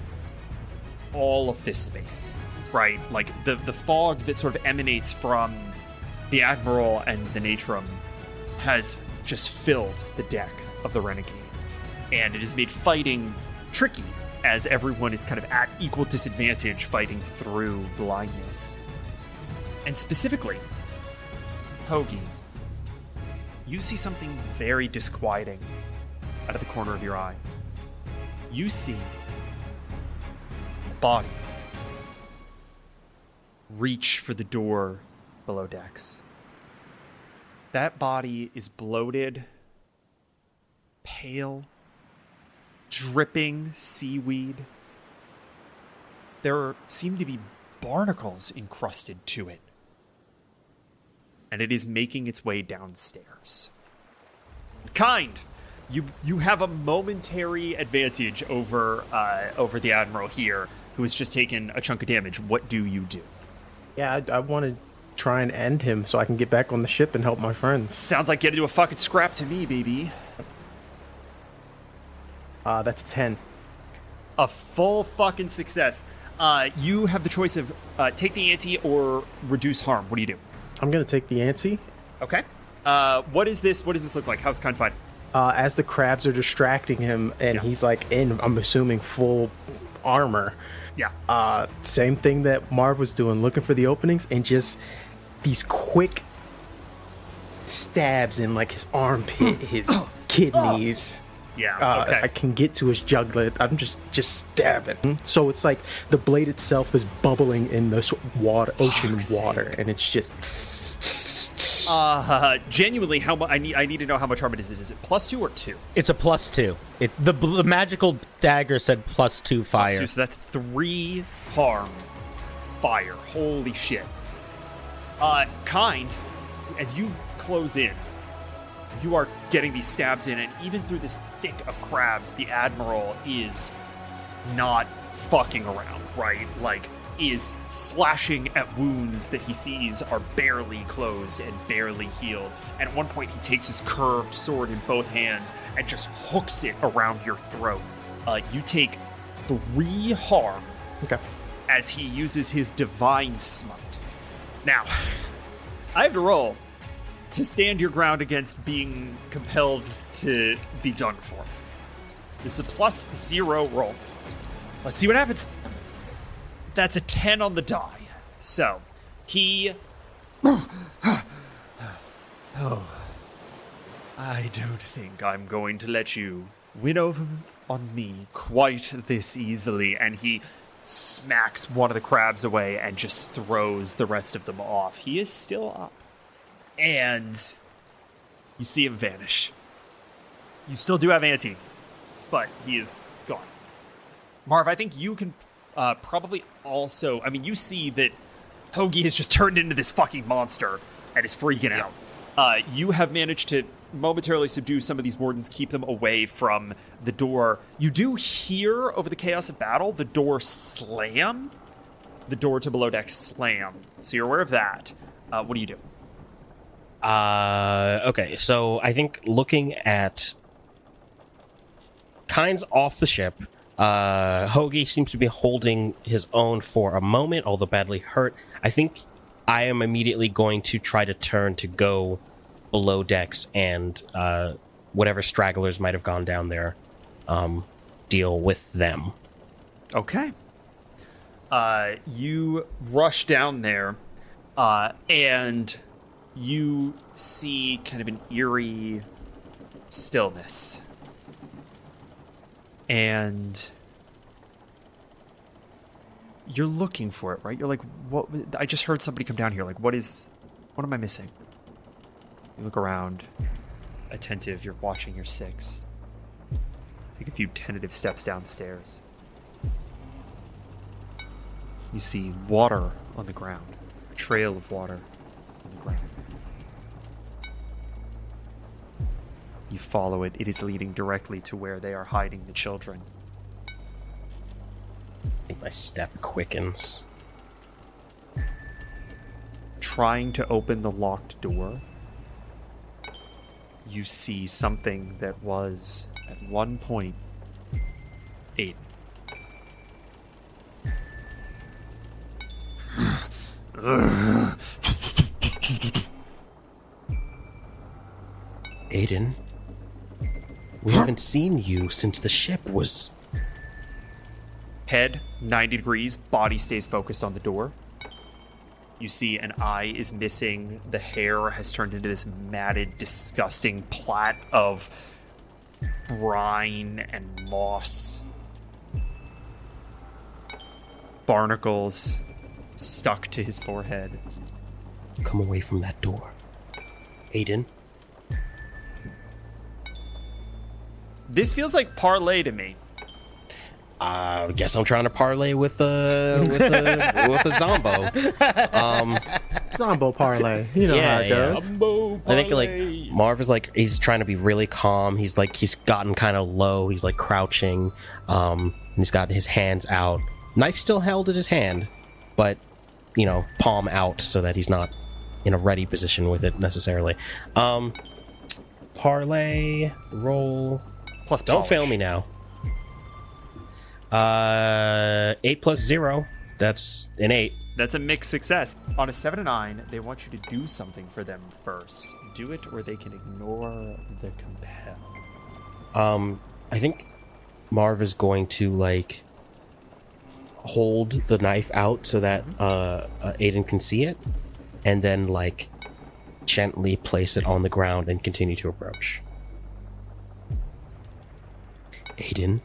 D: all of this space, right? Like the fog that sort of emanates from the Admiral and the Natrum has just filled the deck of the Renegade, and it has made fighting tricky as everyone is kind of at equal disadvantage fighting through blindness. And specifically, Hoagie, you see something very disquieting out of the corner of your eye. You see a body reach for the door below decks. That body is bloated, pale, dripping seaweed. There seem to be barnacles encrusted to it. And it is making its way downstairs. Kind, you have a momentary advantage over the Admiral here, who has just taken a chunk of damage. What do you do?
C: Yeah, I want to try and end him so I can get back on the ship and help my friends.
D: Sounds like get into a fucking scrap to me, baby.
C: That's 10.
D: A full fucking success. You have the choice of take the ante or reduce harm. What do you do?
C: I'm going to take the ante.
D: Okay. What is this? What does this look like? How's kind fighting?
C: As the crabs are distracting him, and he's like in, I'm assuming, full armor.
D: Yeah.
C: Same thing that Marv was doing, looking for the openings, and just these quick stabs in like his armpit, his kidneys.
D: Yeah. Okay.
C: I can get to his jugular. I'm just stabbing. So it's like the blade itself is bubbling in the water, ocean water, and it's just.
D: Genuinely, how much? I need to know how much harm it is. Is it +2 or 2?
A: It's a +2. The magical dagger said +2 fire.
D: +2, so that's 3 harm. Fire. Holy shit. Kind, as you close in, you are getting these stabs in, and even through this thick of crabs, the Admiral is not fucking around, right? Like, is slashing at wounds that he sees are barely closed and barely healed. And at one point, he takes his curved sword in both hands and just hooks it around your throat. You take 3 harm as he uses his Divine Smite. Now, I have to roll to stand your ground against being compelled to be done for. This is a +0 roll. Let's see what happens. That's a 10 on the die. So, he... Oh, I don't think I'm going to let you win over on me quite this easily. And he smacks one of the crabs away and just throws the rest of them off. He is still up. And you see him vanish. You still do have Auntie, but he is gone. Marv, I think you can probably also... I mean, you see that Hoagie has just turned into this fucking monster and is freaking out. You have managed to momentarily subdue some of these wardens, keep them away from the door. You do hear, over the chaos of battle, the door slam. The door to below deck slam. So you're aware of that. What do you do?
B: Okay, so I think looking at Kynes off the ship, Hoagie seems to be holding his own for a moment, although badly hurt. I think I am immediately going to try to turn to go below decks and whatever stragglers might have gone down there, deal with them.
D: Okay. You rush down there, and you see kind of an eerie stillness. And you're looking for it, right? You're like, what? I just heard somebody come down here. Like, what am I missing? You look around, attentive. You're watching your six. Take a few tentative steps downstairs. You see water on the ground, a trail of water on the ground. You follow it. It is leading directly to where they are hiding the children.
B: I think my step quickens.
D: Trying to open the locked door, you see something that was, at one point, Aiden.
B: Aiden, we haven't seen you since the ship was...
D: Head 90 degrees, body stays focused on the door. You see an eye is missing. The hair has turned into this matted, disgusting plait of brine and moss. Barnacles stuck to his forehead.
B: Come away from that door. Aiden?
D: This feels like parlay to me.
B: I guess I'm trying to parlay with a Zombo.
C: Zombo parlay. You know how it goes.
B: I think like Marv is like he's trying to be really calm. He's gotten kind of low. He's like crouching. And he's got his hands out. Knife still held in his hand, but palm out so that he's not in a ready position with it necessarily. Parlay roll.
D: Plus
B: Don't
D: polish.
B: fail me now. 8 plus 0. That's an 8.
D: That's a mixed success. On a 7 and 9, they want you to do something for them first. Do it or they can ignore the compel.
B: I think Marv is going to hold the knife out so that Aiden can see it, and then gently place it on the ground and continue to approach. Aiden,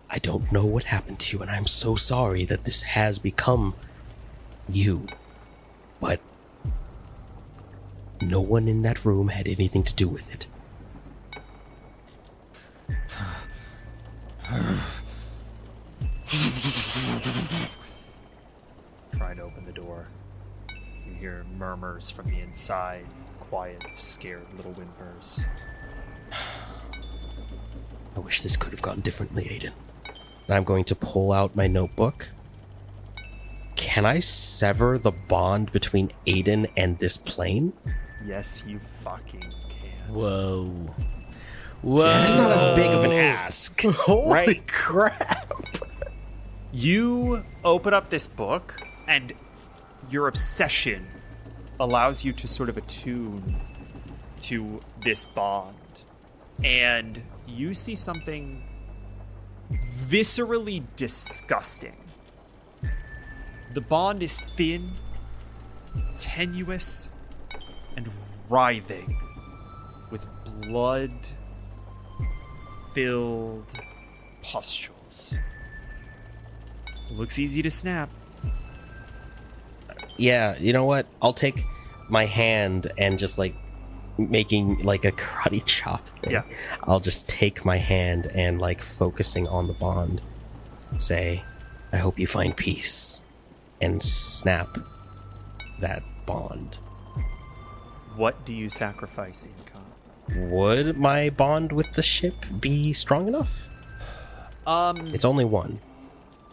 B: I don't know what happened to you, and I'm so sorry that this has become you. But no one in that room had anything to do with it.
D: Try to open the door. You hear murmurs from the inside, quiet, scared little whimpers.
B: I wish this could have gone differently, Aiden. And I'm going to pull out my notebook. Can I sever the bond between Aiden and this plane?
D: Yes, you fucking can.
A: Whoa.
B: That's not as big of an ask.
C: Holy
B: right?
C: crap.
D: You open up this book, and your obsession allows you to sort of attune to this bond. And you see something viscerally disgusting. The bond is thin, tenuous, and writhing with blood-filled pustules. Looks easy to snap.
B: Yeah, you know what? I'll take my hand and just like making like a karate chop thing.
D: Yeah.
B: I'll just take my hand and like focusing on the bond. Say, I hope you find peace. And snap that bond.
D: What do you sacrifice in combat?
B: Would my bond with the ship be strong enough? It's only one.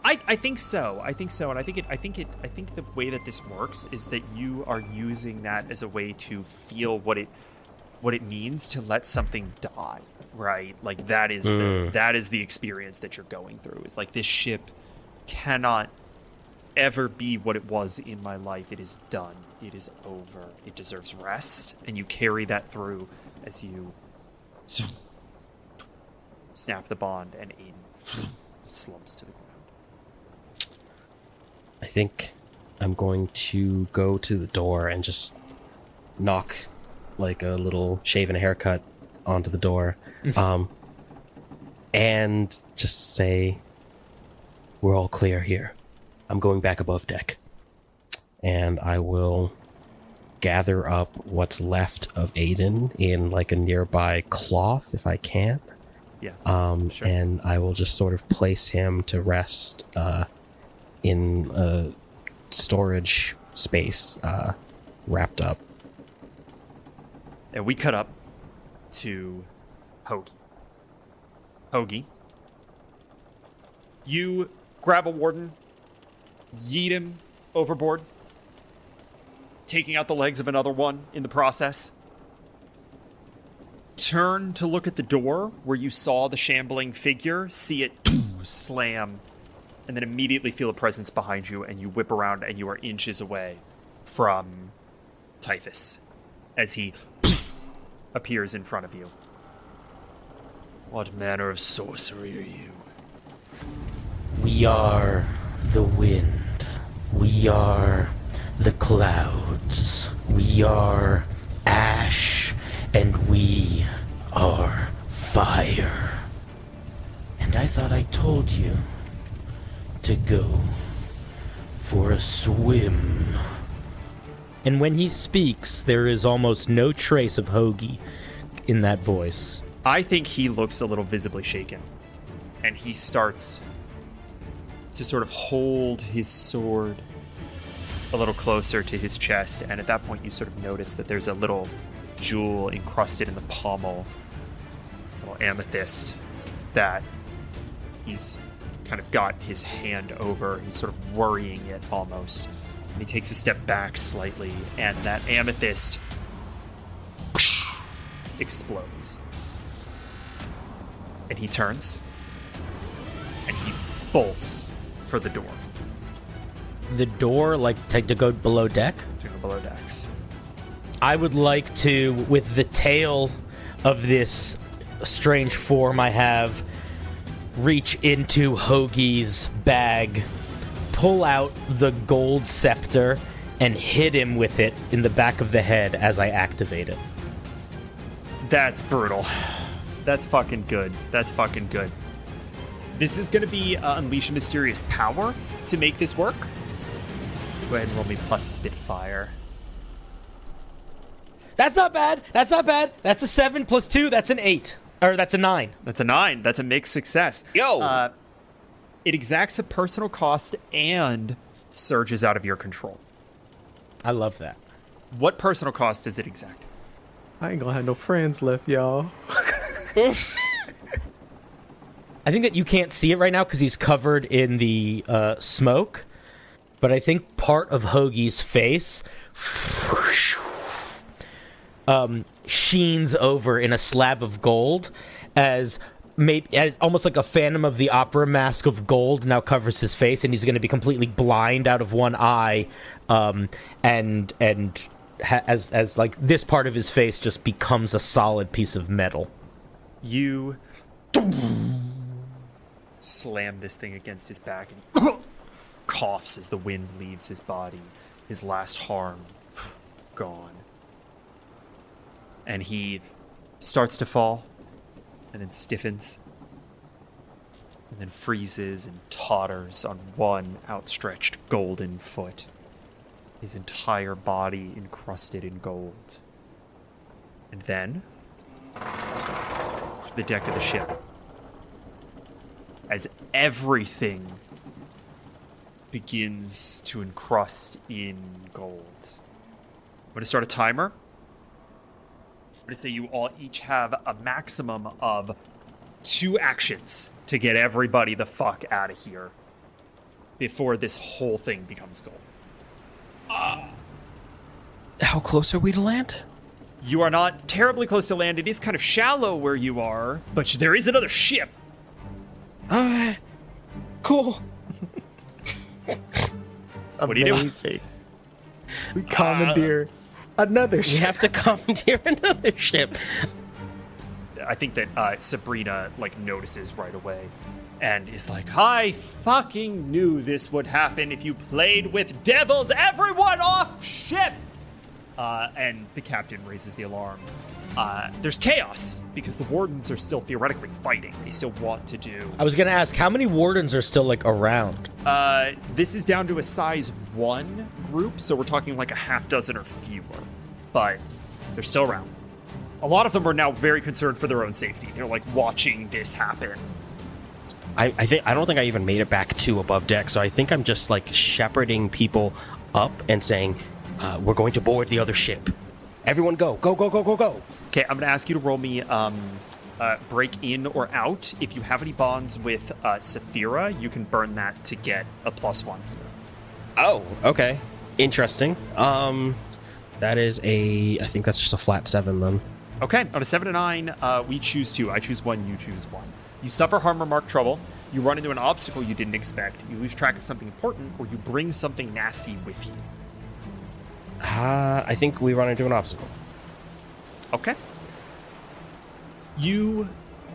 D: I think so. I think so, and I think the way that this works is that you are using that as a way to feel what it means to let something die, right? Like that is the experience that you're going through. It's like this ship cannot ever be what it was in my life. It is done. It is over. It deserves rest, and you carry that through as you snap the bond, and Aiden slumps to the ground.
B: I think I'm going to go to the door and just knock like a little shave and a haircut onto the door. And just say, we're all clear here. I'm going back above deck. And I will gather up what's left of Aiden in like a nearby cloth if I can.
D: Yeah. Sure.
B: And I will just sort of place him to rest in a storage space, wrapped up.
D: And we cut up to Hoagie. Hoagie, you grab a warden, yeet him overboard, taking out the legs of another one in the process. Turn to look at the door where you saw the shambling figure, see it slam, and then immediately feel a presence behind you, and you whip around and you are inches away from Typhus as he appears in front of you. What manner of sorcery are you?
A: We are the wind. We are the clouds. We are ash, and we are fire. And I thought I told you to go for a swim. And when he speaks, there is almost no trace of Hoagie in that voice.
D: I think he looks a little visibly shaken, and he starts to sort of hold his sword a little closer to his chest, and at that point you sort of notice that there's a little jewel encrusted in the pommel, a little amethyst that he's kind of got his hand over. He's sort of worrying it almost. And he takes a step back slightly, and that amethyst explodes. And he turns, and he bolts for the door.
A: The door, like, to go below deck?
D: To go below decks.
A: I would like to, with the tail of this strange form I have, reach into Hoagie's bag, pull out the gold scepter, and hit him with it in the back of the head as I activate it.
D: That's brutal. That's fucking good. That's fucking good. This is going to be Unleash a Mysterious Power to make this work. So go ahead and roll me plus Spitfire.
A: That's not bad. That's not bad. That's a 7 plus 2. That's an 8. Or that's a 9.
D: That's a 9. That's a mixed success.
B: Yo!
D: It exacts a personal cost and surges out of your control.
A: I love that.
D: What personal cost does it exact?
C: I ain't gonna have no friends left, y'all.
A: I think that you can't see it right now because he's covered in the smoke. But I think part of Hoagie's face sheens over in a slab of gold as almost like a Phantom of the Opera mask of gold now covers his face, and he's going to be completely blind out of one eye, as like this part of his face just becomes a solid piece of metal.
D: You slam this thing against his back, and he coughs as the wind leaves his body. His last harm gone. And he starts to fall, and then stiffens. and then freezes and totters on one outstretched golden foot, his entire body encrusted in gold. And then, the deck of the ship, as everything begins to encrust in gold. I'm going to start a timer. I'm going to say you all each have a maximum of 2 actions to get everybody the fuck out of here before this whole thing becomes gold.
B: How close are we to land?
D: You are not terribly close to land. It is kind of shallow where you are, but there is another ship.
B: Cool.
D: What do you do?
C: Amazing. We commandeer another
B: We
C: ship.
B: have to commandeer another ship.
D: I think that Sabrina notices right away and is like, I fucking knew this would happen if you played with devils. Everyone off ship! And the captain raises the alarm. There's chaos because the wardens are still theoretically fighting. They still want to do.
A: I was gonna ask, how many wardens are still around?
D: This is down to a size 1 group, so we're talking a half dozen or fewer. But they're still around. A lot of them are now very concerned for their own safety. They're watching this happen.
B: I don't think I even made it back to above deck, so I think I'm just shepherding people up and saying, we're going to board the other ship. Everyone go, go, go, go, go, go.
D: Okay, I'm going to ask you to roll me break in or out. If you have any bonds with Saphira, you can burn that to get a +1.
B: Oh, okay. Interesting. That is I think that's just a flat 7 then.
D: Okay, on a 7 to 9, we choose 2. I choose 1, you choose 1. You suffer harm or mark trouble. You run into an obstacle you didn't expect. You lose track of something important, or you bring something nasty with you.
B: I think we run into an obstacle.
D: Okay. You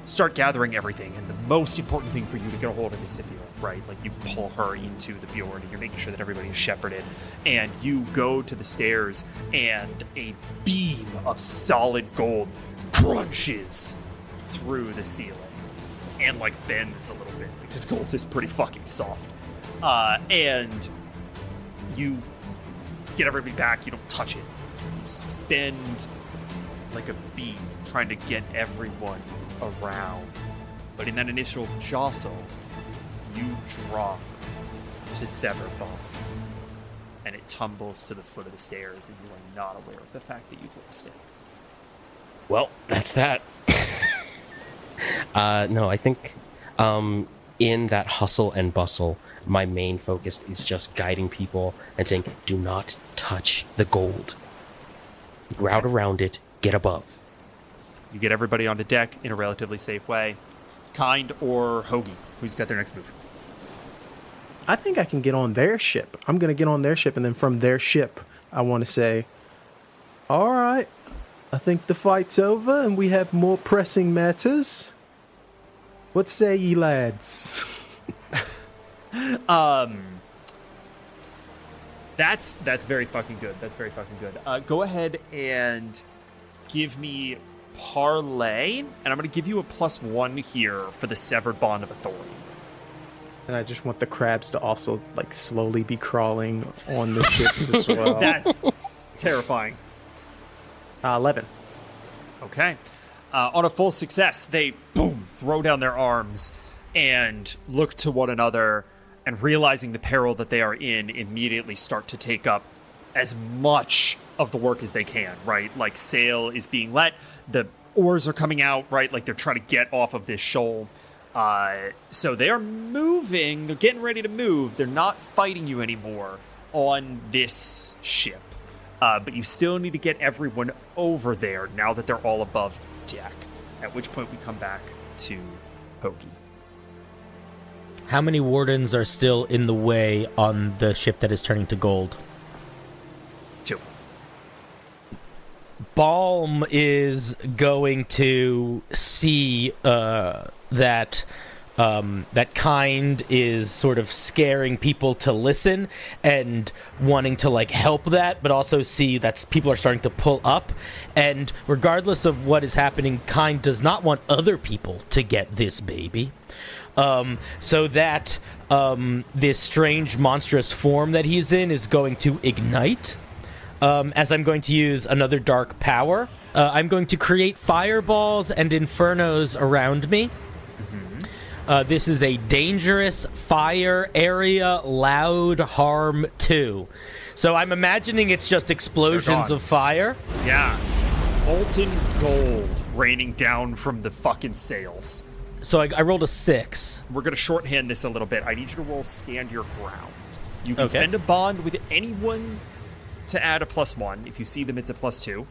D: start gathering everything, and the most important thing for you to get a hold of is Saphira, right? You pull her into the fjord, and you're making sure that everybody is shepherded, and you go to the stairs, and a beam of solid gold crunches through the ceiling, and bends a little bit, because gold is pretty fucking soft. And you get everybody back, you don't touch it. You spend a beat trying to get everyone around. But in that initial jostle, you drop to sever bone. And it tumbles to the foot of the stairs, and you are not aware of the fact that you've lost it.
B: Well, that's that. No, I think in that hustle and bustle, my main focus is just guiding people and saying, do not touch the gold. Route around it, get above.
D: You get everybody onto deck in a relatively safe way. Kind or Hoagie, who's got their next move?
C: I think I can get on their ship. I'm going to get on their ship, and then from their ship, I want to say, all right, I think the fight's over, and we have more pressing matters. What say ye, lads?
D: That's very fucking good. That's very fucking good. Go ahead and give me parlay, and I'm going to give you a +1 here for the severed bond of authority.
C: And I just want the crabs to also slowly be crawling on the ships as well.
D: That's terrifying.
C: 11.
D: Okay. On a full success, they boom throw down their arms and look to one another, and realizing the peril that they are in, immediately start to take up as much of the work as they can, right? Sail is being let, the oars are coming out, right? They're trying to get off of this shoal. So they are moving, they're getting ready to move. They're not fighting you anymore on this ship. But you still need to get everyone over there now that they're all above deck. At which point we come back to Hoagie.
A: How many wardens are still in the way on the ship that is turning to gold?
D: 2.
A: Balm is going to see that Kind is sort of scaring people to listen and wanting to help that, but also see that people are starting to pull up. And regardless of what is happening, Kind does not want other people to get this baby. so that this strange monstrous form that he's in is going to ignite. As I'm going to use another dark power, I'm going to create fireballs and infernos around me. This is a dangerous fire area, loud harm 2. So I'm imagining it's just explosions of fire.
D: Yeah. Molten gold raining down from the fucking sails.
A: So I rolled a 6.
D: We're going to shorthand this a little bit. I need you to roll stand your ground. You can
A: Okay.
D: spend a bond with anyone to add a +1. If you see them, it's a +2.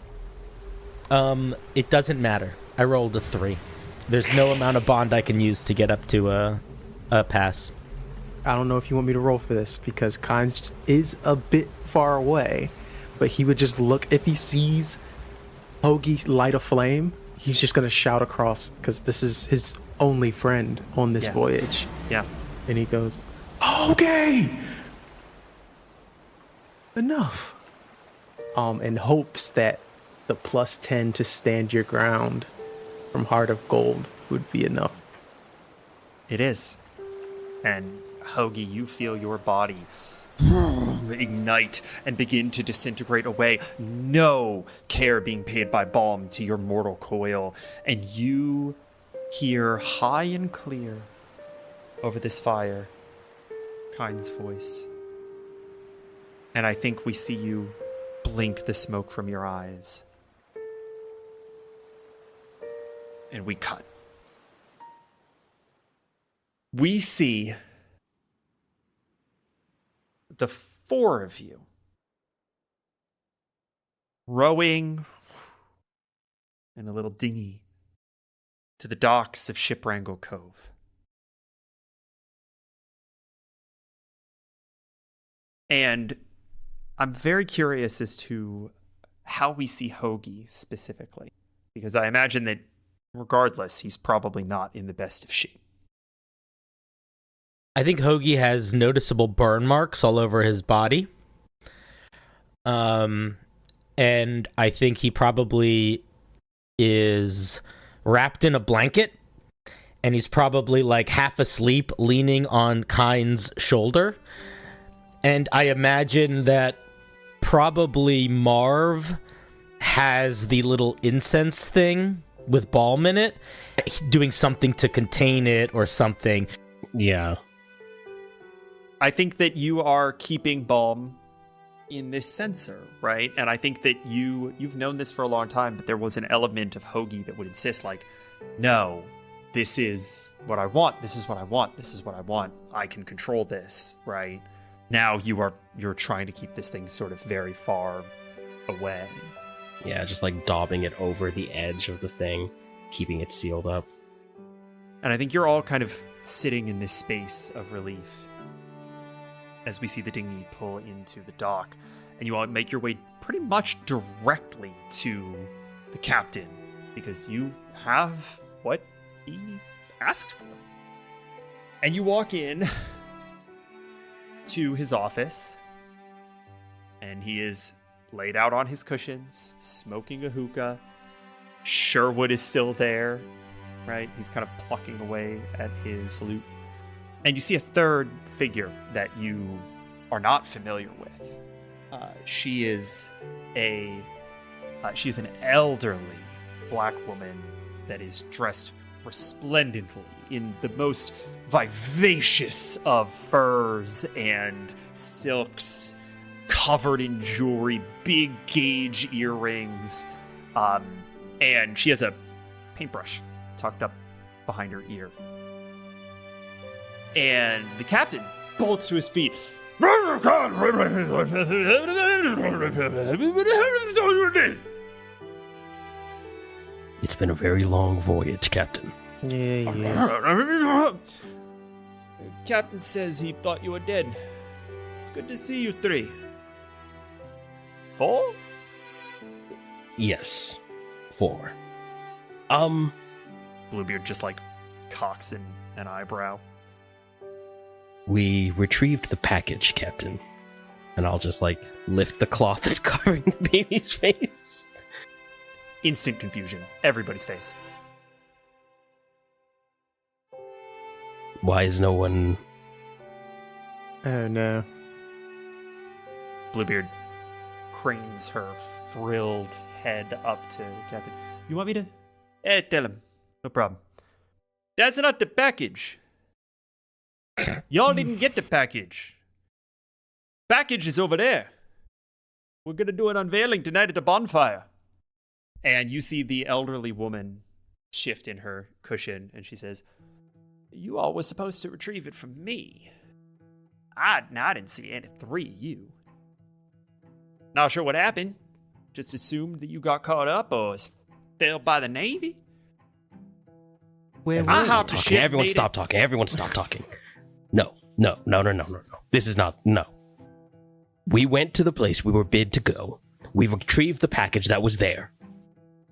A: It doesn't matter. I rolled a 3. There's no amount of bond I can use to get up to a pass.
C: I don't know if you want me to roll for this because Kynes is a bit far away, but he would just look if he sees Hoagie light a flame. He's just gonna shout across because this is his only friend on this voyage.
D: Yeah.
C: And he goes, "Hoagie, enough." In hopes that the +10 to stand your ground from Heart of Gold would be enough.
D: It is. And Hoagie, you feel your body ignite and begin to disintegrate away. No care being paid by balm to your mortal coil. And you hear high and clear over this fire Kynes' voice. And I think we see you blink the smoke from your eyes. And we cut. We see the 4 of you rowing in a little dinghy to the docks of Shipwrangle Cove. And I'm very curious as to how we see Hoagie specifically, because I imagine that regardless, he's probably not in the best of shape.
A: I think Hoagie has noticeable burn marks all over his body. And I think he probably is wrapped in a blanket, and he's probably like half asleep leaning on Kynes' shoulder. And I imagine that probably Marv has the little incense thing with balm in it, doing something to contain it or something.
B: Yeah.
D: I think that you are keeping balm in this sensor, right? And I think that you've known this for a long time, but there was an element of Hoagie that would insist, like, no, this is what I want, this is what I want, this is what I want. I can control this, right? Now you're trying to keep this thing sort of very far away.
B: Yeah, just like daubing it over the edge of the thing, keeping it sealed up.
D: And I think you're all kind of sitting in this space of relief as we see the dinghy pull into the dock. And you all make your way pretty much directly to the captain, because you have what he asked for. And you walk in to his office, and he is laid out on his cushions, smoking a hookah. Sherwood is still there, right? He's kind of plucking away at his lute. And you see a third figure that you are not familiar with. She is she's an elderly black woman that is dressed resplendently in the most vivacious of furs and silks, covered in jewelry, big gauge earrings, and she has a paintbrush tucked up behind her ear. And the captain bolts to his feet.
B: It's been a very long voyage, Captain.
C: Yeah.
D: Captain says he thought you were dead. It's good to see you three. 4?
B: Yes. 4.
D: Bluebeard just like cocks an eyebrow.
B: We retrieved the package, Captain. And I'll just like lift the cloth that's covering the baby's face.
D: Instant confusion. Everybody's face.
B: Why is no one...
C: Oh no.
D: Bluebeard cranes her frilled head up to Captain. You want me to? Tell him. No problem. That's not the package. Y'all didn't get the package. Package is over there. We're gonna do an unveiling tonight at the bonfire. And you see the elderly woman shift in her cushion, and she says, "You all were supposed to retrieve it from me. I didn't see any three of you. Not sure what happened. Just assumed that you got caught up or was failed by the Navy."
C: Where
B: Everyone
C: was
B: stop
C: it?
B: talking. Everyone stop talking. Everyone stop talking. No. This is not... No. We went to the place we were bid to go. We retrieved the package that was there.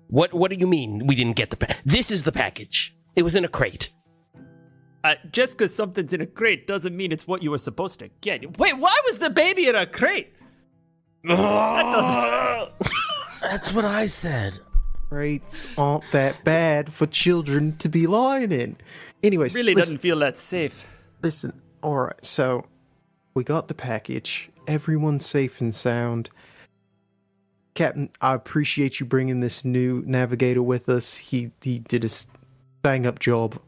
B: What do you mean we didn't get the package? This is the package. It was in a crate.
D: Just because something's in a crate doesn't mean it's what you were supposed to get. Wait, why was the baby in a crate? That doesn't...
A: That's what I said.
C: Crates aren't that bad for children to be lying in. Anyways,
D: really doesn't feel that safe.
C: Listen, alright, so we got the package. Everyone's safe and sound. Captain, I appreciate you bringing this new navigator with us. He did a bang-up job.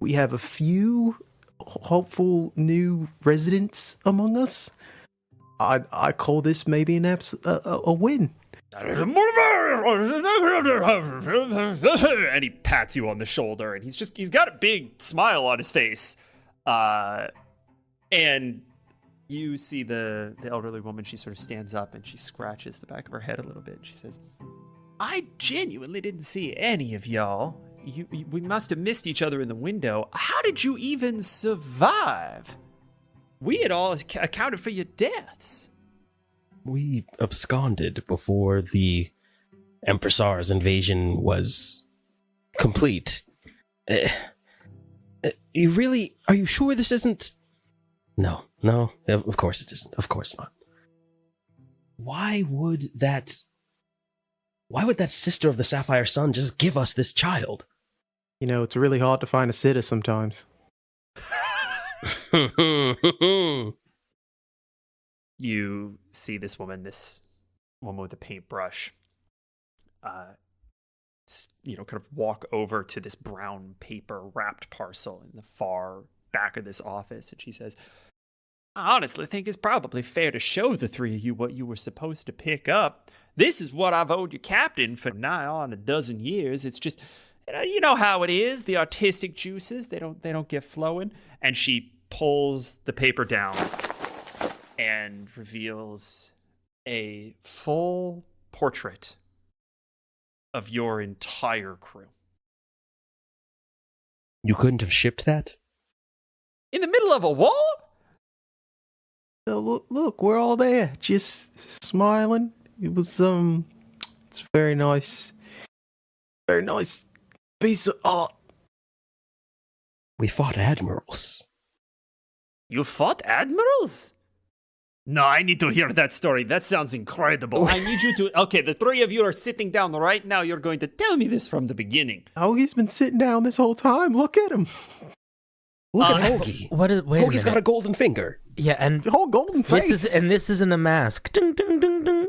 C: We have a few hopeful new residents among us. I call this maybe a win.
D: And he pats you on the shoulder, and he's got a big smile on his face. And you see the elderly woman. She sort of stands up and she scratches the back of her head a little bit. She says, "I genuinely didn't see any of y'all. We must have missed each other in the window. How did you even survive? We had all accounted for your deaths."
B: We absconded before the Empressar's invasion was complete. Are you sure this isn't... No, of course it isn't. Of course not. Why would that sister of the Sapphire Sun just give us this child?
C: You know, it's really hard to find a sitter sometimes.
D: You see this woman with a paintbrush, kind of walk over to this brown paper wrapped parcel in the far back of this office, and she says, "I honestly think it's probably fair to show the three of you what you were supposed to pick up. This is what I've owed your captain for nigh on a dozen years. It's just, you know how it is. The artistic juices, they don't get flowing." And she pulls the paper down and reveals a full portrait of your entire crew.
B: You couldn't have shipped that?
D: In the middle of a war?
C: So look, we're all there, just smiling. It was it's a very nice piece of art.
B: We fought admirals.
D: You fought admirals? No, I need to hear that story. That sounds incredible. I need you to... Okay, the three of you are sitting down right now. You're going to tell me this from the beginning.
C: Hoagie's been sitting down this whole time. Look at him.
B: Look at Hoagie.
A: Wait a
B: Hoagie's got
A: minute.
B: a golden finger.
A: Yeah, and
C: The whole golden face.
A: this isn't a mask. Ding, ding, ding, ding.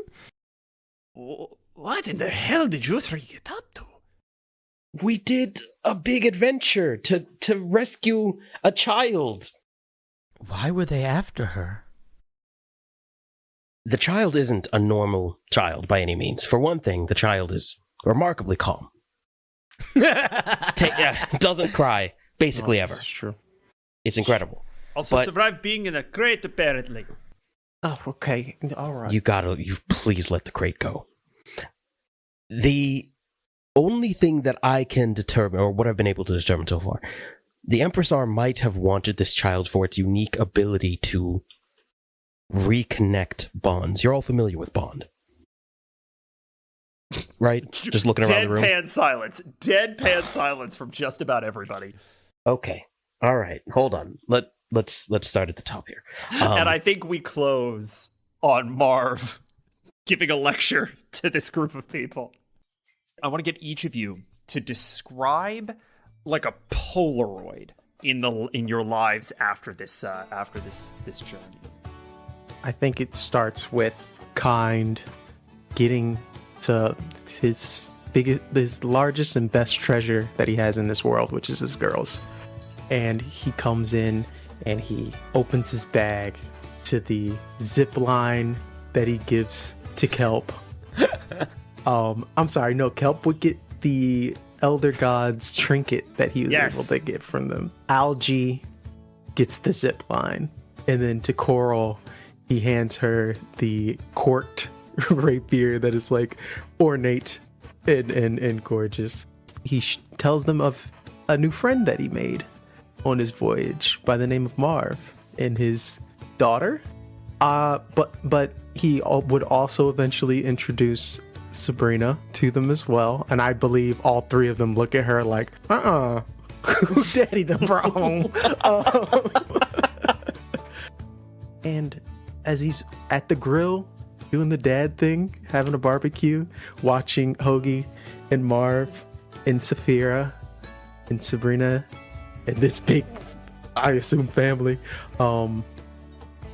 D: What in the hell did you three get up to?
B: We did a big adventure to rescue a child.
A: Why were they after her?
B: The child isn't a normal child by any means. For one thing, the child is remarkably calm. Doesn't cry, basically ever.
C: That's true.
B: It's incredible.
D: Also
B: But-
D: survived being in a crate, apparently.
C: Oh, okay. All right.
B: You please let the crate go. The only thing that I can determine, or what I've been able to determine so far, the Empressar might have wanted this child for its unique ability to reconnect bonds. You're all familiar with bond, right? Just looking around the room.
D: Deadpan silence from just about everybody.
B: Okay. All right. Hold on. Let's start at the top here.
D: And I think we close on Marv giving a lecture to this group of people. I want to get each of you to describe like a Polaroid in your lives after this journey?
C: I think it starts with Kind getting to his largest and best treasure that he has in this world, which is his girls. And he comes in and he opens his bag to the zip line that he gives to Kelp. I'm sorry, no, Kelp would get the Elder God's trinket that he was able to get from them. Algae gets the zip line. And then to Coral, he hands her the corked rapier that is like ornate and gorgeous. He tells them of a new friend that he made on his voyage by the name of Marv and his daughter. But he would also eventually introduce Sabrina to them as well. And I believe all three of them look at her like, who daddy done brought home? And as he's at the grill doing the dad thing, having a barbecue, watching Hoagie and Marv and Saphira and Sabrina and this big, I assume, family,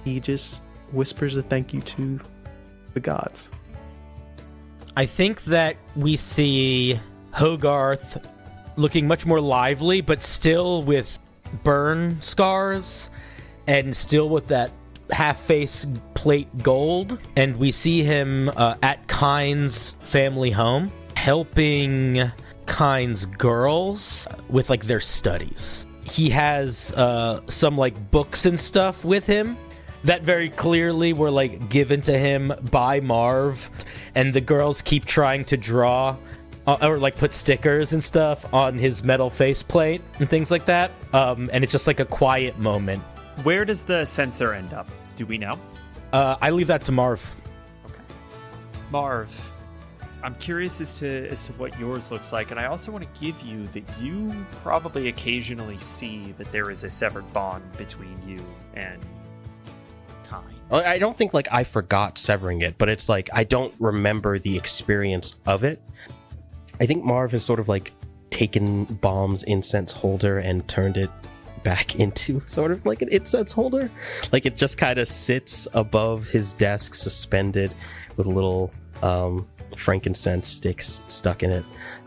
C: he just whispers a thank you to the gods.
A: I think that we see Hogarth looking much more lively, but still with burn scars and still with that half-face plate gold. And we see him at Kind's family home helping Kind's girls with like their studies. He has some like books and stuff with him that very clearly were like given to him by Marv, and the girls keep trying to draw or like put stickers and stuff on his metal faceplate and things like that. And it's just like a quiet moment.
D: Where does the sensor end up? Do we know?
A: I leave that to Marv.
D: Okay. Marv, I'm curious as to what yours looks like, and I also want to give you that you probably occasionally see that there is a severed bond between you and Kind.
B: I don't think like I forgot severing it, but it's like I don't remember the experience of it. I think Marv has sort of like taken Bomb's incense holder and turned it back into sort of like an incense holder. Like it just kind of sits above his desk, suspended with little frankincense sticks stuck in it.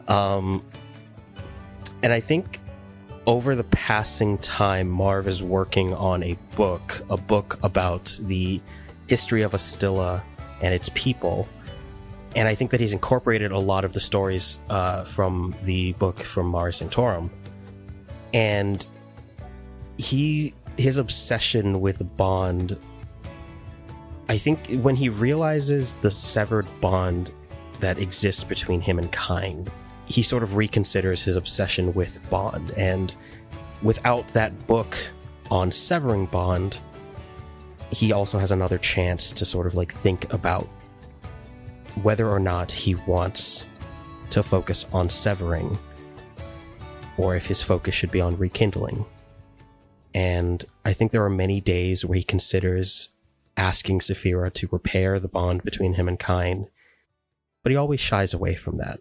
B: And I think over the passing time, Marv is working on a book about the history of Astilla and its people. And I think that he's incorporated a lot of the stories from the book from Mare Sanctorum. And his obsession with Bond, I think when he realizes the severed bond that exists between him and Kind, he sort of reconsiders his obsession with Bond. And without that book on severing Bond, he also has another chance to sort of like think about whether or not he wants to focus on severing or if his focus should be on rekindling. And I think there are many days where he considers asking Saphira to repair the bond between him and Kind, but he always shies away from that.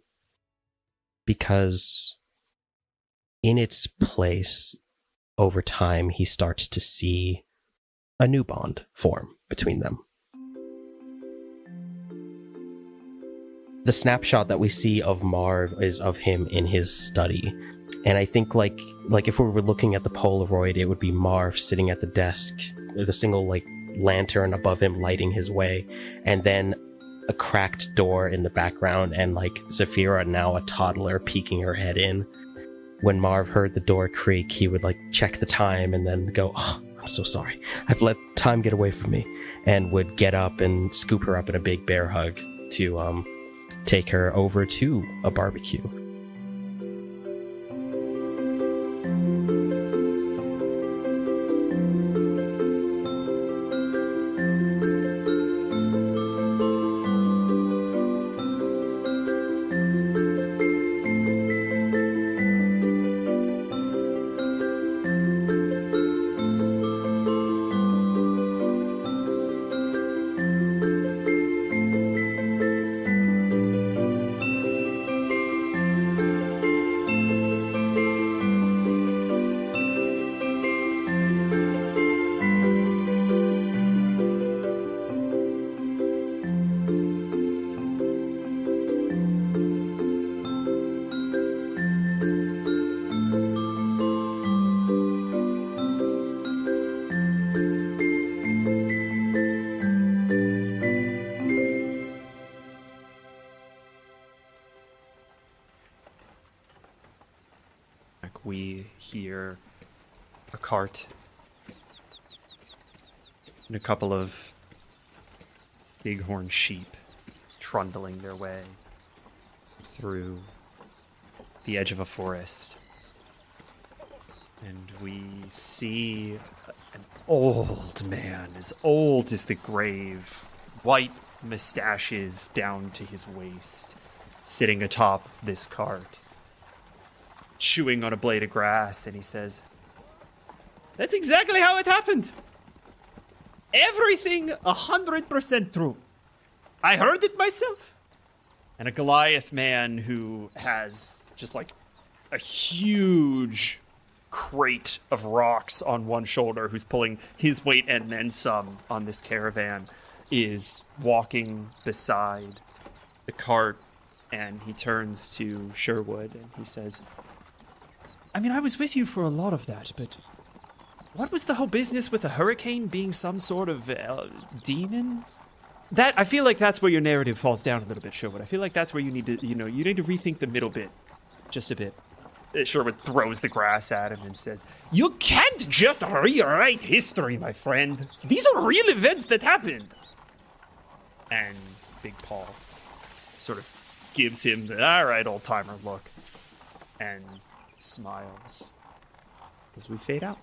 B: Because in its place, over time, he starts to see a new bond form between them. The snapshot that we see of Marv is of him in his study. And I think like if we were looking at the Polaroid, it would be Marv sitting at the desk with a single like lantern above him lighting his way, and then a cracked door in the background and like Saphira, now a toddler, peeking her head in. When Marv heard the door creak, he would like check the time and then go, "Oh, I'm so sorry. I've let time get away from me," and would get up and scoop her up in a big bear hug to take her over to a barbecue.
D: we hear a cart and a couple of bighorn sheep trundling their way through the edge of a forest. And we see an old man, as old as the grave, white mustaches down to his waist, sitting atop this cart, chewing on a blade of grass, and he says, "That's exactly how it happened. Everything 100% true. I heard it myself." And a Goliath man who has just like a huge crate of rocks on one shoulder, who's pulling his weight and then some on this caravan, is walking beside the cart, and he turns to Sherwood and he says, "I mean, I was with you for a lot of that, but what was the whole business with the hurricane being some sort of demon?" That, I feel like that's where your narrative falls down a little bit, Sherwood. I feel like that's where you need to, you need to rethink the middle bit just a bit. Sherwood throws the grass at him and says, "You can't just rewrite history, my friend. These are real events that happened." And Big Paul sort of gives him the, "All right, old-timer" look and smiles as we fade out.